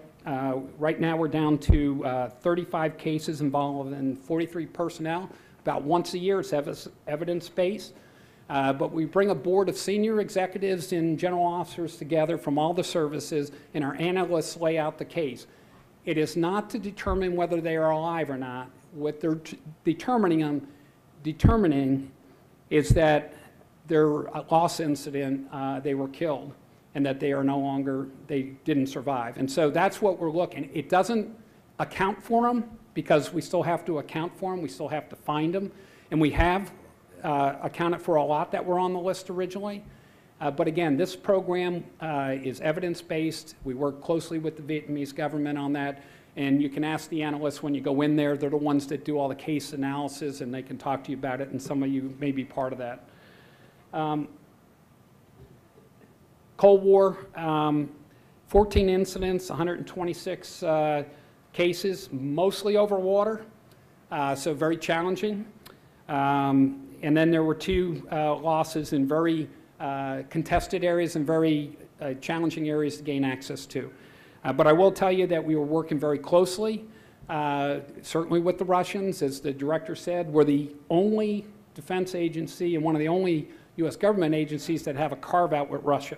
Right now we're down to 35 cases involving 43 personnel. About once a year, it's evidence-based. But we bring a board of senior executives and general officers together from all the services, and our analysts lay out the case. It is not to determine whether they are alive or not. What they're determining is that their loss incident, they were killed, and that they are no longer, they didn't survive. And so that's what we're looking. It doesn't account for them, because we still have to account for them, we still have to find them, and we have accounted for a lot that were on the list originally. But again, this program is evidence-based. We work closely with the Vietnamese government on that, and you can ask the analysts when you go in there. They're the ones that do all the case analysis, and they can talk to you about it, and some of you may be part of that. Cold War, 14 incidents, 126 cases, mostly over water, so very challenging. And then there were 2 losses in very contested areas and very challenging areas to gain access to. But I will tell you that we were working very closely, certainly with the Russians. As the director said, we're the only defense agency and one of the only U.S. government agencies that have a carve-out with Russia.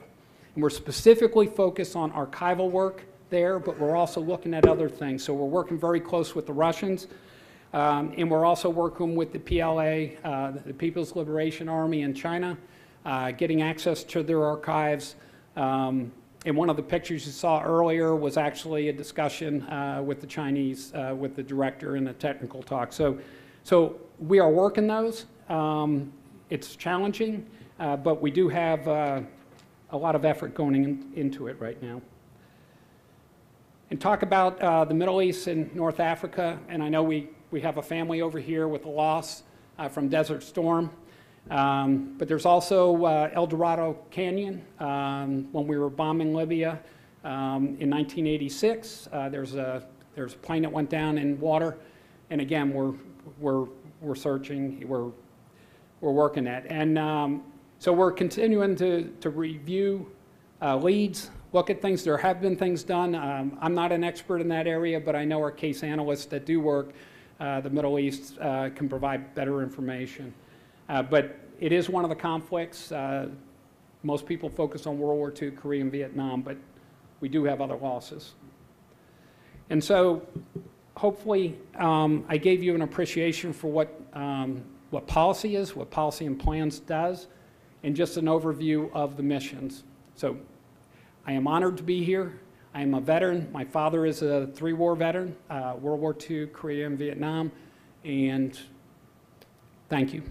And we're specifically focused on archival work there, but we're also looking at other things. So we're working very close with the Russians, and we're also working with the PLA, the People's Liberation Army in China, getting access to their archives. And one of the pictures you saw earlier was actually a discussion with the Chinese, with the director in a technical talk. So we are working those. It's challenging, but we do have a lot of effort going into it right now. And talk about the Middle East and North Africa, and I know we have a family over here with a loss from Desert Storm, but there's also El Dorado Canyon. When we were bombing Libya in 1986, there's a plane that went down in water, and again, we're searching, we're working at. And so we're continuing to review leads, look at things. There have been things done. I'm not an expert in that area, but I know our case analysts that do work the Middle East can provide better information. But it is one of the conflicts. Most people focus on World War II, Korea, and Vietnam, but we do have other losses. And so hopefully I gave you an appreciation for what policy is, what policy and plans does, and just an overview of the missions. So I am honored to be here. I am a veteran. My father is a 3-war veteran, World War II, Korea, and Vietnam, and thank you.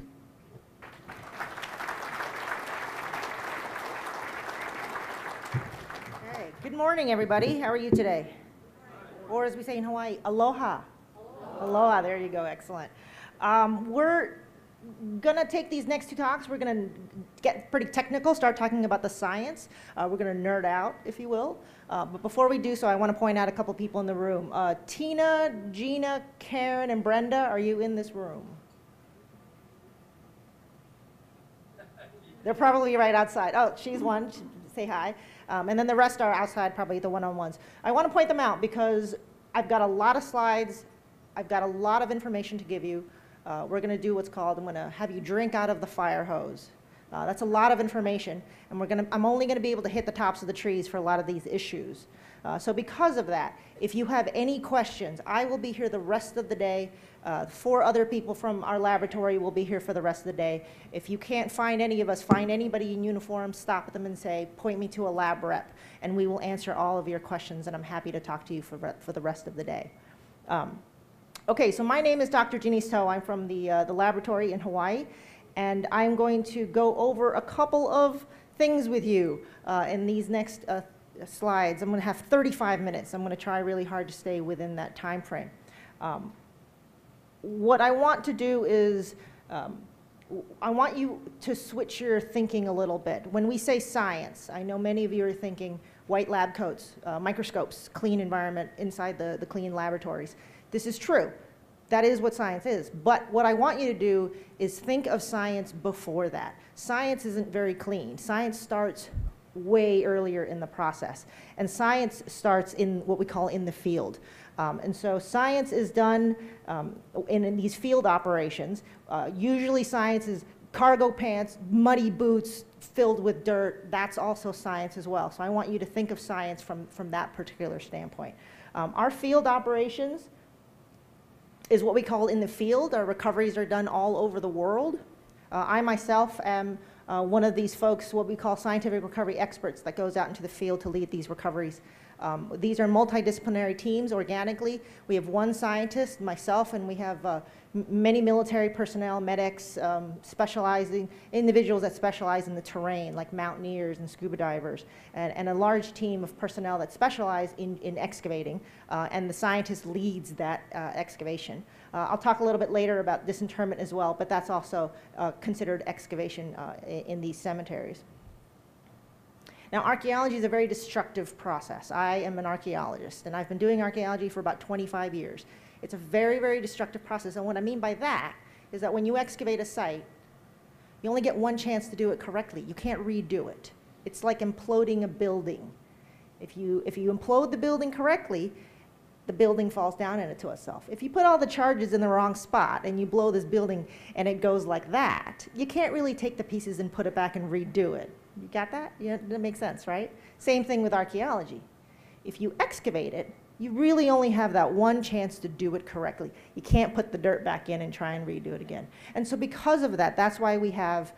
Okay. Good morning, everybody. How are you today? Or as we say in Hawaii, aloha. Aloha, there you go, excellent. We're gonna take these next 2 talks, we're gonna get pretty technical, start talking about the science. We're gonna nerd out, if you will. But before we do so, I wanna point out a couple people in the room. Tina, Gina, Karen, and Brenda, are you in this room? They're probably right outside. Oh, she's one. Say hi. And then the rest are outside, probably the one-on-ones. I want to point them out because I've got a lot of slides. I've got a lot of information to give you. We're going to do what's called, I'm going to have you drink out of the fire hose. That's a lot of information, and I'm only going to be able to hit the tops of the trees for a lot of these issues. So because of that, if you have any questions, I will be here the rest of the day. 4 other people from our laboratory will be here for the rest of the day. If you can't find any of us, find anybody in uniform, stop them and say, point me to a lab rep, and we will answer all of your questions, and I'm happy to talk to you for the rest of the day. Okay, so my name is Dr. Janice Toh. I'm from the laboratory in Hawaii, and I'm going to go over a couple of things with you in these next slides. I'm going to have 35 minutes. I'm going to try really hard to stay within that time frame. What I want to do is I want you to switch your thinking a little bit. When we say science, I know many of you are thinking white lab coats, microscopes, clean environment inside the clean laboratories. This is true. That is what science is. But what I want you to do is think of science before that. Science isn't very clean. Science starts way earlier in the process. And science starts in what we call in the field. And so science is done in these field operations. Usually science is cargo pants, muddy boots filled with dirt. That's also science as well. So I want you to think of science from that particular standpoint. Our field operations is what we call in the field. Our recoveries are done all over the world. I myself am one of these folks, what we call scientific recovery experts, that goes out into the field to lead these recoveries. These are multidisciplinary teams organically. We have one scientist, myself, and we have many military personnel, medics, specializing individuals that specialize in the terrain, like mountaineers and scuba divers, and a large team of personnel that specialize in excavating, and the scientist leads that excavation. I'll talk a little bit later about disinterment as well, but that's also considered excavation in these cemeteries. Now, archaeology is a very destructive process. I am an archaeologist, and I've been doing archaeology for about 25 years. It's a very, very destructive process, and what I mean by that is that when you excavate a site, you only get one chance to do it correctly. You can't redo it. It's like imploding a building. If you implode the building correctly, the building falls down into itself. If you put all the charges in the wrong spot and you blow this building and it goes like that, you can't really take the pieces and put it back and redo it. You got that? Yeah, that makes sense, right? Same thing with archaeology. If you excavate it, you really only have that one chance to do it correctly. You can't put the dirt back in and try and redo it again. And so because of that, that's why we have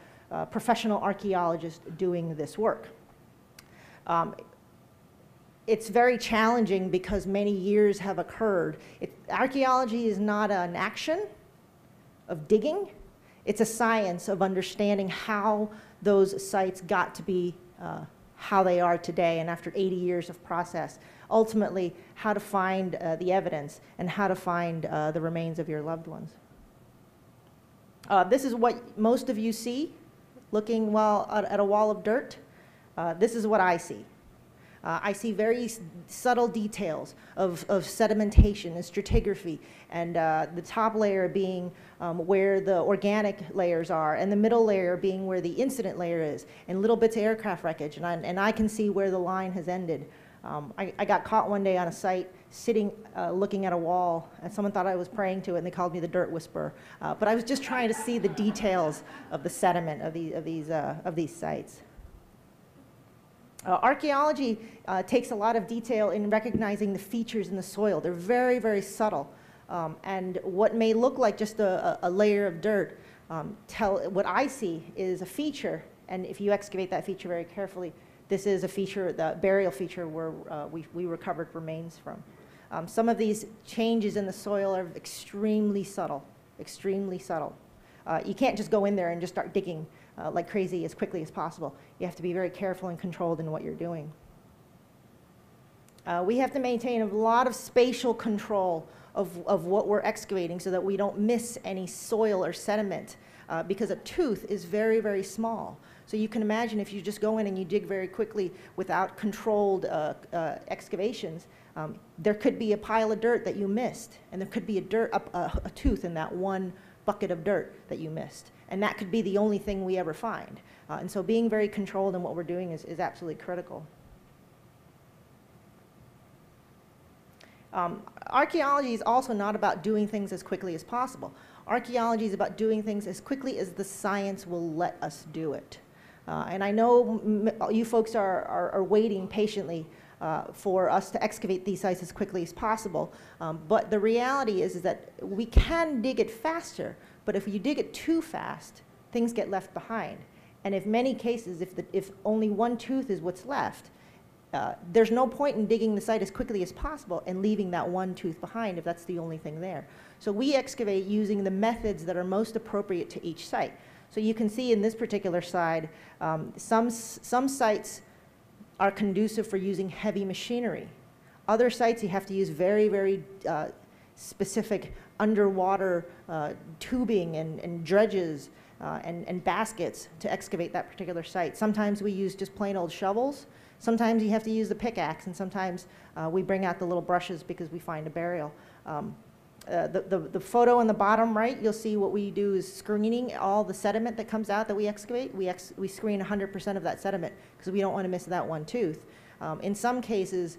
professional archaeologists doing this work. It's very challenging because many years have occurred. Archaeology is not an action of digging. It's a science of understanding how those sites got to be how they are today, and after 80 years of process, ultimately how to find the evidence and how to find the remains of your loved ones. This is what most of you see looking at a wall of dirt. This is what I see. I see very subtle details of sedimentation and stratigraphy, and the top layer being where the organic layers are, and the middle layer being where the incident layer is, and little bits of aircraft wreckage, and I can see where the line has ended. I got caught one day on a site sitting looking at a wall, and someone thought I was praying to it, and they called me the dirt whisperer. But I was just trying to see the details of the sediment of these sites. Archaeology takes a lot of detail in recognizing the features in the soil. They're very, very subtle. And what may look like just a layer of dirt, what I see is a feature, and if you excavate that feature very carefully, this is a feature, the burial feature where we recovered remains from. Some of these changes in the soil are extremely subtle, extremely subtle. You can't just go in there and just start digging like crazy as quickly as possible. You have to be very careful and controlled in what you're doing. We have to maintain a lot of spatial control of what we're excavating so that we don't miss any soil or sediment because a tooth is very, very small. So you can imagine if you just go in and you dig very quickly without controlled excavations, there could be a pile of dirt that you missed, and there could be a tooth in that one bucket of dirt that you missed. And that could be the only thing we ever find. And so being very controlled in what we're doing is absolutely critical. Archaeology is also not about doing things as quickly as possible. Archaeology is about doing things as quickly as the science will let us do it. And I know you folks are waiting patiently for us to excavate these sites as quickly as possible. But the reality is that we can dig it faster, but if you dig it too fast, things get left behind. And in many cases, if only one tooth is what's left, there's no point in digging the site as quickly as possible and leaving that one tooth behind if that's the only thing there. So we excavate using the methods that are most appropriate to each site. So you can see in this particular side, some sites are conducive for using heavy machinery. Other sites you have to use very, very specific underwater tubing and dredges and baskets to excavate that particular site. Sometimes we use just plain old shovels. Sometimes you have to use the pickaxe, and sometimes we bring out the little brushes because we find a burial. The photo on the bottom right, you'll see what we do is screening all the sediment that comes out that we excavate. We screen 100% of that sediment because we don't want to miss that one tooth. In some cases,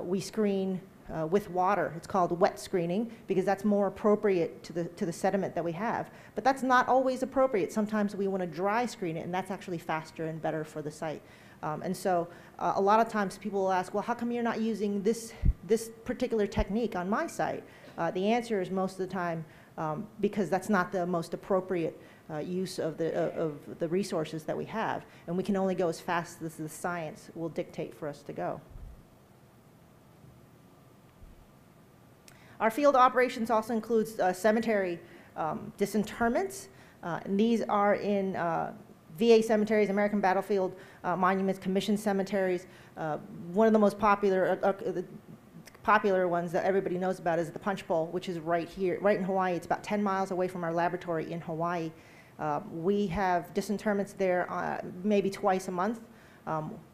we screen with water. It's called wet screening because that's more appropriate to the sediment that we have. But that's not always appropriate. Sometimes we want to dry screen it, and that's actually faster and better for the site. And so a lot of times people will ask, well, how come you're not using this particular technique on my site? The answer is most of the time because that's not the most appropriate use of the resources that we have. And we can only go as fast as the science will dictate for us to go. Our field operations also includes cemetery disinterments. And these are in VA cemeteries, American Battlefield Monuments, Commission cemeteries. One of the most popular ones that everybody knows about is the Punch Bowl, which is right here, right in Hawaii. It's about 10 miles away from our laboratory in Hawaii. We have disinterments there maybe twice a month.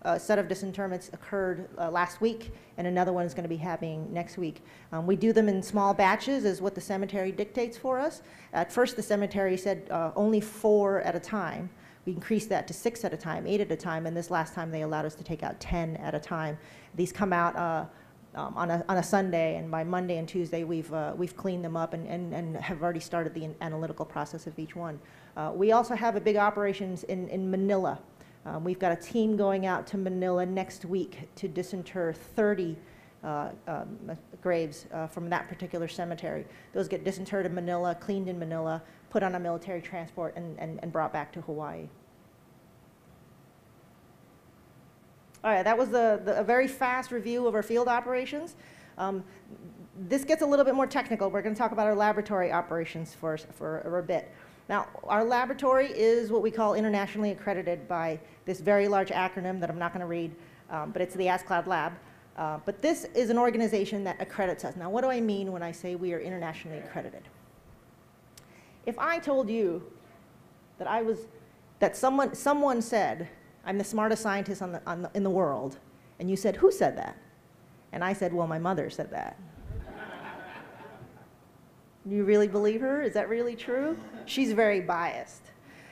A set of disinterments occurred last week, and another one is going to be happening next week. We do them in small batches, is what the cemetery dictates for us. At first, the cemetery said only 4 at a time. We increased that to 6 at a time, 8 at a time, and this last time they allowed us to take out 10 at a time. These come out on a Sunday, and by Monday and Tuesday we've cleaned them up and have already started the analytical process of each one. We also have a big operations in Manila. We've got a team going out to Manila next week to disinter 30 graves from that particular cemetery. Those get disinterred in Manila, cleaned in Manila, put on a military transport, and brought back to Hawaii. All right, that was a very fast review of our field operations. This gets a little bit more technical. We're going to talk about our laboratory operations for a bit. Now, our laboratory is what we call internationally accredited by this very large acronym that I'm not going to read, but it's the ASCLD Lab. But this is an organization that accredits us. Now, what do I mean when I say we are internationally accredited? If I told you that someone said, I'm the smartest scientist in the world, and you said, who said that? And I said, well, my mother said that. Do you really believe her? Is that really true? She's very biased.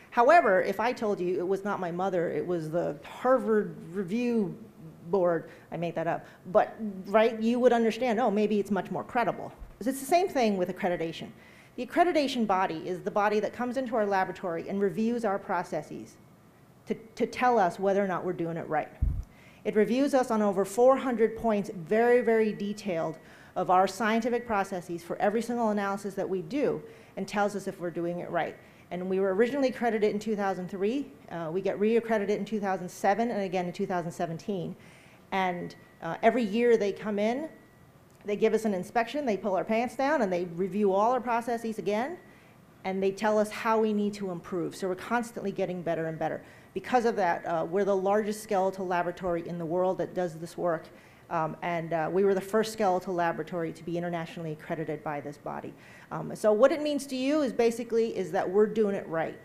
However, if I told you it was not my mother, it was the Harvard Review Board, I made that up, but right, you would understand, oh, maybe it's much more credible. It's the same thing with accreditation. The accreditation body is the body that comes into our laboratory and reviews our processes to tell us whether or not we're doing it right. It reviews us on over 400 points, very, very detailed, of our scientific processes for every single analysis that we do, and tells us if we're doing it right. And we were originally accredited in 2003. We get re-accredited in 2007 and again in 2017. And every year they come in, they give us an inspection, they pull our pants down, and they review all our processes again, and they tell us how we need to improve. So we're constantly getting better and better. Because of that, we're the largest skeletal laboratory in the world that does this work. And we were the first skeletal laboratory to be internationally accredited by this body. So what it means to you is basically that we're doing it right.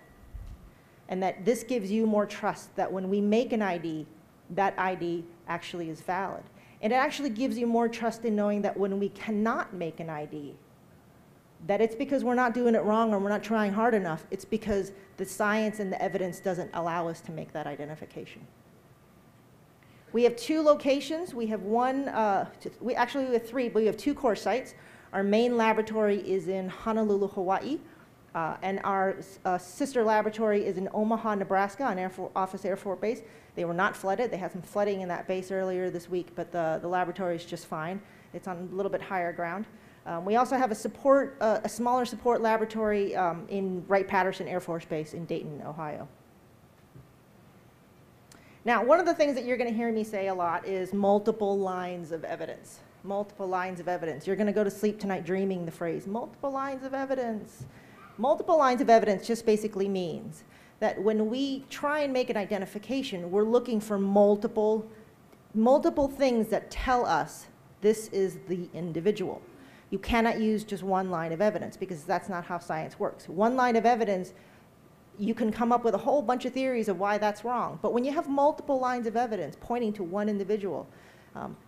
And that this gives you more trust that when we make an ID, that ID actually is valid. And it actually gives you more trust in knowing that when we cannot make an ID, that it's because we're not doing it wrong or we're not trying hard enough. It's because the science and the evidence doesn't allow us to make that identification. We have 2 locations. We have we have 3, but we have 2 core sites. Our main laboratory is in Honolulu, Hawaii, and our sister laboratory is in Omaha, Nebraska, on Office Air Force Base. They were not flooded. They had some flooding in that base earlier this week, but the laboratory is just fine. It's on a little bit higher ground. We also have a smaller support laboratory in Wright-Patterson Air Force Base in Dayton, Ohio. Now, one of the things that you're going to hear me say a lot is multiple lines of evidence. Multiple lines of evidence. You're going to go to sleep tonight dreaming the phrase, multiple lines of evidence. Multiple lines of evidence just basically means that when we try and make an identification, we're looking for multiple things that tell us this is the individual. You cannot use just one line of evidence because that's not how science works. One line of evidence, you can come up with a whole bunch of theories of why that's wrong. But when you have multiple lines of evidence pointing to one individual,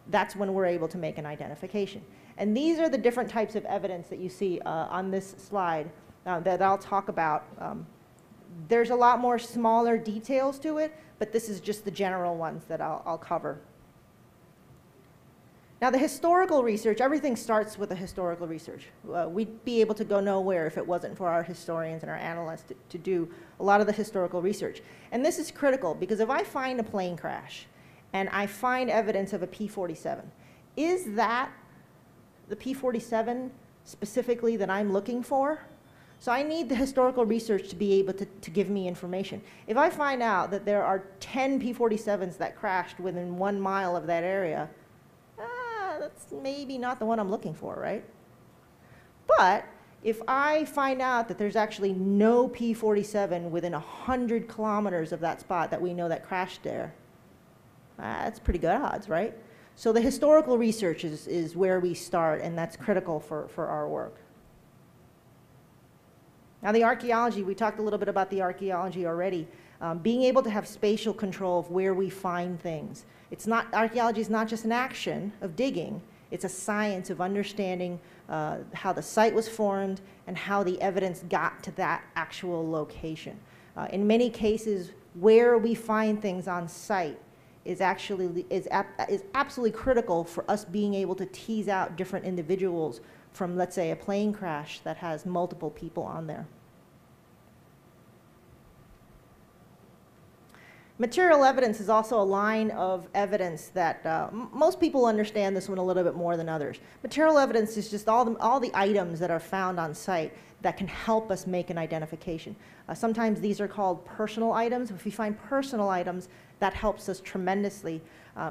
that's when we're able to make an identification. And these are the different types of evidence that you see on this slide that I'll talk about. There's a lot more smaller details to it, but this is just the general ones that I'll cover. Now, the historical research, everything starts with the historical research. We'd be able to go nowhere if it wasn't for our historians and our analysts to do a lot of the historical research. And this is critical because if I find a plane crash and I find evidence of a P-47, is that the P-47 specifically that I'm looking for? So I need the historical research to be able to give me information. If I find out that there are 10 P-47s that crashed within 1 mile of that area, that's maybe not the one I'm looking for, right? But if I find out that there's actually no P-47 within 100 kilometers of that spot that we know that crashed there, that's pretty good odds, right? So the historical research is where we start, and that's critical for our work. Now, the archaeology, we talked a little bit about the archaeology already. Being able to have spatial control of where we find things. Archaeology is not just an action of digging, it's a science of understanding how the site was formed and how the evidence got to that actual location. In many cases, where we find things on site is absolutely critical for us being able to tease out different individuals from, let's say, a plane crash that has multiple people on there. Material evidence is also a line of evidence that most people understand this one a little bit more than others. Material evidence is just all the items that are found on site that can help us make an identification. Sometimes these are called personal items. If we find personal items, that helps us tremendously.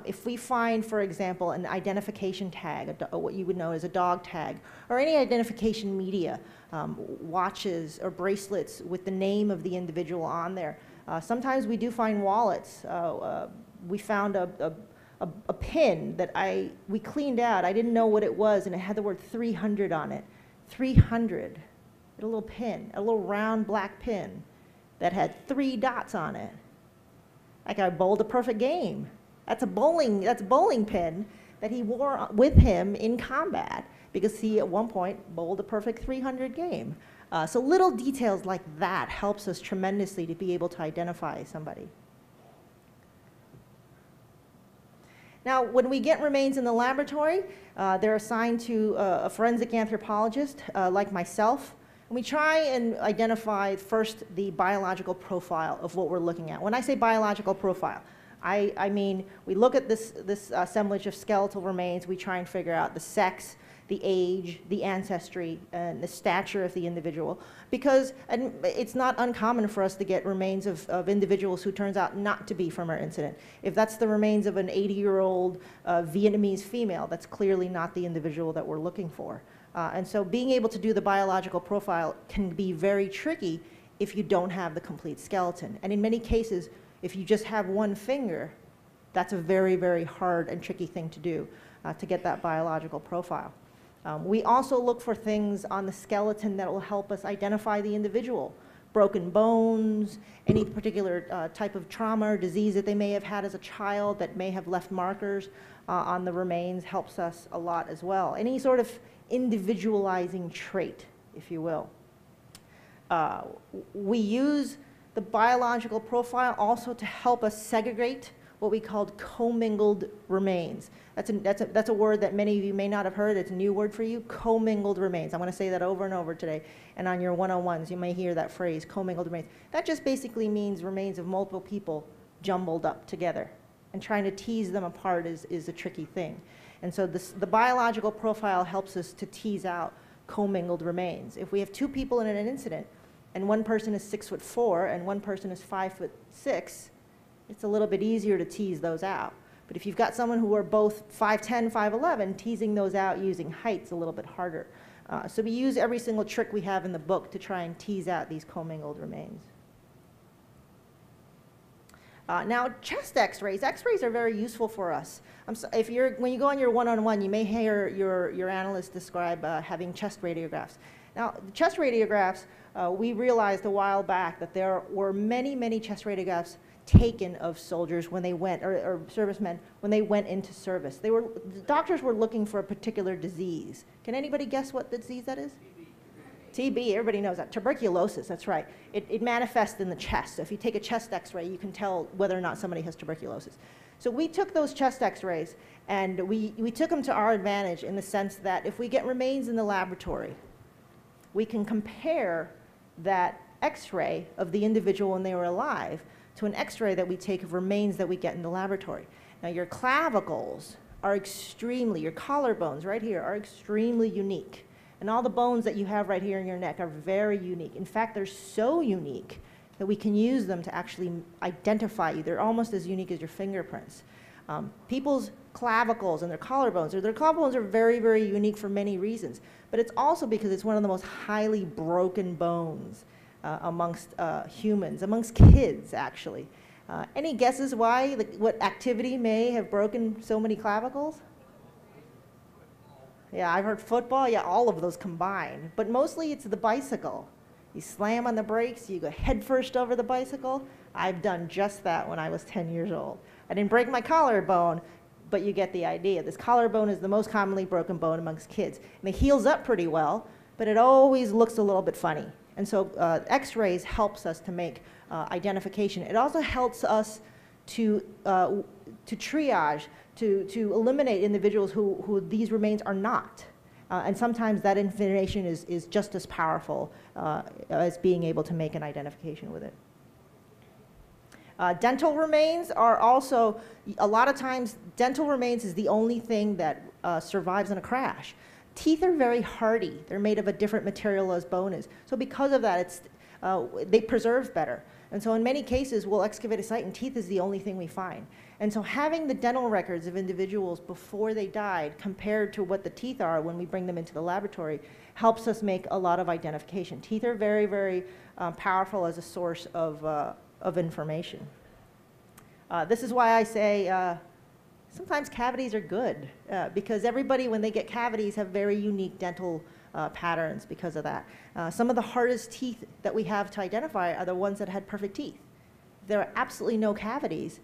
If we find, for example, an identification tag, what you would know as a dog tag, or any identification media, watches or bracelets with the name of the individual on there. Sometimes we do find wallets. We found a pin that we cleaned out. I didn't know what it was, and it had the word 300 on it. 300. A little pin, a little round black pin that had 3 dots on it. Like I bowled a perfect game. That's a bowling pin that he wore with him in combat because he at one point bowled a perfect 300 game. So little details like that helps us tremendously to be able to identify somebody. Now, when we get remains in the laboratory, they're assigned to a forensic anthropologist like myself. And we try and identify first the biological profile of what we're looking at. When I say biological profile, I mean we look at this assemblage of skeletal remains, we try and figure out the sex, the age, the ancestry, and the stature of the individual. Because it's not uncommon for us to get remains of individuals who turns out not to be from our incident. If that's the remains of an 80-year-old Vietnamese female, that's clearly not the individual that we're looking for. And so being able to do the biological profile can be very tricky if you don't have the complete skeleton. And in many cases, if you just have one finger, that's a very, very hard and tricky thing to do to get that biological profile. We also look for things on the skeleton that will help us identify the individual. Broken bones, any particular type of trauma or disease that they may have had as a child that may have left markers on the remains helps us a lot as well. Any sort of individualizing trait if you will. We use the biological profile also to help us segregate what we called commingled remains. That's a word that many of you may not have heard. It's a new word for you, commingled remains. I'm going to say that over and over today. And on your one-on-ones, you may hear that phrase, commingled remains. That just basically means remains of multiple people jumbled up together. And trying to tease them apart is a tricky thing. And so the biological profile helps us to tease out commingled remains. If we have two people in an incident, and one person is 6'4" and one person is 5'6", it's a little bit easier to tease those out. But if you've got someone who are both 5'10", 5'11", teasing those out using height's a little bit harder. So we use every single trick we have in the book to try and tease out these commingled remains. Now, chest x-rays. X-rays are very useful for us. When you go on your one-on-one, you may hear your analyst describe having chest radiographs. Now, the chest radiographs, we realized a while back that there were many, many chest radiographs taken of soldiers when they went, or servicemen, when they went into service. The doctors were looking for a particular disease. Can anybody guess what disease that is? TB, everybody knows that. Tuberculosis, that's right. It manifests in the chest. So if you take a chest x-ray, you can tell whether or not somebody has tuberculosis. So we took those chest x-rays and we took them to our advantage in the sense that if we get remains in the laboratory, we can compare that x-ray of the individual when they were alive to an x-ray that we take of remains that we get in the laboratory. Now your clavicles are your collarbones right here are extremely unique. And all the bones that you have right here in your neck are very unique. In fact, they're so unique that we can use them to actually identify you. They're almost as unique as your fingerprints. People's clavicles and their collarbones are very, very unique for many reasons. But it's also because it's one of the most highly broken bones amongst humans, amongst kids, actually. Any guesses why, what activity may have broken so many clavicles? Yeah, I've heard football, yeah, all of those combined. But mostly it's the bicycle. You slam on the brakes, you go head first over the bicycle. I've done just that when I was 10 years old. I didn't break my collarbone, but you get the idea. This collarbone is the most commonly broken bone amongst kids. And it heals up pretty well, but it always looks a little bit funny. And so x-rays helps us to make identification. It also helps us to triage, to eliminate individuals who these remains are not. And sometimes that information is just as powerful as being able to make an identification with it. Dental remains are also, a lot of times, dental remains is the only thing that survives in a crash. Teeth are very hardy. They're made of a different material as bone is. So because of that, they preserve better. And so in many cases, we'll excavate a site and teeth is the only thing we find. And so having the dental records of individuals before they died compared to what the teeth are when we bring them into the laboratory helps us make a lot of identification. Teeth are very, very powerful as a source of information. This is why I say sometimes cavities are good because everybody, when they get cavities, have very unique dental patterns because of that. Some of the hardest teeth that we have to identify are the ones that had perfect teeth. If there are absolutely no cavities,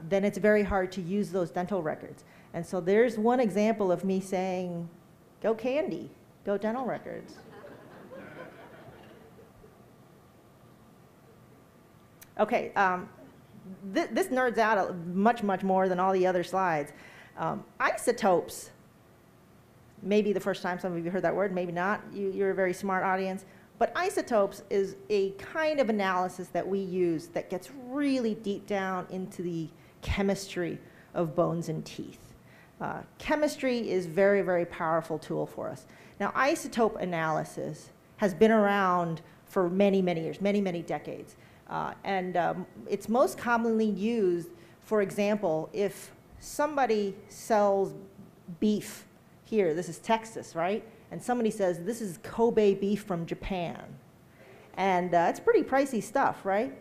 then it's very hard to use those dental records. And so there's one example of me saying, go candy, go dental records. Okay, this nerds out much, much more than all the other slides. Isotopes. Maybe the first time some of you heard that word, maybe not. You're a very smart audience. But isotopes is a kind of analysis that we use that gets really deep down into the chemistry of bones and teeth. Chemistry is a very, very powerful tool for us. Now, isotope analysis has been around for many, many years, many, many decades. It's most commonly used, for example, if somebody sells beef here, this is Texas, right? And somebody says, this is Kobe beef from Japan. And it's pretty pricey stuff, right?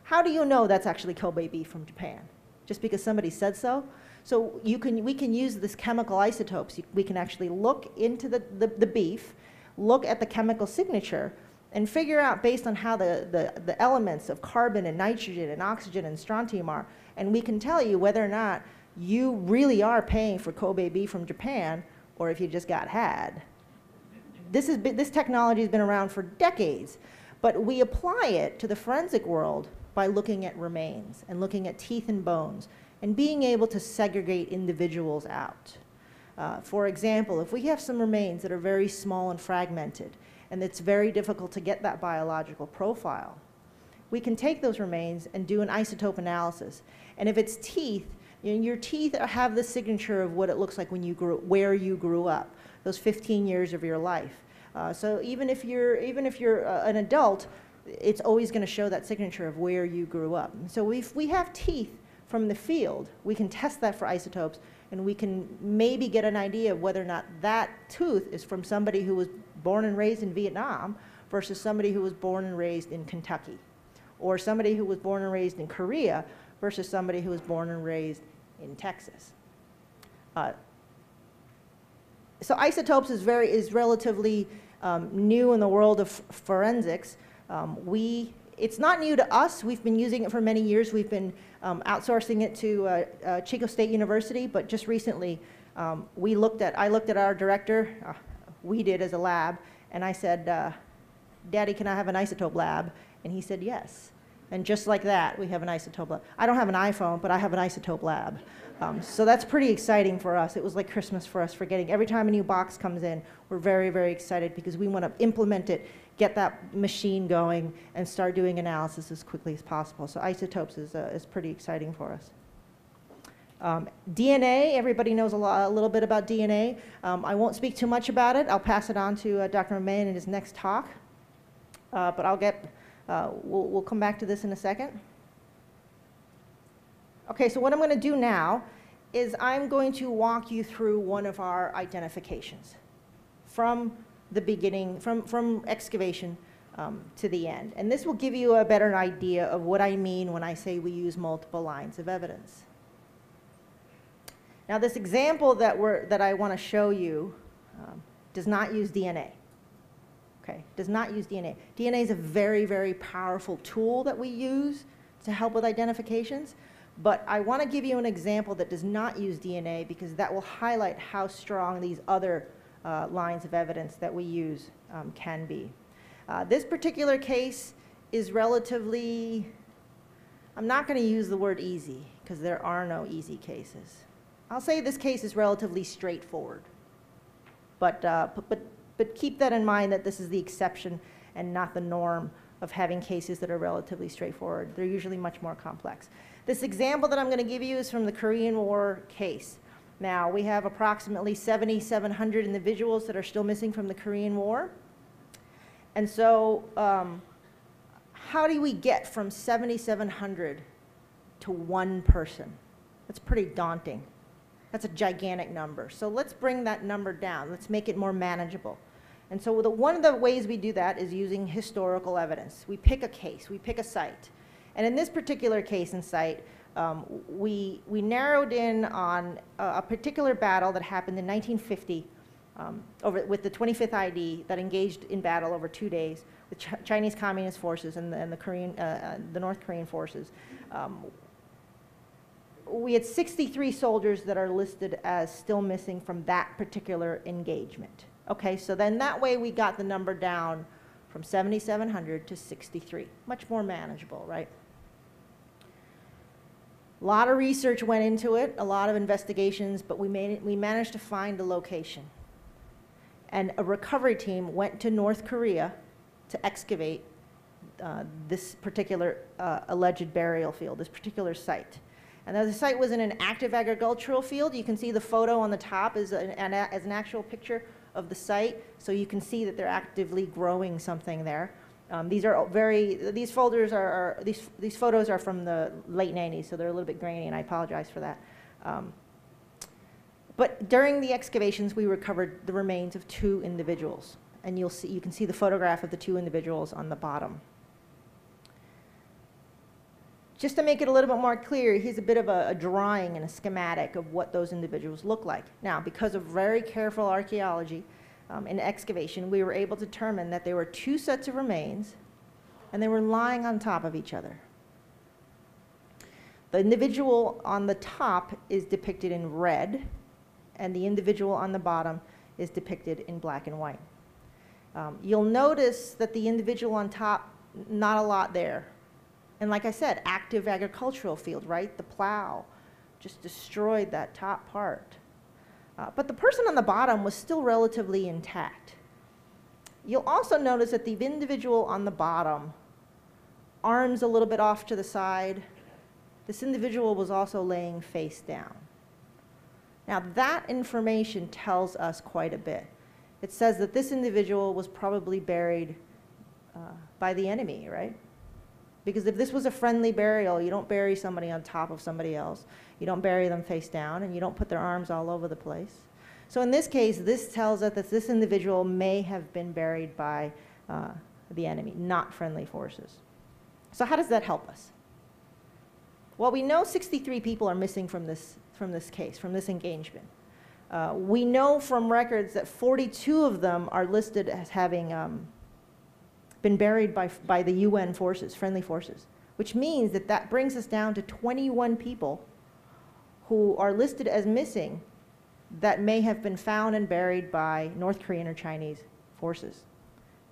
How do you know that's actually Kobe beef from Japan? Just because somebody said so? So we can use this chemical isotopes. We can actually look into the beef, look at the chemical signature, and figure out based on how the elements of carbon and nitrogen and oxygen and strontium are, and we can tell you whether or not you really are paying for Kobe beef from Japan or if you just got had. This technology has been around for decades, but we apply it to the forensic world by looking at remains and looking at teeth and bones and being able to segregate individuals out. For example, if we have some remains that are very small and fragmented, and it's very difficult to get that biological profile, we can take those remains and do an isotope analysis. And if it's teeth, your teeth have the signature of what it looks like when where you grew up, those 15 years of your life. So even if you're an adult, it's always going to show that signature of where you grew up. And so if we have teeth from the field, we can test that for isotopes, and we can maybe get an idea of whether or not that tooth is from somebody who was born and raised in Vietnam versus somebody who was born and raised in Kentucky, or somebody who was born and raised in Korea versus somebody who was born and raised in Texas. So isotopes is relatively new in the world of forensics. It's not new to us. We've been using it for many years. We've been outsourcing it to Chico State University, but just recently I looked at our director, we did as a lab, and I said, Daddy, can I have an isotope lab? And he said yes. And just like that, we have an isotope lab. I don't have an iPhone, but I have an isotope lab. So that's pretty exciting for us. It was like Christmas for us for getting, every time a new box comes in, we're very, very excited because we want to implement it, get that machine going, and start doing analysis as quickly as possible. So isotopes is pretty exciting for us. DNA, everybody knows a little bit about DNA. I won't speak too much about it. I'll pass it on to Dr. Romain in his next talk. But we'll come back to this in a second. Okay, so what I'm going to do now is I'm going to walk you through one of our identifications from the beginning, from excavation to the end. And this will give you a better idea of what I mean when I say we use multiple lines of evidence. Now, this example that I want to show you does not use DNA. Okay, does not use DNA. DNA is a very, very powerful tool that we use to help with identifications, but I want to give you an example that does not use DNA because that will highlight how strong these other lines of evidence that we use can be. This particular case is relatively, I'm not going to use the word easy because there are no easy cases. I'll say this case is relatively straightforward, but keep that in mind that this is the exception and not the norm of having cases that are relatively straightforward. They're usually much more complex. This example that I'm going to give you is from the Korean War case. Now, we have approximately 7,700 individuals that are still missing from the Korean War. And so how do we get from 7,700 to one person? That's pretty daunting. That's a gigantic number. So let's bring that number down. Let's make it more manageable. And so one of the ways we do that is using historical evidence. We pick a case, we pick a site. And in this particular case and site, we narrowed in on a particular battle that happened in 1950 with the 25th ID that engaged in battle over 2 days with Chinese Communist forces and the North Korean forces. We had 63 soldiers that are listed as still missing from that particular engagement. Okay, so then that way we got the number down from 7,700 to 63. Much more manageable, right? A lot of research went into it, a lot of investigations, but we managed to find a location. And a recovery team went to North Korea to excavate this particular alleged burial field, this particular site. And the site was in an active agricultural field. You can see the photo on the top is an actual picture of the site, so you can see that they're actively growing something there. These photos are from the late 90s, so they're a little bit grainy, and I apologize for that. But during the excavations, we recovered the remains of 2 individuals, and you can see the photograph of the 2 individuals on the bottom. Just to make it a little bit more clear, here's a bit of a drawing and a schematic of what those individuals look like. Now, because of very careful archaeology and excavation, we were able to determine that there were 2 sets of remains, and they were lying on top of each other. The individual on the top is depicted in red, and the individual on the bottom is depicted in black and white. You'll notice that the individual on top, not a lot there. And like I said, active agricultural field, right? The plow just destroyed that top part. But the person on the bottom was still relatively intact. You'll also notice that the individual on the bottom, arms a little bit off to the side, this individual was also laying face down. Now that information tells us quite a bit. It says that this individual was probably buried by the enemy, right? Because if this was a friendly burial, you don't bury somebody on top of somebody else. You don't bury them face down, and you don't put their arms all over the place. So in this case, this tells us that this individual may have been buried by the enemy, not friendly forces. So how does that help us? Well, we know 63 people are missing from this case, from this engagement. We know from records that 42 of them are listed as having been buried by the UN forces, friendly forces, which means that that brings us down to 21 people who are listed as missing that may have been found and buried by North Korean or Chinese forces.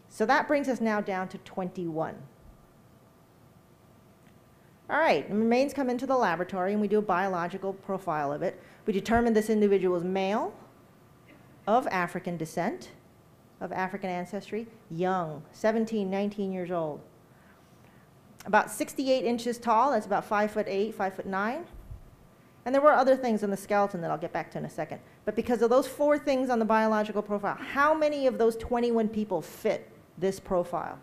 So that brings us now down to 21. All right, the remains come into the laboratory and we do a biological profile of it. We determine this individual is male, of African descent, of African ancestry, young, 17, 19 years old. About 68 inches tall, that's about 5'8", 5'9". And there were other things in the skeleton that I'll get back to in a second. But because of those 4 things on the biological profile, how many of those 21 people fit this profile?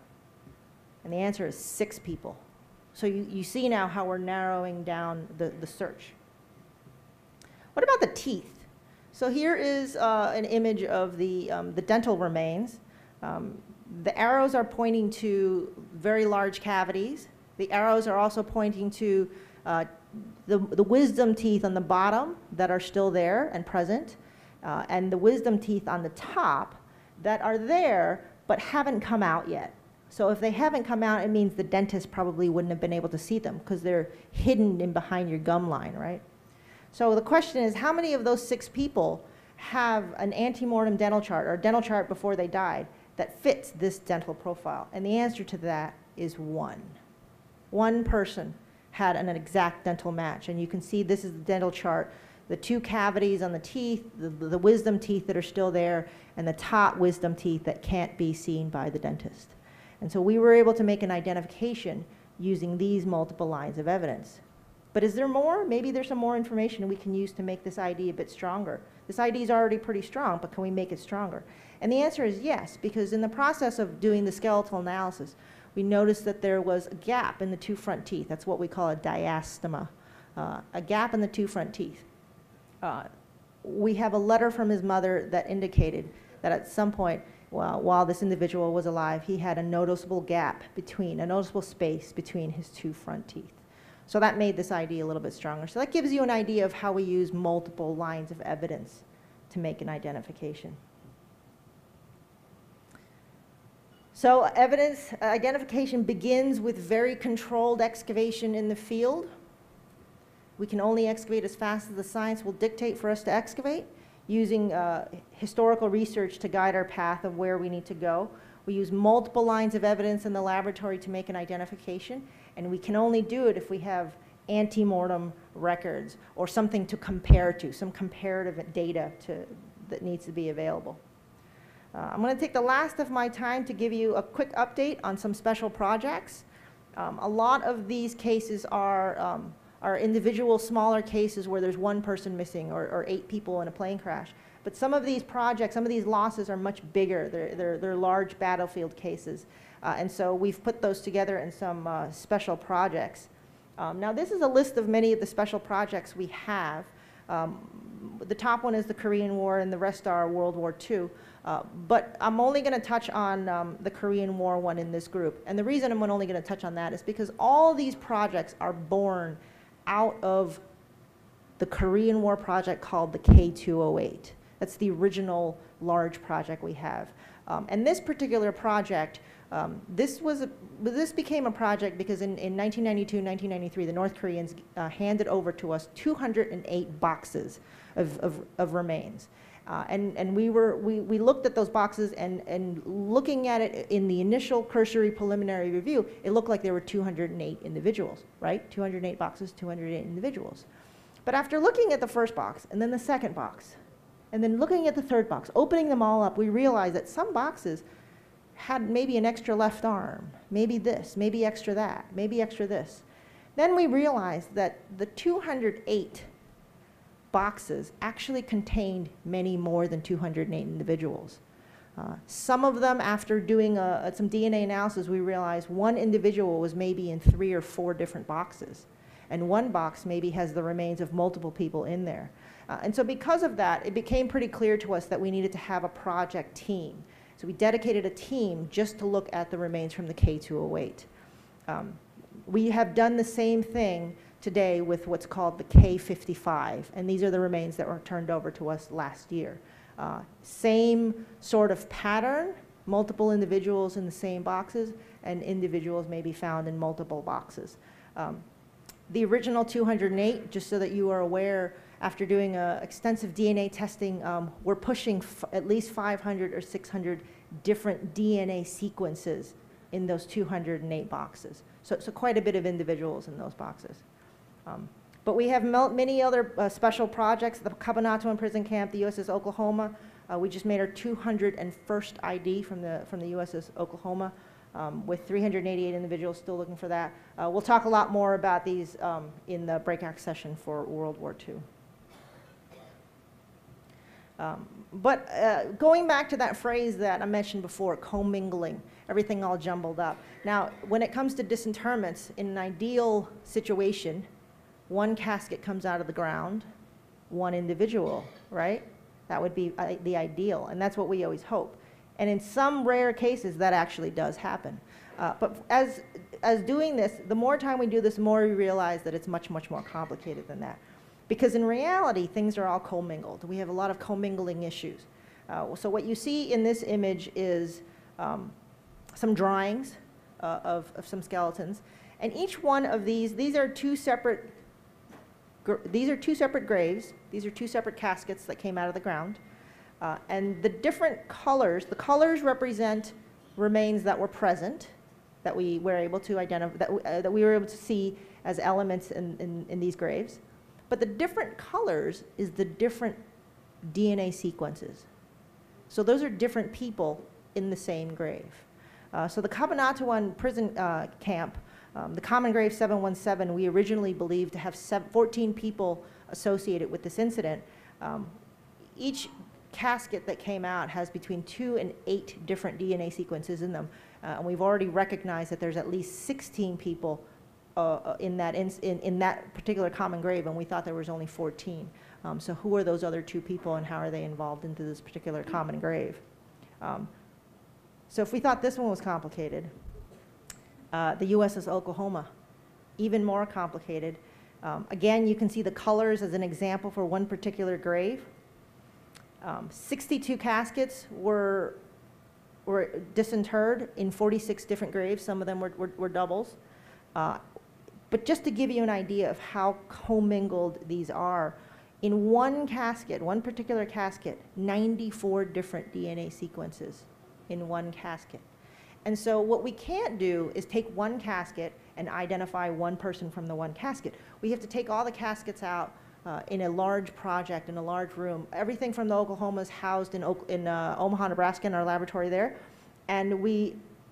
And the answer is 6 people. So you see now how we're narrowing down the search. What about the teeth? So here is an image of the dental remains. The arrows are pointing to very large cavities. The arrows are also pointing to the wisdom teeth on the bottom that are still there and present, and the wisdom teeth on the top that are there but haven't come out yet. So if they haven't come out, it means the dentist probably wouldn't have been able to see them because they're hidden in behind your gum line, right? So the question is, how many of those 6 people have an antemortem dental chart or a dental chart before they died that fits this dental profile? And the answer to that is 1. 1 person had an exact dental match. And you can see this is the dental chart, the 2 cavities on the teeth, the wisdom teeth that are still there, and the top wisdom teeth that can't be seen by the dentist. And so we were able to make an identification using these multiple lines of evidence. But is there more? Maybe there's some more information we can use to make this ID a bit stronger. This ID is already pretty strong, but can we make it stronger? And the answer is yes, because in the process of doing the skeletal analysis, we noticed that there was a gap in the 2 front teeth. That's what we call a diastema, a gap in the 2 front teeth. We have a letter from his mother that indicated that at some point, well, while this individual was alive, he had a noticeable gap between, a noticeable space between his 2 front teeth. So that made this ID a little bit stronger. So that gives you an idea of how we use multiple lines of evidence to make an identification. So evidence identification begins with very controlled excavation in the field. We can only excavate as fast as the science will dictate for us to excavate, using historical research to guide our path of where we need to go. We use multiple lines of evidence in the laboratory to make an identification, and we can only do it if we have ante-mortem records or something to compare to, some comparative data that needs to be available. I'm going to take the last of my time to give you a quick update on some special projects. A lot of these cases are individual smaller cases where there's 1 person missing or 8 people in a plane crash. But some of these projects, some of these losses are much bigger. They're large battlefield cases. And so we've put those together in some special projects. Now this is a list of many of the special projects we have. The top one is the Korean War and the rest are World War II. But I'm only going to touch on the Korean War one in this group. And the reason I'm only going to touch on that is because all these projects are born out of the Korean War project called the K208. That's the original large project we have. And this particular project, this became a project because in 1992, 1993, the North Koreans handed over to us 208 boxes of remains. And we looked at those boxes, and looking at it in the initial cursory preliminary review, it looked like there were 208 individuals, right? 208 boxes, 208 individuals. But after looking at the first box, and then the second box, and then looking at the third box, opening them all up, we realized that some boxes had maybe an extra left arm, maybe this, maybe extra that, maybe extra this. Then we realized that the 208 boxes actually contained many more than 208 individuals. Some of them, after doing some DNA analysis, we realized one individual was maybe in 3 or 4 different boxes. And one box maybe has the remains of multiple people in there. And so because of that, it became pretty clear to us that we needed to have a project team. So we dedicated a team just to look at the remains from the K208. We have done the same thing today with what's called the K55, and these are the remains that were turned over to us last year. Same sort of pattern, multiple individuals in the same boxes, and individuals may be found in multiple boxes. The original 208, just so that you are aware, after doing extensive DNA testing, we're pushing at least 500 or 600 different DNA sequences in those 208 boxes. So quite a bit of individuals in those boxes. But we have many other special projects, the Cabanatuan Prison Camp, the USS Oklahoma. We just made our 201st ID from the USS Oklahoma, with 388 individuals still looking for that. We'll talk a lot more about these in the breakout session for World War II. But going back to that phrase that I mentioned before, commingling, everything all jumbled up. Now, when it comes to disinterments, in an ideal situation, one casket comes out of the ground, one individual, right? That would be the ideal, and that's what we always hope. And in some rare cases, that actually does happen. But as doing this, the more time we do this, the more we realize that it's much, much more complicated than that. Because in reality, things are all commingled. We have a lot of commingling issues. So what you see in this image is some drawings of some skeletons. And each one of these are two separate graves. These are two separate caskets that came out of the ground. And the different colors, the colors represent remains that were present, that we were able to identify, that we were able to see as elements in these graves. But the different colors is the different DNA sequences. So those are different people in the same grave. So the Cabanatuan prison camp, the common grave 717, we originally believed to have 14 people associated with this incident. Each casket that came out has between 2 and 8 different DNA sequences in them. And we've already recognized that there's at least 16 people in that particular common grave, and we thought there was only 14. So who are those other 2 people, and how are they involved into this particular common grave? So if we thought this one was complicated, the USS Oklahoma, even more complicated. Again, you can see the colors as an example for one particular grave. 62 caskets were disinterred in 46 different graves. Some of them were doubles. But just to give you an idea of how commingled these are, in one casket, one particular casket, 94 different DNA sequences in one casket. And so what we can't do is take one casket and identify one person from the one casket. We have to take all the caskets out in a large project, in a large room. Everything from the Oklahoma is housed in Omaha, Nebraska, in our laboratory there. And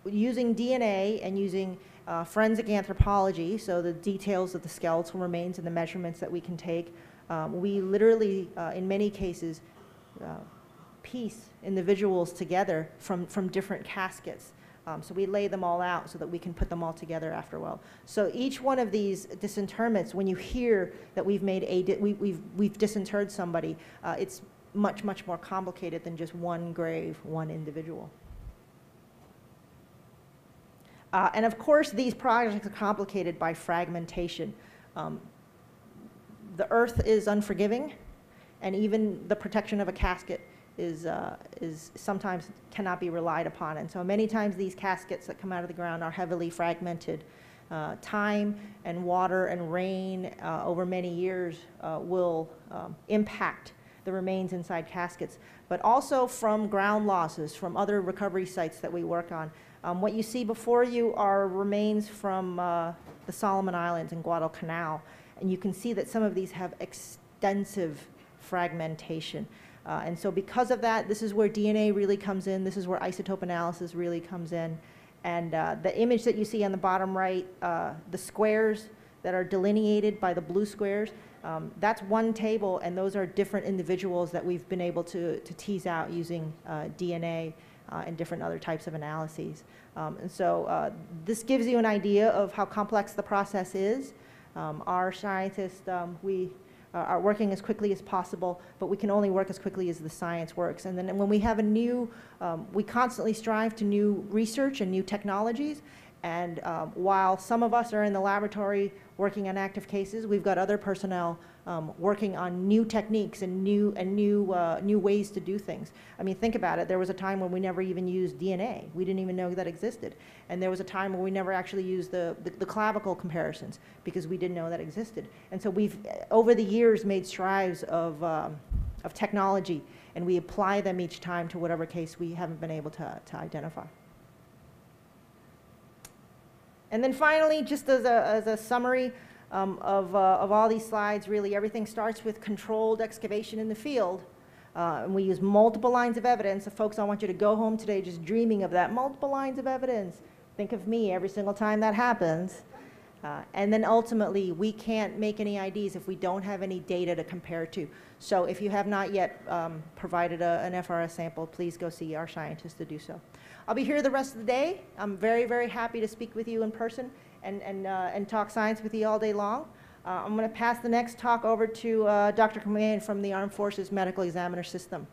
using DNA and using forensic anthropology, so the details of the skeletal remains and the measurements that we can take, we literally, in many cases, piece individuals together from different caskets. So we lay them all out so that we can put them all together after a while. So each one of these disinterments, when you hear that we've disinterred somebody, it's much, much more complicated than just one grave, one individual. And of course, these projects are complicated by fragmentation. The earth is unforgiving, and even the protection of a casket is sometimes cannot be relied upon. And so many times these caskets that come out of the ground are heavily fragmented. Time and water and rain over many years will impact the remains inside caskets, but also from ground losses from other recovery sites that we work on. What you see before you are remains from the Solomon Islands and Guadalcanal, and you can see that some of these have extensive fragmentation. And so because of that, this is where DNA really comes in. This is where isotope analysis really comes in. And the image that you see on the bottom right, the squares that are delineated by the blue squares, that's one table, and those are different individuals that we've been able to tease out using DNA and different other types of analyses. And so this gives you an idea of how complex the process is. Our scientists, we are working as quickly as possible, but we can only work as quickly as the science works. And then when we have a new, we constantly strive to new research and new technologies. And while some of us are in the laboratory working on active cases, we've got other personnel working on new techniques and new ways to do things. I mean, think about it. There was a time when we never even used DNA. We didn't even know that existed. And there was a time when we never actually used the clavicle comparisons because we didn't know that existed. And so we've, over the years, made strides of technology, and we apply them each time to whatever case we haven't been able to identify. And then finally, just as a summary of all these slides, really everything starts with controlled excavation in the field. And we use multiple lines of evidence. So folks, I want you to go home today just dreaming of that, multiple lines of evidence. Think of me every single time that happens. And then ultimately, we can't make any IDs if we don't have any data to compare to. So if you have not yet provided an FRS sample, please go see our scientists to do so. I'll be here the rest of the day. I'm very, very happy to speak with you in person and talk science with you all day long. I'm going to pass the next talk over to Dr. Command from the Armed Forces Medical Examiner System.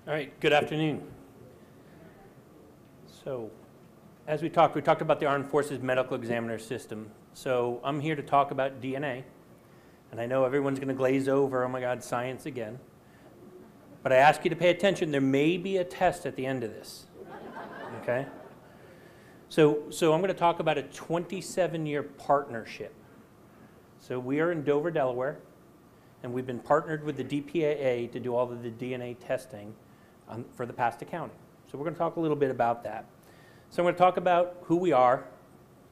All right, good afternoon. So, as we talked about the Armed Forces Medical Examiner System. So I'm here to talk about DNA. And I know everyone's going to glaze over, oh my God, science again. But I ask you to pay attention. There may be a test at the end of this. Okay? So I'm going to talk about a 27-year partnership. So we are in Dover, Delaware, and we've been partnered with the DPAA to do all of the DNA testing for the past accounting. So we're going to talk a little bit about that. So I'm going to talk about who we are,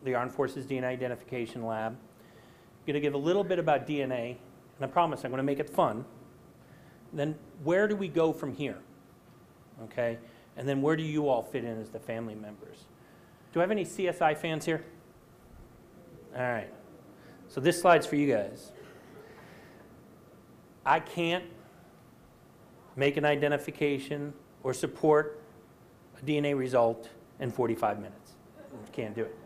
the Armed Forces DNA Identification Lab. I'm going to give a little bit about DNA, and I promise I'm going to make it fun. Then where do we go from here? Okay? And then where do you all fit in as the family members? Do I have any CSI fans here? All right. So this slide's for you guys. I can't make an identification or support a DNA result in 45 minutes. Can't do it.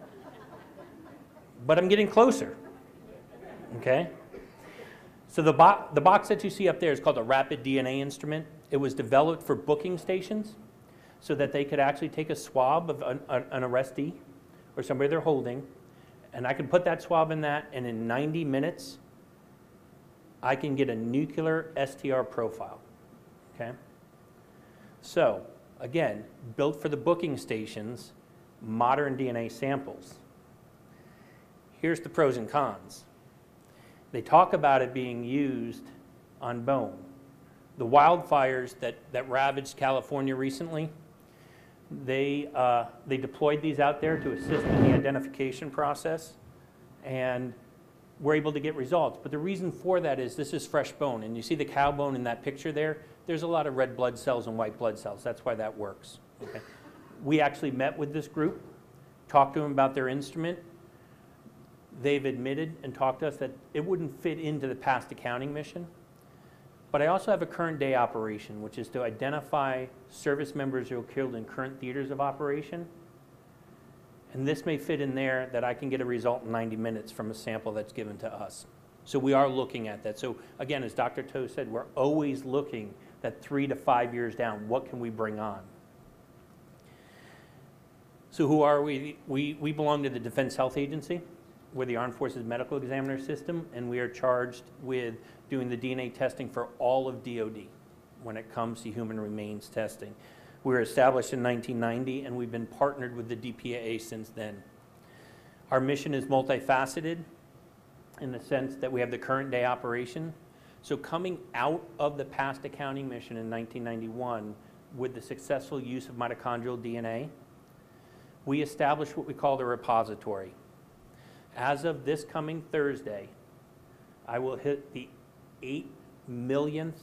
But I'm getting closer. Okay? So the box that you see up there is called a rapid DNA instrument. It was developed for booking stations so that they could actually take a swab of an arrestee or somebody they're holding, and I can put that swab in that, and in 90 minutes, I can get a nuclear STR profile. Okay? So, again, built for the booking stations, modern DNA samples. Here's the pros and cons. They talk about it being used on bone. The wildfires that ravaged California recently, they deployed these out there to assist in the identification process, and we're able to get results. But the reason for that is this is fresh bone, and you see the cow bone in that picture there? There's a lot of red blood cells and white blood cells. That's why that works. Okay? We actually met with this group, talked to them about their instrument. They've admitted and talked to us that it wouldn't fit into the past accounting mission. But I also have a current day operation, which is to identify service members who are killed in current theaters of operation. And this may fit in there that I can get a result in 90 minutes from a sample that's given to us. So we are looking at that. So again, as Dr. Toth said, we're always looking that 3 to 5 years down, what can we bring on? So who are we? We belong to the Defense Health Agency. We're the Armed Forces Medical Examiner System, and we are charged with doing the DNA testing for all of DOD when it comes to human remains testing. We were established in 1990, and we've been partnered with the DPAA since then. Our mission is multifaceted in the sense that we have the current day operation. So coming out of the past accounting mission in 1991 with the successful use of mitochondrial DNA, we established what we call the repository. As of this coming Thursday, I will hit the 8 millionth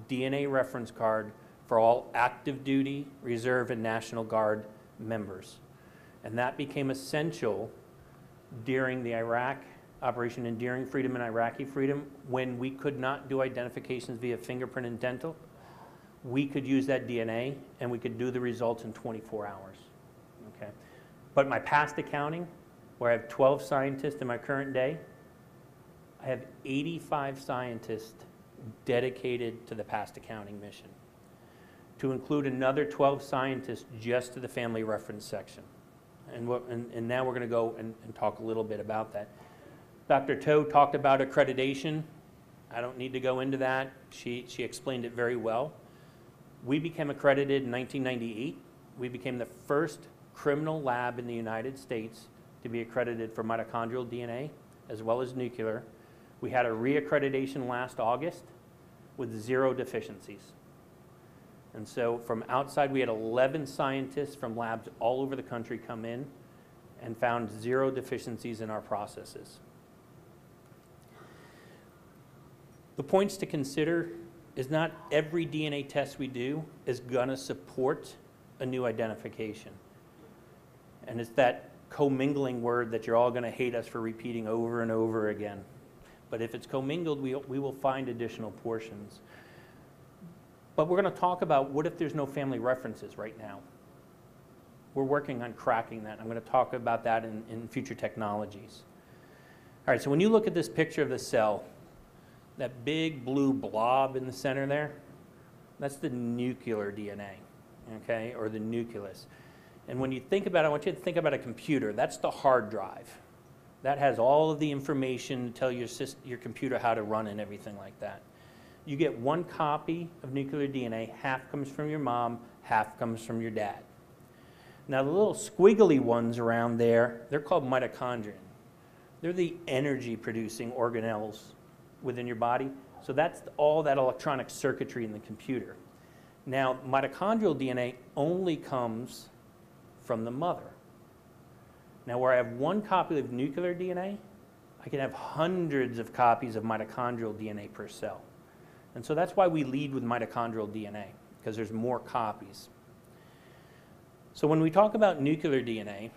DNA reference card for all active duty, reserve, and National Guard members. And that became essential during the Iraq Operation Enduring Freedom and Iraqi Freedom, when we could not do identifications via fingerprint and dental. We could use that DNA and we could do the results in 24 hours. Okay. But my past accounting, where I have 12 scientists in my current day, I have 85 scientists dedicated to the past accounting mission, to include another 12 scientists just to the family reference section. And now we're going to go and talk a little bit about that. Dr. Todd talked about accreditation. I don't need to go into that. She explained it very well. We became accredited in 1998. We became the first criminal lab in the United States to be accredited for mitochondrial DNA as well as nuclear. We had a reaccreditation last August with 0 deficiencies. And so from outside, we had 11 scientists from labs all over the country come in and found 0 deficiencies in our processes. The points to consider is not every DNA test we do is going to support a new identification. And it's that commingling word that you're all going to hate us for repeating over and over again. But if it's commingled, we will find additional portions. But we're going to talk about what if there's no family references right now. We're working on cracking that. I'm going to talk about that in future technologies. All right, so when you look at this picture of the cell, that big blue blob in the center there, that's the nuclear DNA, okay, or the nucleus. And when you think about it, I want you to think about a computer. That's the hard drive. That has all of the information to tell your computer how to run and everything like that. You get 1 copy of nuclear DNA, half comes from your mom, half comes from your dad. Now the little squiggly ones around there, they're called mitochondria. They're the energy producing organelles within your body. So that's all that electronic circuitry in the computer. Now mitochondrial DNA only comes from the mother. Now where I have 1 copy of nuclear DNA, I can have hundreds of copies of mitochondrial DNA per cell. And so that's why we lead with mitochondrial DNA, because there's more copies. So when we talk about nuclear DNA,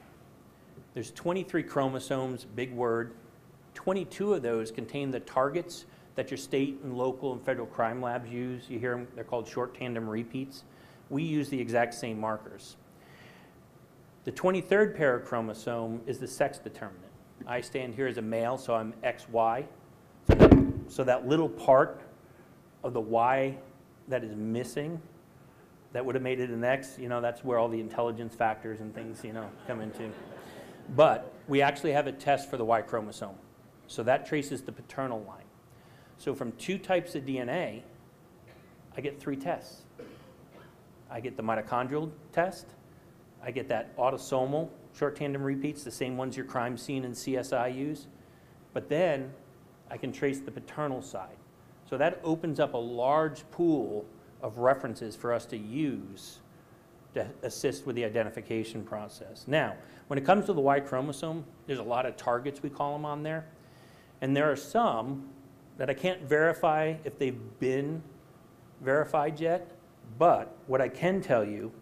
there's 23 chromosomes, big word. 22 of those contain the targets that your state and local and federal crime labs use. You hear them, they're called short tandem repeats. We use the exact same markers. The 23rd pair of chromosome is the sex determinant. I stand here as a male, so I'm XY. So that little part of the Y that is missing, that would have made it an X, that's where all the intelligence factors and things, come into. But we actually have a test for the Y chromosome. So that traces the paternal line. So from 2 types of DNA, I get 3 tests. I get the mitochondrial test, I get that autosomal short tandem repeats, the same ones your crime scene and CSI use, but then I can trace the paternal side. So that opens up a large pool of references for us to use to assist with the identification process. Now, when it comes to the Y chromosome, there's a lot of targets, we call them, on there. And there are some that I can't verify if they've been verified yet, but what I can tell you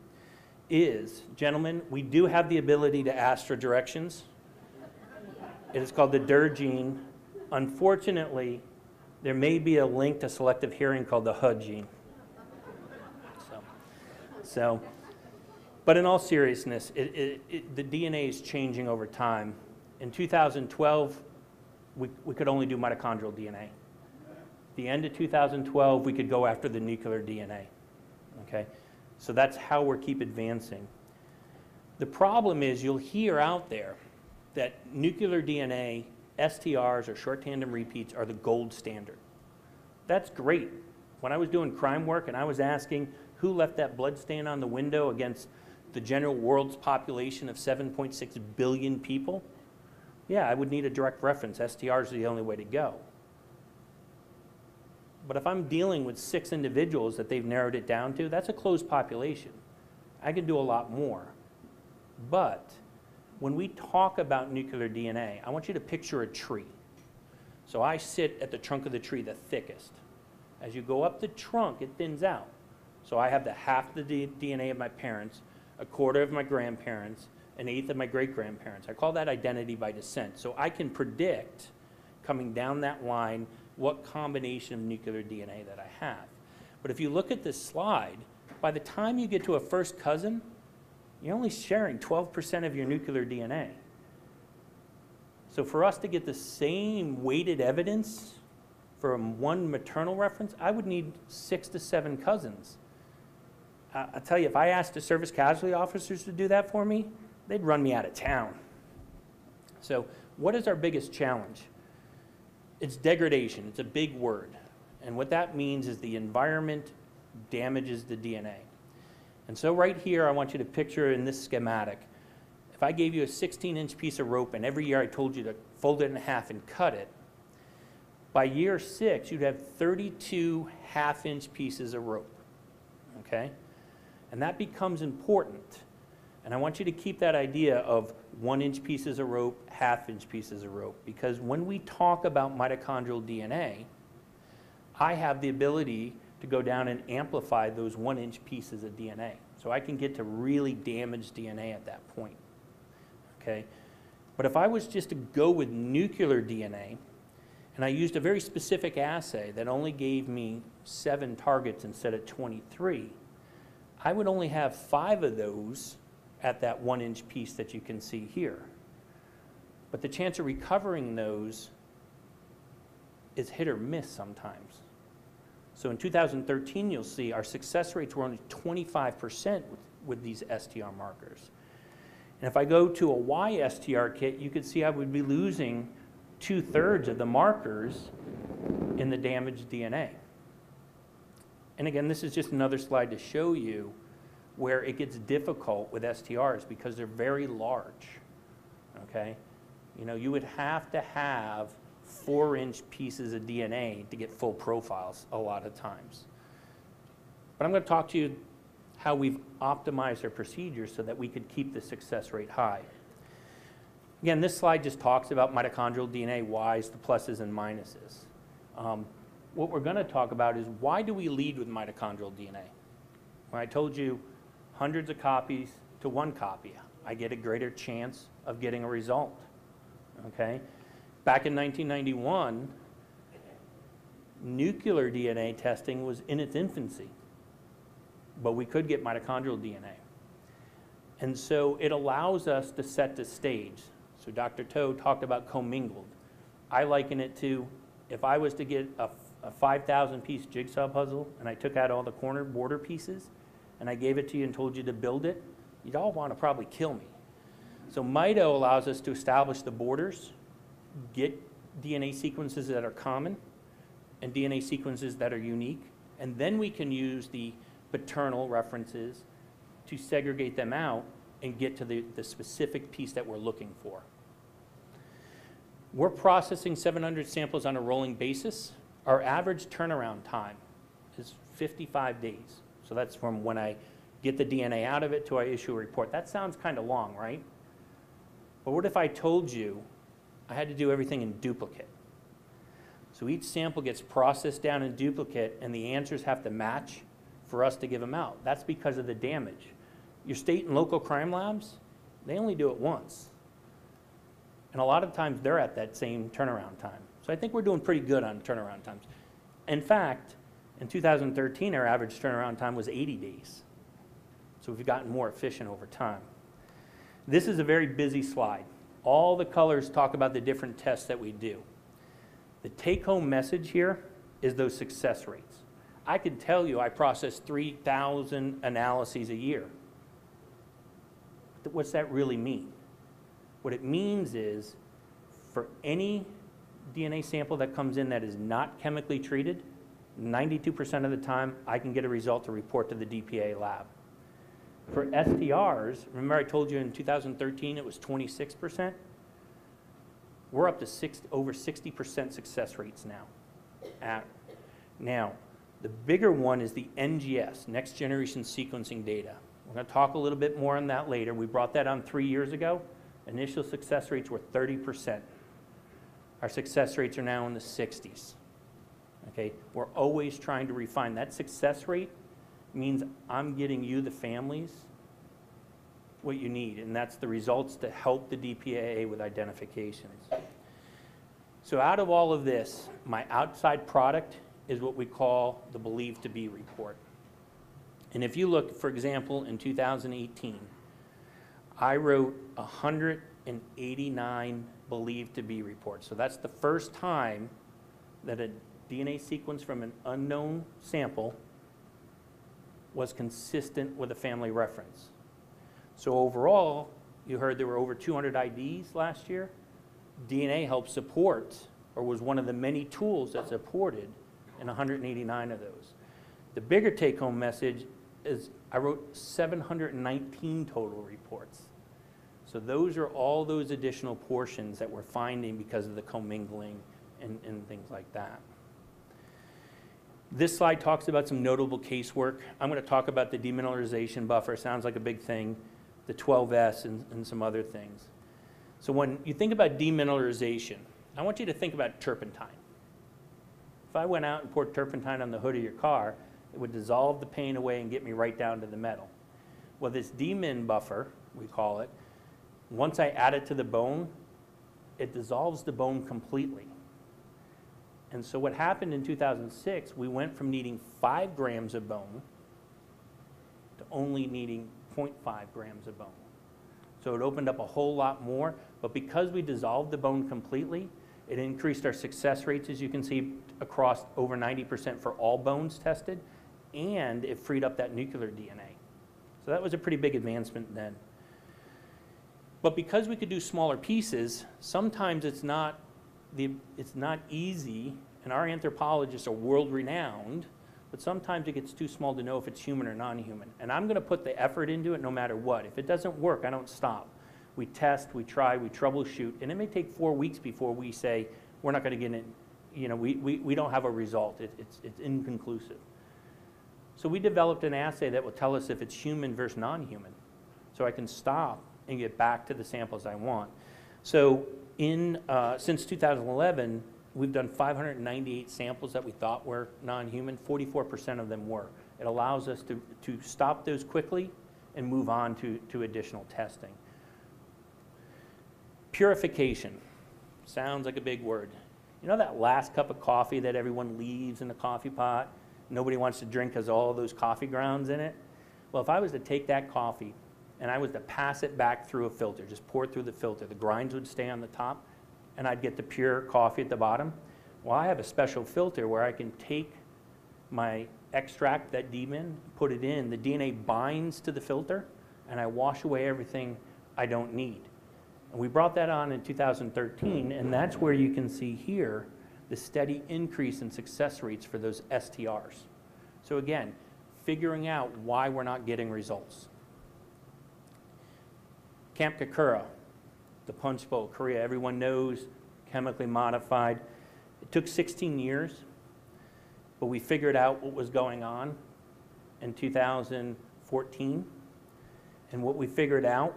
is, gentlemen, we do have the ability to ask for directions. It is called the DIR gene. Unfortunately, there may be a link to selective hearing called the HUD gene. But in all seriousness, the DNA is changing over time. In 2012, we could only do mitochondrial DNA. The end of 2012, we could go after the nuclear DNA. Okay? So that's how we keep advancing. The problem is you'll hear out there that nuclear DNA, STRs or short tandem repeats are the gold standard. That's great. When I was doing crime work and I was asking who left that blood stain on the window against the general world's population of 7.6 billion people? Yeah, I would need a direct reference. STR is the only way to go. But if I'm dealing with 6 individuals that they've narrowed it down to, that's a closed population. I can do a lot more. But when we talk about nuclear DNA, I want you to picture a tree. So I sit at the trunk of the tree, the thickest. As you go up the trunk, it thins out. So I have the half the DNA of my parents, a quarter of my grandparents, an eighth of my great-grandparents. I call that identity by descent. So I can predict, coming down that line, what combination of nuclear DNA that I have. But if you look at this slide, by the time you get to a first cousin, you're only sharing 12% of your nuclear DNA. So for us to get the same weighted evidence from one maternal reference, I would need 6 to 7 cousins. I'll tell you, if I asked the service casualty officers to do that for me, they'd run me out of town. So what is our biggest challenge? It's degradation. It's a big word. And what that means is the environment damages the DNA. And so right here, I want you to picture in this schematic, if I gave you a 16-inch piece of rope and every year I told you to fold it in half and cut it, by year 6, you'd have 32 half-inch pieces of rope, okay? And that becomes important. And I want you to keep that idea of 1-inch pieces of rope, half-inch pieces of rope, because when we talk about mitochondrial DNA, I have the ability to go down and amplify those 1-inch pieces of DNA. So I can get to really damaged DNA at that point, okay? But if I was just to go with nuclear DNA, and I used a very specific assay that only gave me 7 targets instead of 23, I would only have 5 of those at that 1-inch piece that you can see here. But the chance of recovering those is hit or miss sometimes. So in 2013, you'll see our success rates were only 25% with these STR markers. And if I go to a YSTR kit, you can see I would be losing 2/3 of the markers in the damaged DNA. And again, this is just another slide to show you where it gets difficult with STRs because they're very large, okay? You know, you would have to have 4-inch pieces of DNA to get full profiles a lot of times. But I'm going to talk to you how we've optimized our procedures so that we could keep the success rate high. Again, this slide just talks about mitochondrial DNA, whys, the pluses and minuses. What we're going to talk about is why do we lead with mitochondrial DNA? When I told you hundreds of copies to 1 copy, I get a greater chance of getting a result, okay? Back in 1991, nuclear DNA testing was in its infancy, but we could get mitochondrial DNA. And so it allows us to set the stage. So Dr. Todd talked about commingled. I liken it to if I was to get a 5,000-piece jigsaw puzzle and I took out all the corner border pieces and I gave it to you and told you to build it, you'd all want to probably kill me. So MITO allows us to establish the borders, get DNA sequences that are common and DNA sequences that are unique, and then we can use the paternal references to segregate them out and get to the specific piece that we're looking for. We're processing 700 samples on a rolling basis. Our average turnaround time is 55 days. So that's from when I get the DNA out of it to I issue a report. That sounds kind of long, right? But what if I told you I had to do everything in duplicate? So each sample gets processed down in duplicate and the answers have to match for us to give them out. That's because of the damage. Your state and local crime labs, they only do it once. And a lot of times they're at that same turnaround time. So I think we're doing pretty good on turnaround times. In fact, in 2013, our average turnaround time was 80 days. So we've gotten more efficient over time. This is a very busy slide. All the colors talk about the different tests that we do. The take-home message here is those success rates. I can tell you I process 3,000 analyses a year. What's that really mean? What it means is for any DNA sample that comes in that is not chemically treated, 92% of the time, I can get a result to report to the DPAA lab. For STRs, remember I told you in 2013 it was 26%? We're up to over 60% success rates now. Now, the bigger one is the NGS, Next Generation Sequencing Data. We're going to talk a little bit more on that later. We brought that on 3 years ago. Initial success rates were 30%. Our success rates are now in the 60s. Okay, we're always trying to refine. That success rate means I'm getting you, the families, what you need, and that's the results to help the DPAA with identifications. So out of all of this, my outside product is what we call the Believed to Be report. And if you look, for example, in 2018, I wrote 189 Believed to Be reports. So that's the first time that a DNA sequence from an unknown sample was consistent with a family reference. So overall, you heard there were over 200 IDs last year. DNA helped support, or was one of the many tools that supported, in 189 of those. The bigger take-home message is I wrote 719 total reports. So those are all those additional portions that we're finding because of the commingling and things like that. This slide talks about some notable casework. I'm going to talk about the demineralization buffer. Sounds like a big thing. The 12S and some other things. So when you think about demineralization, I want you to think about turpentine. If I went out and poured turpentine on the hood of your car, it would dissolve the paint away and get me right down to the metal. Well, this demin buffer, we call it, once I add it to the bone, it dissolves the bone completely. And so what happened in 2006, we went from needing 5 grams of bone to only needing 0.5 grams of bone. So it opened up a whole lot more, but because we dissolved the bone completely, it increased our success rates, as you can see, across over 90% for all bones tested, and it freed up that nuclear DNA. So that was a pretty big advancement then. But because we could do smaller pieces, sometimes it's not easy, and our anthropologists are world-renowned, but sometimes it gets too small to know if it's human or non-human. And I'm going to put the effort into it no matter what. If it doesn't work, I don't stop. We test, we try, we troubleshoot, and it may take 4 weeks before we say, we're not going to get in, we don't have a result. It's inconclusive. So we developed an assay that will tell us if it's human versus non-human. So I can stop and get back to the samples I want. So since 2011, we've done 598 samples that we thought were non-human. 44% of them were. It allows us to stop those quickly and move on to additional testing. Purification. Sounds like a big word. You know that last cup of coffee that everyone leaves in the coffee pot? Nobody wants to drink because of all those coffee grounds in it? Well, if I was to take that coffee and I was to pass it back through a filter, just pour it through the filter, the grinds would stay on the top, and I'd get the pure coffee at the bottom. Well, I have a special filter where I can take my extract, that demin, put it in, the DNA binds to the filter, and I wash away everything I don't need. And we brought that on in 2013, and that's where you can see here the steady increase in success rates for those STRs. So again, figuring out why we're not getting results. Camp Kakura, the Punch Bowl, Korea, everyone knows, chemically modified. It took 16 years, but we figured out what was going on in 2014. And what we figured out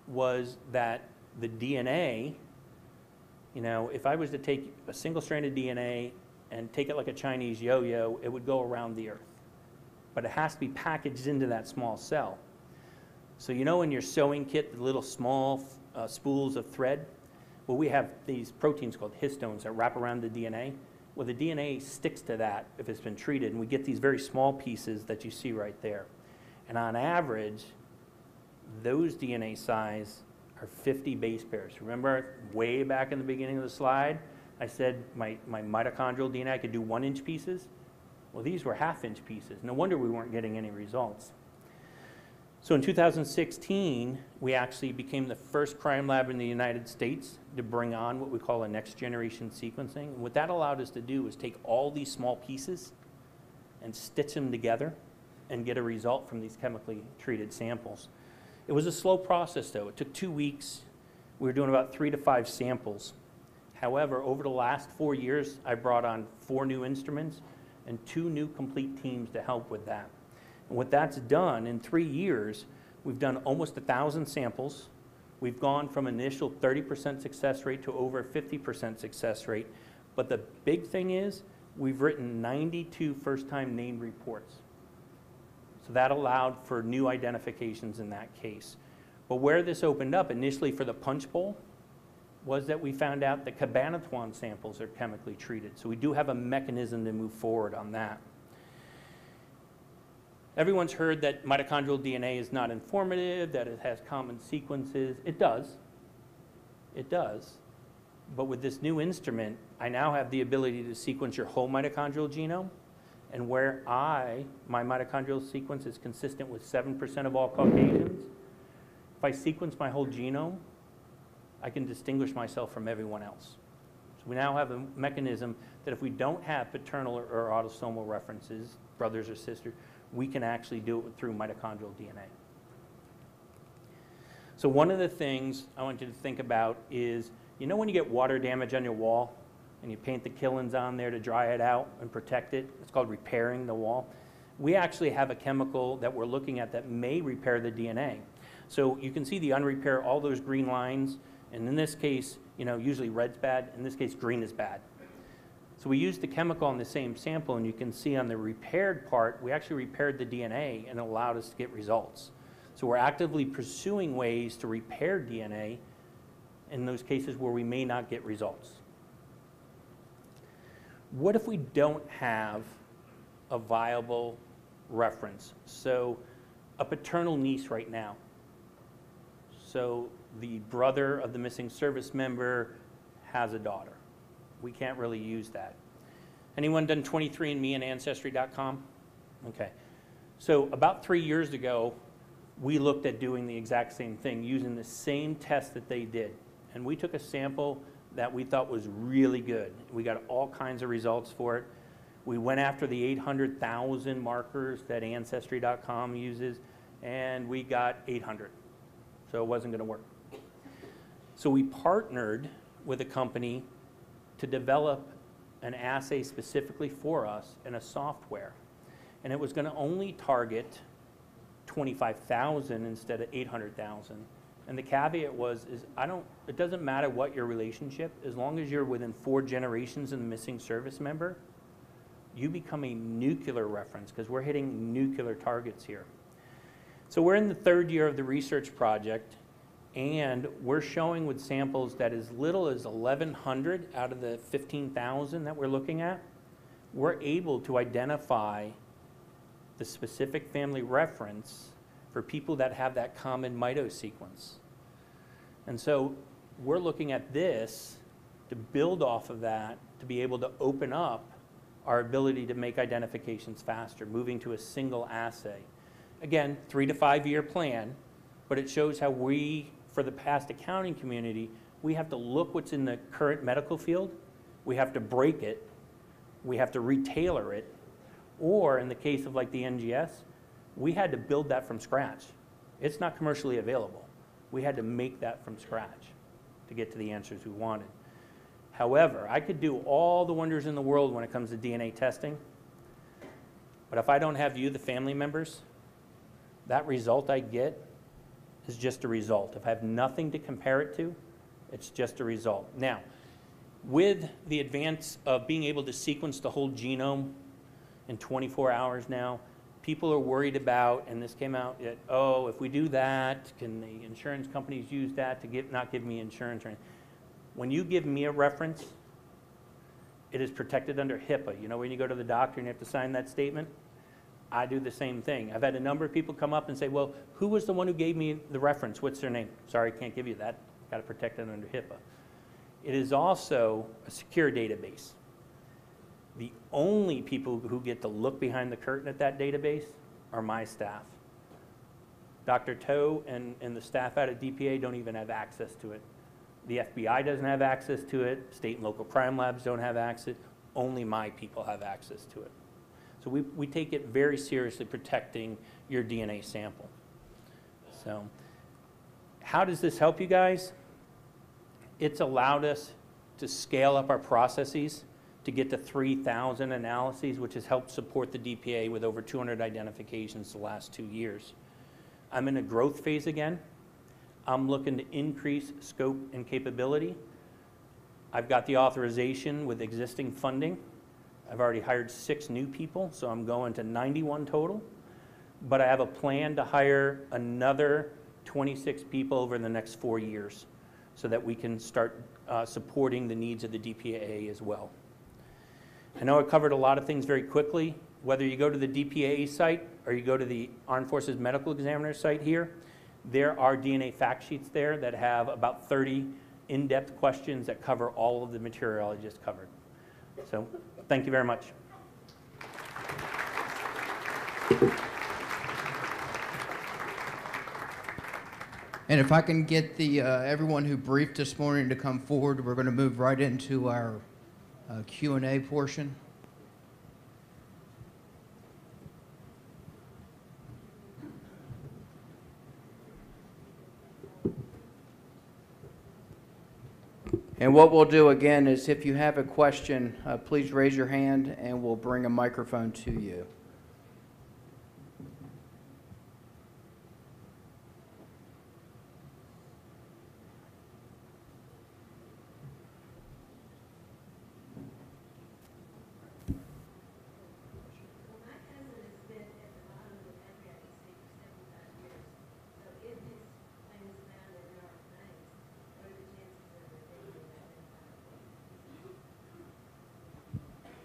was that the DNA, if I was to take a single strand of DNA and take it like a Chinese yo-yo, it would go around the earth. But it has to be packaged into that small cell. So in your sewing kit, the little small spools of thread, well, we have these proteins called histones that wrap around the DNA. Well, the DNA sticks to that if it's been treated, and we get these very small pieces that you see right there. And on average, those DNA size are 50 base pairs. Remember way back in the beginning of the slide, I said my mitochondrial DNA, I could do 1-inch pieces? Well, these were half-inch pieces. No wonder we weren't getting any results. So in 2016, we actually became the first crime lab in the United States to bring on what we call a next generation sequencing. And what that allowed us to do was take all these small pieces and stitch them together and get a result from these chemically treated samples. It was a slow process, though. It took 2 weeks. We were doing about 3 to 5 samples. However, over the last 4 years, I brought on 4 new instruments and 2 new complete teams to help with that. And what that's done in 3 years, we've done almost 1,000 samples. We've gone from initial 30% success rate to over 50% success rate. But the big thing is, we've written 92 first-time named reports. So that allowed for new identifications in that case. But where this opened up initially for the punch bowl was that we found out that Cabanatuan samples are chemically treated. So we do have a mechanism to move forward on that. Everyone's heard that mitochondrial DNA is not informative, that it has common sequences. It does. It does. But with this new instrument, I now have the ability to sequence your whole mitochondrial genome. And where my mitochondrial sequence is consistent with 7% of all Caucasians, if I sequence my whole genome, I can distinguish myself from everyone else. So we now have a mechanism that if we don't have paternal or autosomal references, brothers or sisters, we can actually do it through mitochondrial DNA. So one of the things I want you to think about is, you know when you get water damage on your wall and you paint the killings on there to dry it out and protect it? It's called repairing the wall. We actually have a chemical that we're looking at that may repair the DNA. So you can see the unrepair, all those green lines, and in this case, you know, usually red's bad, in this case green is bad. So we used the chemical on the same sample, and you can see on the repaired part, we actually repaired the DNA and allowed us to get results. So we're actively pursuing ways to repair DNA in those cases where we may not get results. What if we don't have a viable reference? So a paternal niece right now. So the brother of the missing service member has a daughter. We can't really use that. Anyone done 23andMe and Ancestry.com? Okay. So about 3 years ago, we looked at doing the exact same thing, using the same test that they did. And we took a sample that we thought was really good. We got all kinds of results for it. We went after the 800,000 markers that Ancestry.com uses, and we got 800. So it wasn't going to work. So we partnered with a company to develop an assay specifically for us and a software. And it was going to only target 25,000 instead of 800,000. And the caveat was, it doesn't matter what your relationship, as long as you're within 4 generations of the missing service member, you become a nuclear reference, because we're hitting nuclear targets here. So we're in the 3rd year of the research project, and we're showing with samples that as little as 1,100 out of the 15,000 that we're looking at, we're able to identify the specific family reference for people that have that common mito sequence. And so we're looking at this to build off of that, to be able to open up our ability to make identifications faster, moving to a single assay. Again, 3 to 5 year plan, but it shows how we, for the past accounting community, we have to look what's in the current medical field, we have to break it, we have to retailor it, or in the case of like the NGS, we had to build that from scratch. It's not commercially available. We had to make that from scratch to get to the answers we wanted. However, I could do all the wonders in the world when it comes to DNA testing, but if I don't have you, the family members, that result I get is just a result. If I have nothing to compare it to, it's just a result. Now, with the advance of being able to sequence the whole genome in 24 hours now, people are worried about, and this came out, oh, if we do that, can the insurance companies use that to not give me insurance or anything? When you give me a reference, it is protected under HIPAA. You know, when you go to the doctor and you have to sign that statement, I do the same thing. I've had a number of people come up and say, well, who was the one who gave me the reference? What's their name? Sorry, can't give you that. Got to protect it under HIPAA. It is also a secure database. The only people who get to look behind the curtain at that database are my staff. Dr. Toth and the staff out at DPA don't even have access to it. The FBI doesn't have access to it. State and local crime labs don't have access. Only my people have access to it. So we take it very seriously, protecting your DNA sample. So how does this help you guys? It's allowed us to scale up our processes to get to 3,000 analyses, which has helped support the DPAA with over 200 identifications the last 2 years. I'm in a growth phase again. I'm looking to increase scope and capability. I've got the authorization with existing funding. I've already hired 6 new people, so I'm going to 91 total. But I have a plan to hire another 26 people over the next 4 years so that we can start supporting the needs of the DPAA as well. I know I covered a lot of things very quickly. Whether you go to the DPAA site or you go to the Armed Forces Medical Examiner site here, there are DNA fact sheets there that have about 30 in-depth questions that cover all of the material I just covered. So thank you very much. And if I can get the everyone who briefed this morning to come forward, we're going to move right into our Q&A portion. And what we'll do again is if you have a question, please raise your hand and we'll bring a microphone to you.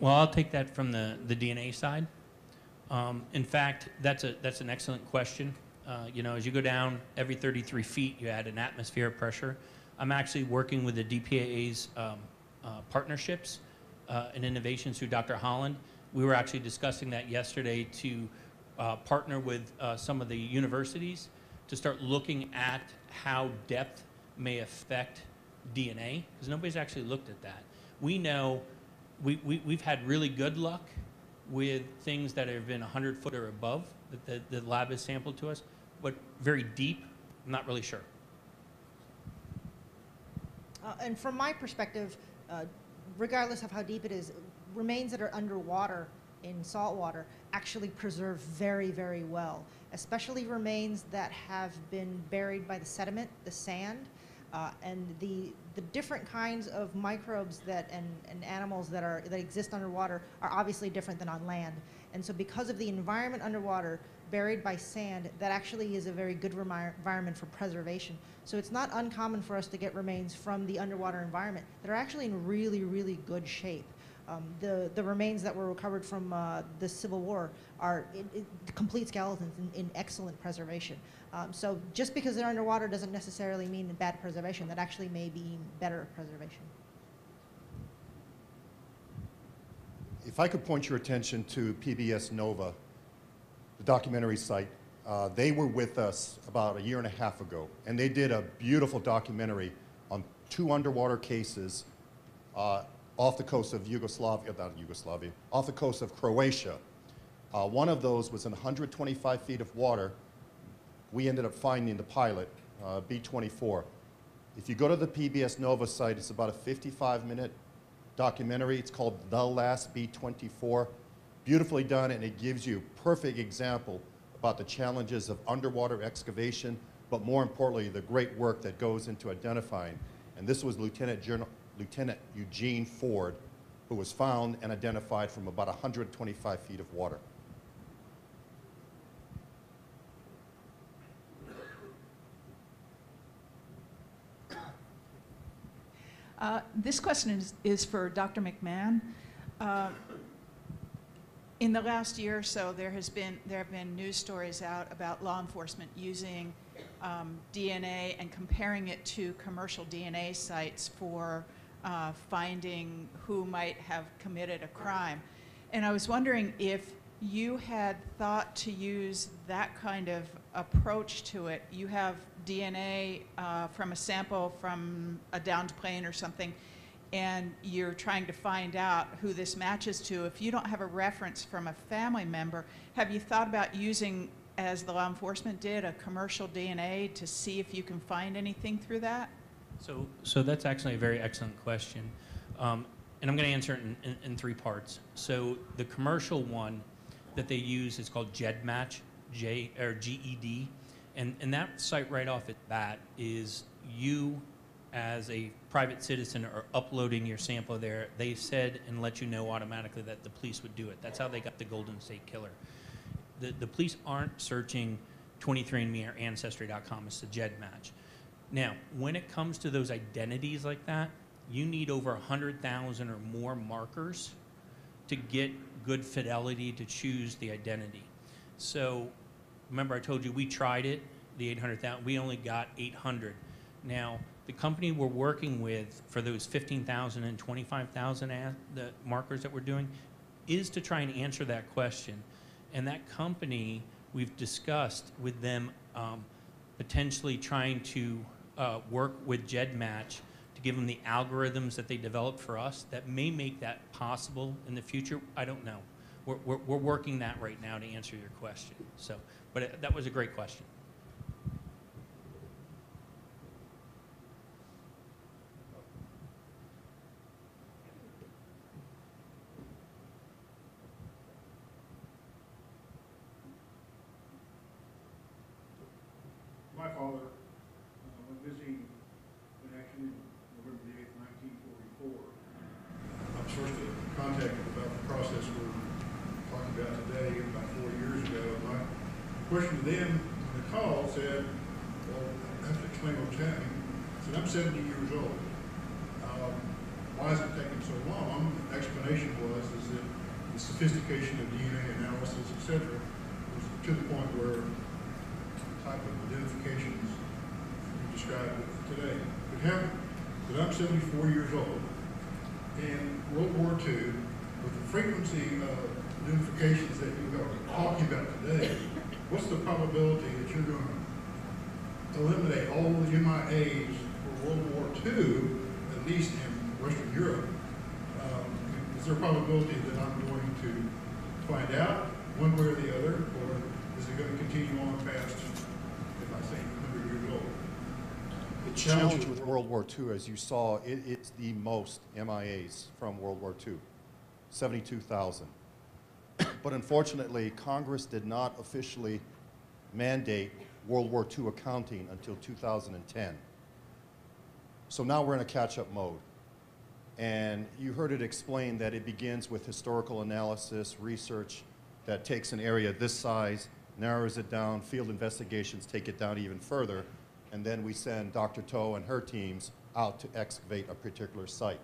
Well, I'll take that from the DNA side. In fact, that's an excellent question. You know, as you go down every 33 feet, you add an atmospheric pressure. I'm actually working with the DPAA's partnerships and innovations through Dr. Holland. We were actually discussing that yesterday to partner with some of the universities to start looking at how depth may affect DNA, because nobody's actually looked at that. We know we've had really good luck with things that have been 100 foot or above that the lab has sampled to us, but very deep, I'm not really sure. And from my perspective, regardless of how deep it is, remains that are underwater in salt water actually preserve very, very well, especially remains that have been buried by the sediment, the sand, and the different kinds of microbes that and animals that exist underwater are obviously different than on land. And so because of the environment underwater buried by sand, that actually is a very good environment for preservation. So it's not uncommon for us to get remains from the underwater environment that are actually in really, really good shape. The remains that were recovered from the Civil War are complete skeletons in excellent preservation. So just because they're underwater doesn't necessarily mean bad preservation. That actually may be better preservation. If I could point your attention to PBS Nova, the documentary site, they were with us about 1.5 years ago, and they did a beautiful documentary on 2 underwater cases off the coast of off the coast of Croatia. One of those was in 125 feet of water. We ended up finding the pilot, B-24. If you go to the PBS Nova site, it's about a 55-minute documentary. It's called The Last B-24. Beautifully done, and it gives you a perfect example about the challenges of underwater excavation, but more importantly, the great work that goes into identifying. And this was Lieutenant Eugene Ford, who was found and identified from about 125 feet of water. This question is for Dr. McMahon. In the last year or so, there have been news stories out about law enforcement using DNA and comparing it to commercial DNA sites for finding who might have committed a crime. And I was wondering if you had thought to use that kind of approach to it. You have DNA from a sample from a downed plane or something. and you're trying to find out who this matches to, if you don't have a reference from a family member, have you thought about using, as the law enforcement did, a commercial DNA to see if you can find anything through that? So that's actually a very excellent question. And I'm going to answer it in three parts. So the commercial one that they use is called GEDmatch, GED. And that site right off at bat is you as a private citizen are uploading your sample there. They said and let you know automatically that the police would do it. That's how they got the Golden State Killer. The police aren't searching 23andMe or Ancestry.com. It's the GEDmatch. Now, when it comes to those identities like that, you need over 100,000 or more markers to get good fidelity to choose the identity. So remember I told you we tried it, the 800,000, we only got 800. Now, the company we're working with for those 15,000 and 25,000 the markers that we're doing is to try and answer that question. And that company, we've discussed with them potentially trying to work with GEDmatch to give them the algorithms that they developed for us that may make that possible in the future. I don't know. We're working that right now to answer your question. So, but that was a great question. My father went missing in action November the 8th, 1944. I was first contacted about the process we're talking about today about 4 years ago. My question to them when they called said, well, I have to explain what's happening. I said, I'm 70 years old. Why is it taking so long? The explanation was that the sophistication of DNA analysis, etc., was to the point where type of identifications you described today could happen. But I'm 74 years old, and World War II, with the frequency of identifications that you are talking about today, what's the probability that you're going to eliminate all the MIAs for World War II, at least in Western Europe? Is there a probability that I'm going to find out one way or the other, or is it going to continue on past, if I say, 100 years old? The challenge with World War II, as you saw, it's the most MIAs from World War II, 72,000. But unfortunately, Congress did not officially mandate World War II accounting until 2010. So now we're in a catch-up mode. And you heard it explained that it begins with historical analysis, research that takes an area this size, narrows it down, field investigations take it down even further, and then we send Dr. Toth and her teams out to excavate a particular site.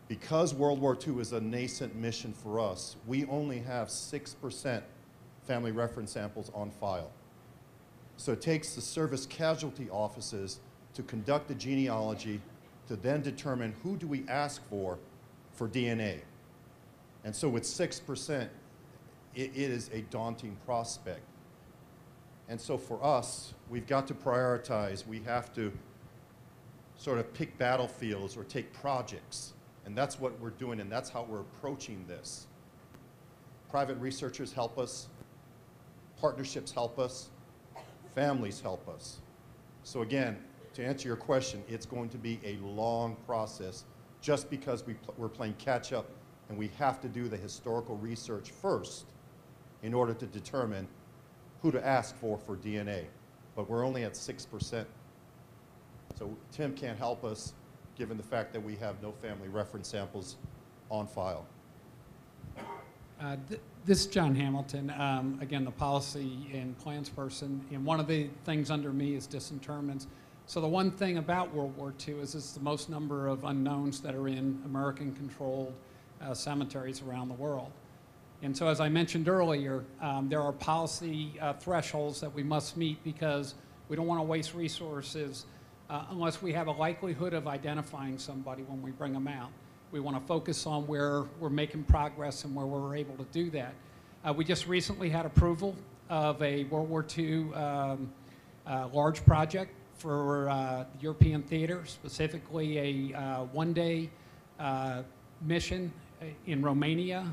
Because World War II is a nascent mission for us, we only have 6% family reference samples on file. So it takes the service casualty offices to conduct the genealogy to then determine who do we ask for DNA. And so with 6%, it is a daunting prospect. And so for us, we've got to prioritize. We have to sort of pick battlefields or take projects. And that's what we're doing, and that's how we're approaching this. Private researchers help us. Partnerships help us. Families help us. So again, to answer your question, it's going to be a long process just because we're playing catch up, and we have to do the historical research first in order to determine who to ask for DNA. But we're only at 6%. So Tim can't help us given the fact that we have no family reference samples on file. This is John Hamilton, again, the policy and plans person, and one of the things under me is disinterments. So the one thing about World War II is it's the most number of unknowns that are in American-controlled cemeteries around the world. And so as I mentioned earlier, there are policy thresholds that we must meet because we don't want to waste resources unless we have a likelihood of identifying somebody when we bring them out. We want to focus on where we're making progress and where we're able to do that. We just recently had approval of a World War II large project for European theater, specifically a one-day mission in Romania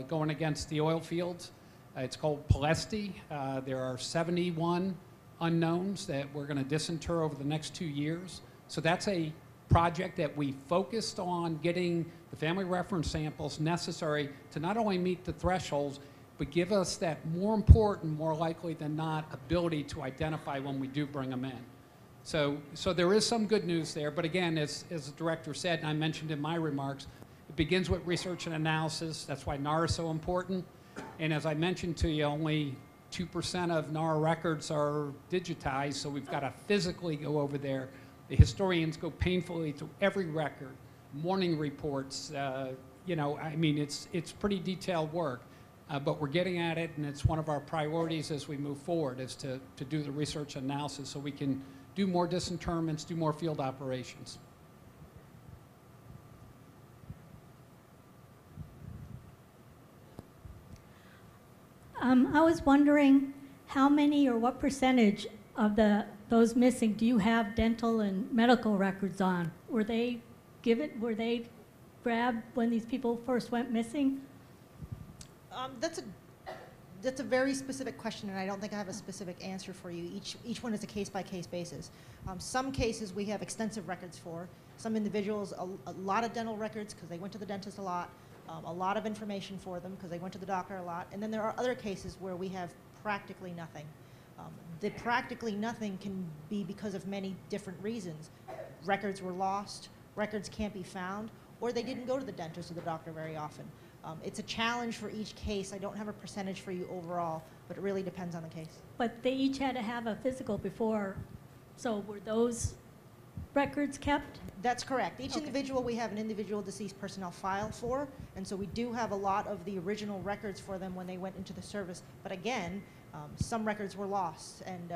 going against the oil fields. It's called Palesti. There are 71 unknowns that we're going to disinter over the next 2 years. So that's a project that we focused on getting the family reference samples necessary to not only meet the thresholds, but give us that more important, more likely than not, ability to identify when we do bring them in. So there is some good news there, but again, as the director said, and I mentioned in my remarks, it begins with research and analysis. That's why NAR is so important. And as I mentioned to you, only 2% of NAR records are digitized, so we've got to physically go over there. The historians go painfully through every record, morning reports, you know, I mean, it's pretty detailed work, but we're getting at it, and it's one of our priorities as we move forward, is to do the research analysis so we can do more disinterments, do more field operations. I was wondering how many or what percentage of those missing do you have dental and medical records on? Were they grabbed when these people first went missing? That's a very specific question, and I don't think I have a specific answer for you. Each one is a case-by-case basis. Some cases we have extensive records for. Some individuals, a lot of dental records because they went to the dentist a lot of information for them because they went to the doctor a lot. And then there are other cases where we have practically nothing. The practically nothing can be because of many different reasons. Records were lost, records can't be found, or they didn't go to the dentist or the doctor very often. It's a challenge for each case. I don't have a percentage for you overall, but it really depends on the case. But they each had to have a physical before, so were those records kept? That's correct. Each individual we have an individual deceased personnel file for, and so we do have a lot of the original records for them when they went into the service. But again, some records were lost, and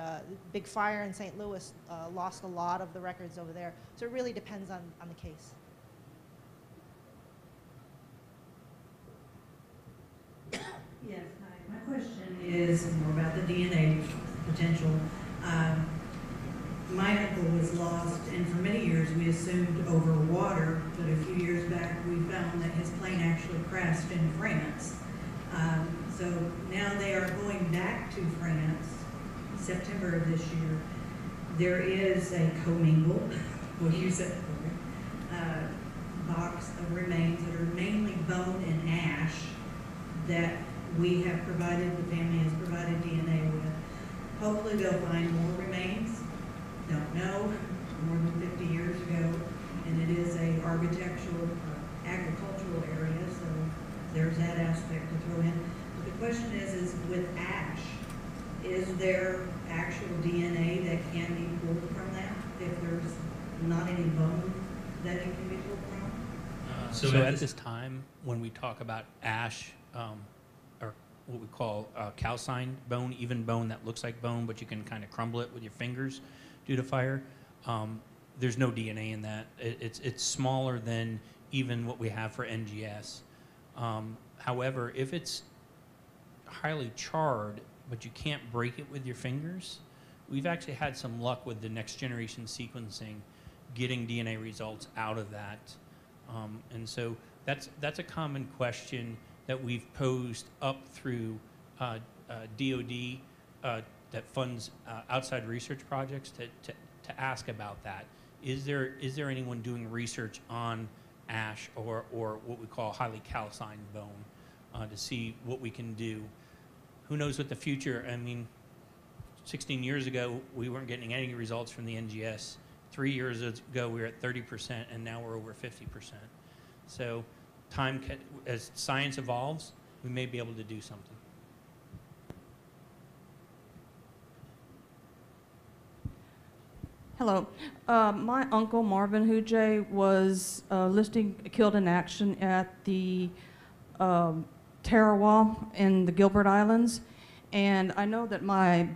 big fire in St. Louis lost a lot of the records over there. So it really depends on the case. Yes, hi. My question is more about the DNA potential. My uncle was lost, and for many years we assumed over water, but a few years back we found that his plane actually crashed in France. So now they are going back to France, September of this year. There is a commingled, what you said, box of remains that are mainly bone and ash that we have provided, the family has provided DNA with. Hopefully they'll find more remains. Don't know, more than 50 years ago, and it is a architectural, agricultural area, so there's that aspect to throw in. But the question is with ash, is there actual DNA that can be pulled from that if there's not any bone that it can be pulled from? So at this time, when we talk about ash, or what we call calcined bone, even bone that looks like bone, but you can kind of crumble it with your fingers due to fire, there's no DNA in that. It's smaller than even what we have for NGS. However, if it's highly charred, but you can't break it with your fingers, we've actually had some luck with the next generation sequencing getting DNA results out of that. And so that's a common question that we've posed up through DOD that funds outside research projects to ask about that. Is there anyone doing research on ash or what we call highly calcined bone to see what we can do? Who knows what the future, I mean, 16 years ago, we weren't getting any results from the NGS. 3 years ago, we were at 30%, and now we're over 50%. So as science evolves, we may be able to do something. Hello. My uncle, Marvin Hujae, was killed in action at the Tarawa in the Gilbert Islands. And I know that my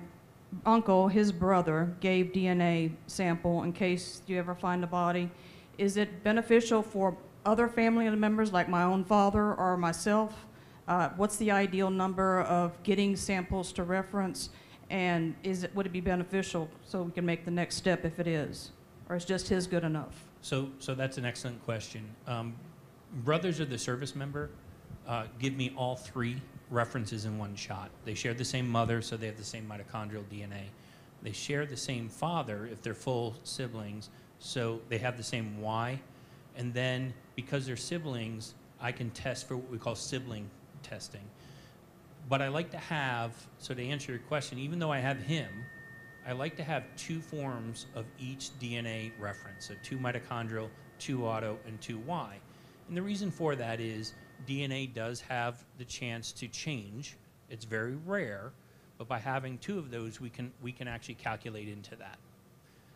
uncle, his brother, gave DNA sample in case you ever find the body. Is it beneficial for other family members like my own father or myself? What's the ideal number of getting samples to reference? And would it be beneficial so we can make the next step if it is? Or is just his good enough? So that's an excellent question. Brothers of the service member give me all three references in one shot. They share the same mother, so they have the same mitochondrial DNA. They share the same father if they're full siblings, so they have the same Y. And then because they're siblings, I can test for what we call sibling testing. But I like to have, so to answer your question, even though I have him, I like to have two forms of each DNA reference, so 2 mitochondrial, 2 auto, and 2 Y. And the reason for that is DNA does have the chance to change. It's very rare, but by having 2 of those, we can actually calculate into that.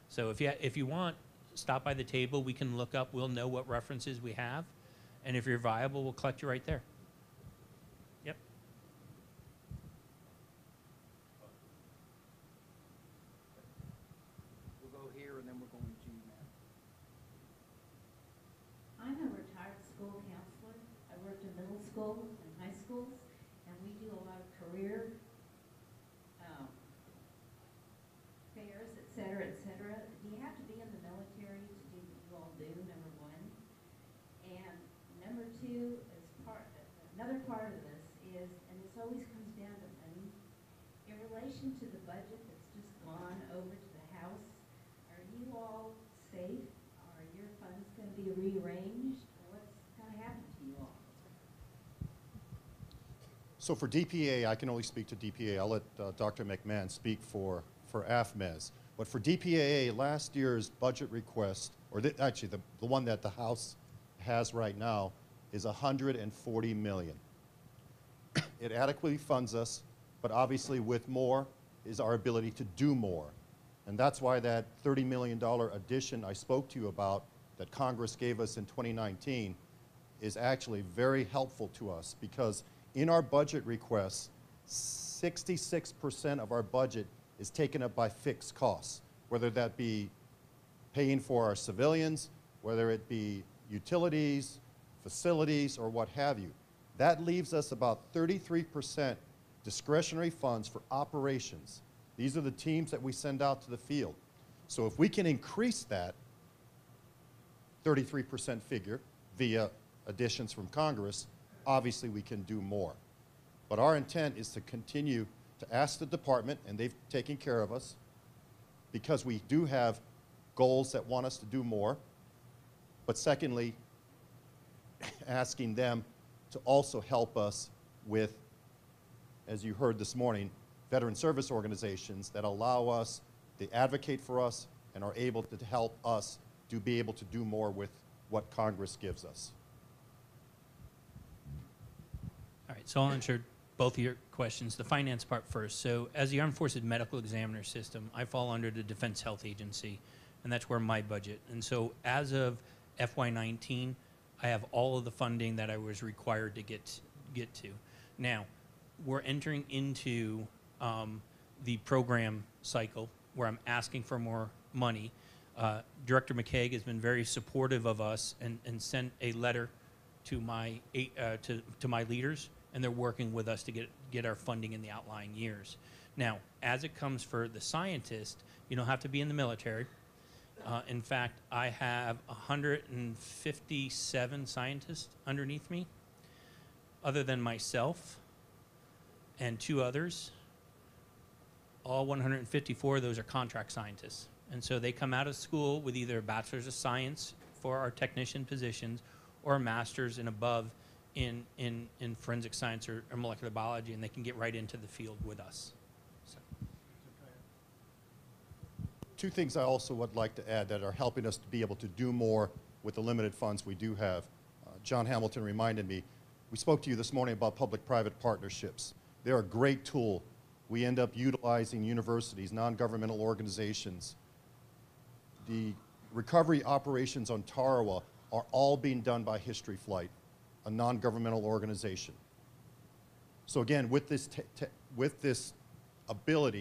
So if you want, stop by the table. We can look up. We'll know what references we have, and if you're viable, we'll collect you right there. Yep. We'll go here, and then we're going to Matt. I'm a retired school counselor. I worked in middle school and high schools, and we do a lot of career fairs, et cetera, et cetera. Do you have to be in the military to do what you all do, number one? And number two, another part of this is, and this always comes down to money, in relation to the budget that's just gone over to the House, are you all safe? Are your funds going to be rearranged? Or what's going to happen to you all? So for DPAA, I can only speak to DPAA. I'll let Dr. McMahon speak for AFMES. But for DPAA, last year's budget request, or actually the one that the House has right now, is $140 million. It adequately funds us, but obviously with more is our ability to do more. And that's why that $30 million addition I spoke to you about that Congress gave us in 2019 is actually very helpful to us, because in our budget requests, 66% of our budget is taken up by fixed costs, whether that be paying for our civilians, whether it be utilities, facilities, or what have you. That leaves us about 33% discretionary funds for operations. These are the teams that we send out to the field. So if we can increase that 33% figure via additions from Congress, obviously we can do more. But our intent is to continue to ask the department, and they've taken care of us, because we do have goals that want us to do more. But secondly, asking them to also help us with, as you heard this morning, veteran service organizations that allow us, they advocate for us, and are able to help us to be able to do more with what Congress gives us. All right, so I'll answer both of your questions. The finance part first. So as the Armed Forces Medical Examiner System, I fall under the Defense Health Agency, and that's where my budget. And so as of FY19, I have all of the funding that I was required to get to. Now, we're entering into the program cycle where I'm asking for more money. Director McCaig has been very supportive of us and sent a letter to my leaders, and they're working with us to get our funding in the outlying years. Now, as it comes for the scientist, you don't have to be in the military. In fact, I have 157 scientists underneath me, other than myself and 2 others. All 154 of those are contract scientists. And so they come out of school with either a bachelor's of science for our technician positions or a master's and above in forensic science or molecular biology, and they can get right into the field with us. So. 2 things I also would like to add that are helping us to be able to do more with the limited funds we do have. John Hamilton reminded me, we spoke to you this morning about public-private partnerships. They're a great tool. We end up utilizing universities, non-governmental organizations. The recovery operations on Tarawa are all being done by History Flight, a non-governmental organization. So again, with this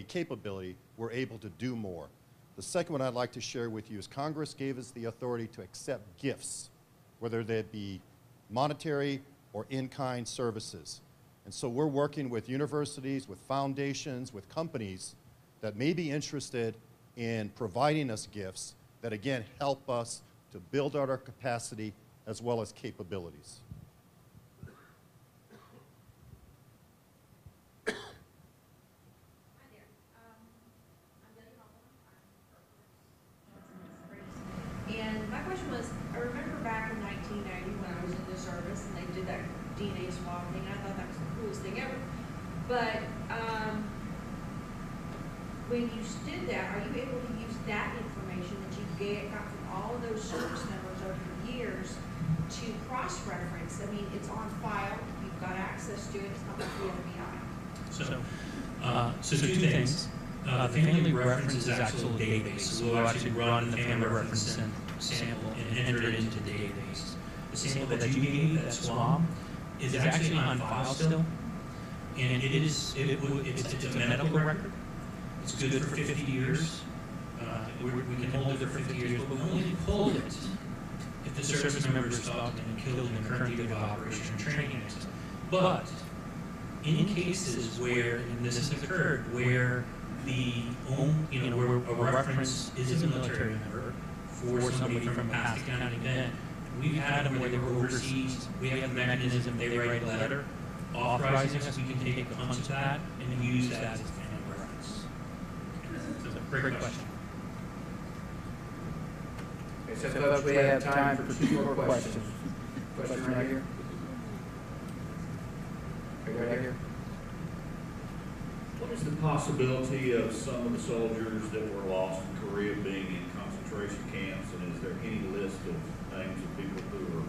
capability, we're able to do more. The second one I'd like to share with you is Congress gave us the authority to accept gifts, whether they be monetary or in-kind services. And so we're working with universities, with foundations, with companies that may be interested in providing us gifts that, again, help us to build out our capacity as well as capabilities. And my question was, I remember back in 1990 when I was in the service and they did that DNA swab thing. I thought that was the coolest thing ever. But when you did that, are you able to use that information that you got from all of those service members over the years to cross-reference? I mean, it's on file. You've got access to it. It's not like the FBI. So two things. The Family Reference is actually a database. So we'll actually run the Family Reference sample and enter it into the database. The sample that you gave, that swab, is actually on file still, and it's a medical record. It's good for 50 years. We can hold it for 50 years, but we only hold it if the service member is stopped and killed in the current unit of operation or training. But in cases where, and this has occurred, where where a reference is a military member for somebody from a past accounting event, we've had them where they were overseas. We have the mechanism, they write a letter authorizing us, we can take a punch of that and use that as a family reference. So it's a great question. Okay, so folks, we have time for 2 more questions. Question right here. Okay, right here. What is the possibility of some of the soldiers that were lost in Korea being in concentration camps, and is there any list of names of people who are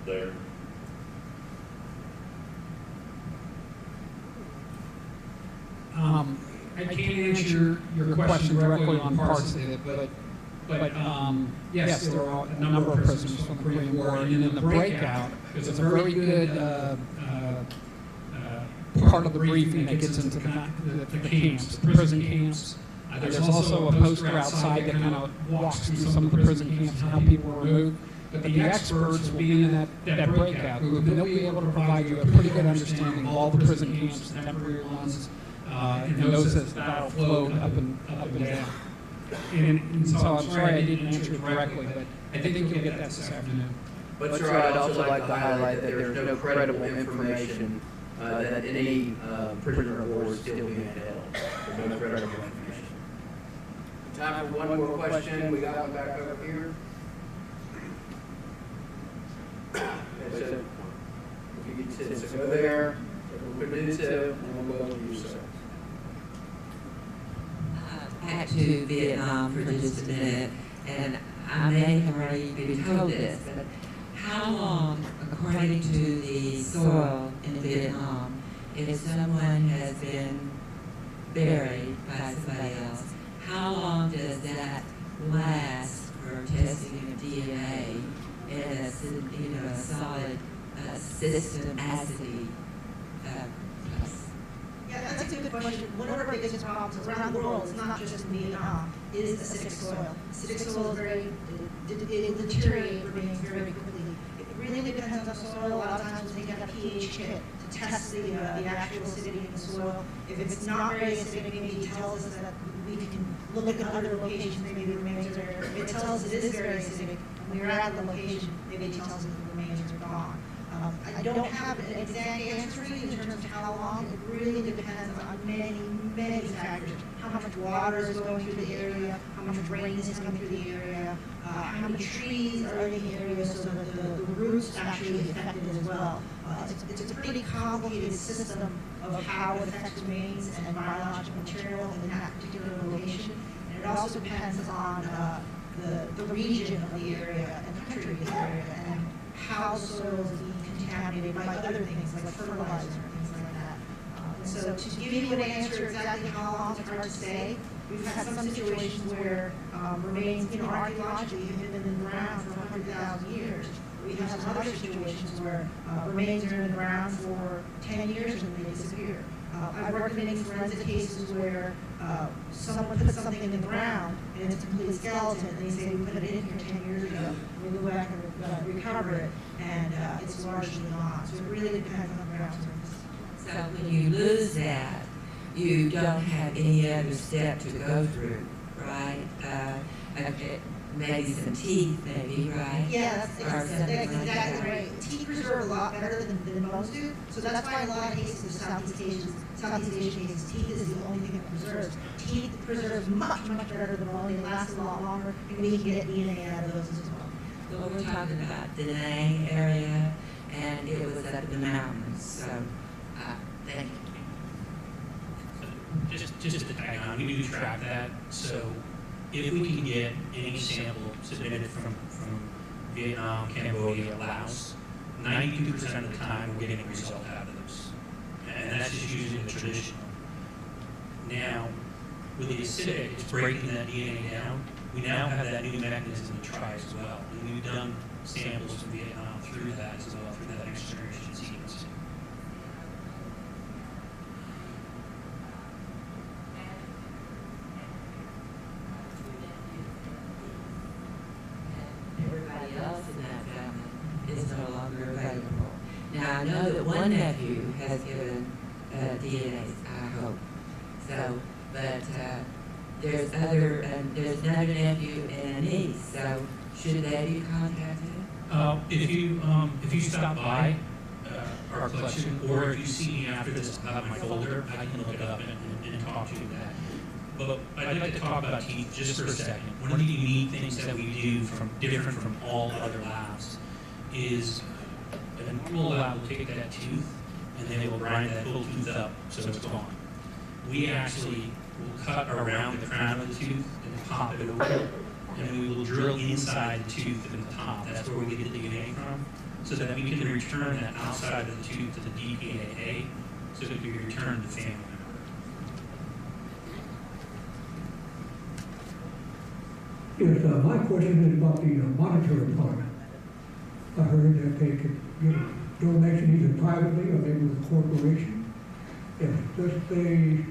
there? I can't answer your question directly on parts of it, but yes, there are a number of prisoners from the Korean War, and in the breakout, there's a very good part of the briefing that gets into the camps, the prison camps. There's also a poster outside that kind of walks through some of the prison camps and how people were moved. But the experts will be in that breakout group, and they'll be able to provide you a pretty good understanding of all the prison camps, the temporary ones, and those that battle flowed up and down. And so I'm sorry I didn't answer it directly, but I think you'll get that this afternoon. But sir, I'd also like to highlight that there's no credible information that any prisoner of war is still being held. There's no credible information. Time for one more question. We got one back over here. Okay, so if you could sit, so go there. We're going to do so, and we'll go to you, sir. Back to Vietnam for just a minute, and I may have already been told this, but how long, according to the soil in Vietnam, if someone has been buried by somebody else, how long does that last for testing of DNA in a solid system acid? Yeah, that's a good question. One of our biggest problems around the world, it's not just in Vietnam, is acidic soil. Acidic soil is it remains very quickly. It really depends on the soil. A lot of times we take out a pH kit to test the actual acidity in the soil. If it's not very acidic, maybe it tells us that we can look at other locations, maybe the remains are there. If it tells us it is very acidic, when we're at the location, maybe it tells us the remains are gone. I don't have an exact answer for you in terms of how long. It really depends on many, many factors. How much water is going through the area, how much rain is coming through the area, how many trees are in the area so that the roots actually affected as well. It's a pretty complicated system of how it affects remains and biological material in that particular location. And it also depends on the region of the area and the country of the area and how the soil is being contaminated by other things like fertilizer and things like that. So to give you an answer exactly how long, it's hard to say. We've had some situations where remains, archaeologically have been in the ground for 100,000 years. We have some other situations where remains are in the ground for 10 years and they disappear. I've worked in many forensic cases where someone puts something in the ground and it's a complete skeleton, and they say we put it in here 10 years ago. We go back and recover it, and it's largely gone. So it really depends on the ground surface. So when you lose that, you don't have any other step to go through, right? Okay, maybe some teeth, maybe, right? Yeah, Or that's something like exactly that. right. Teeth preserve a lot better than bones do, so that's why in a lot of cases of Southeast Asian cases, teeth is the only thing that preserves. Teeth preserves much, much better than bone, they last a lot longer, and we can get DNA out of those as well. Well, we're talking about the Danang area, and it was up in the mountains, so, thank you. Just to tag on, we do track that, so if we can get any sample submitted from Vietnam, Cambodia, Laos, 92% of the time we're getting a result out of those. And that's just using the traditional. Now, with the acidic, it's breaking that DNA down. We now have that new mechanism to try as well. And we've done samples from Vietnam through that as well, through that next generation sequencing. Everybody else in that family is no longer available. Now, I know that one nephew has given DNA, I hope. So, but there's another nephew and a niece, so should they be contacted? If you stop by our collection, or if you see me after this, I'll have my folder, I can look it up and talk to you that. But I'd like to talk about teeth just for a second. One of the unique things that we do different from all other labs is a normal lab will take that tooth and they will grind that whole tooth up so it's gone. We actually will cut around the crown of the tooth and pop it open, and we will drill inside the tooth in the top. That's where we get the DNA from, so that we can return that outside of the tooth to the DPAA, so it can be returned to the family member. Yes, my question is about the monetary part. I heard that they could get a donation either privately or maybe with a corporation. If, let's say,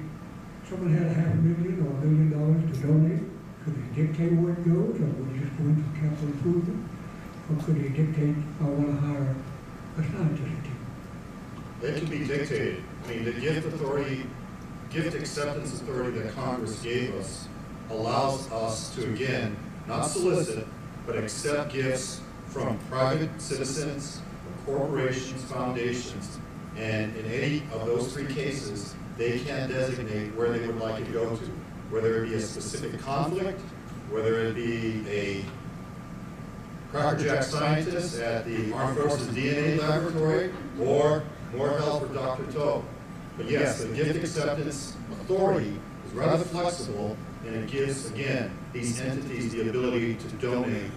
someone had $500,000 or $1 million to donate, could they dictate where it goes, or would it just go into capital improvement? Or could they dictate, I want to hire a scientist team? It can be dictated. I mean, the gift acceptance authority that Congress gave us allows us to, again, not solicit, but accept gifts from private citizens, corporations, foundations, and in any of those three cases, they can designate where they would like it to go to, whether it be a specific conflict, whether it be a crackerjack scientist at the Armed Forces DNA Laboratory, or more help for Dr. Toth. But yes, the gift acceptance authority is rather flexible, and it gives, again, these entities the ability to donate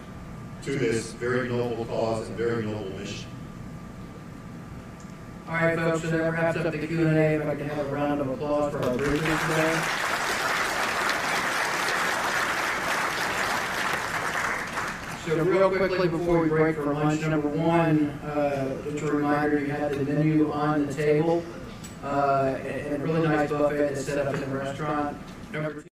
to this very noble cause and very noble mission. All right, folks, so that wraps up the Q&A. If I can have a round of applause for our briefing today. So real quickly before we break for lunch, number one, just a reminder, you have the menu on the table, and a really nice buffet that's set up in the restaurant. Number two,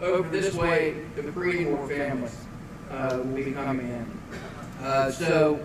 over this way, the Creedmoor families will be coming in. So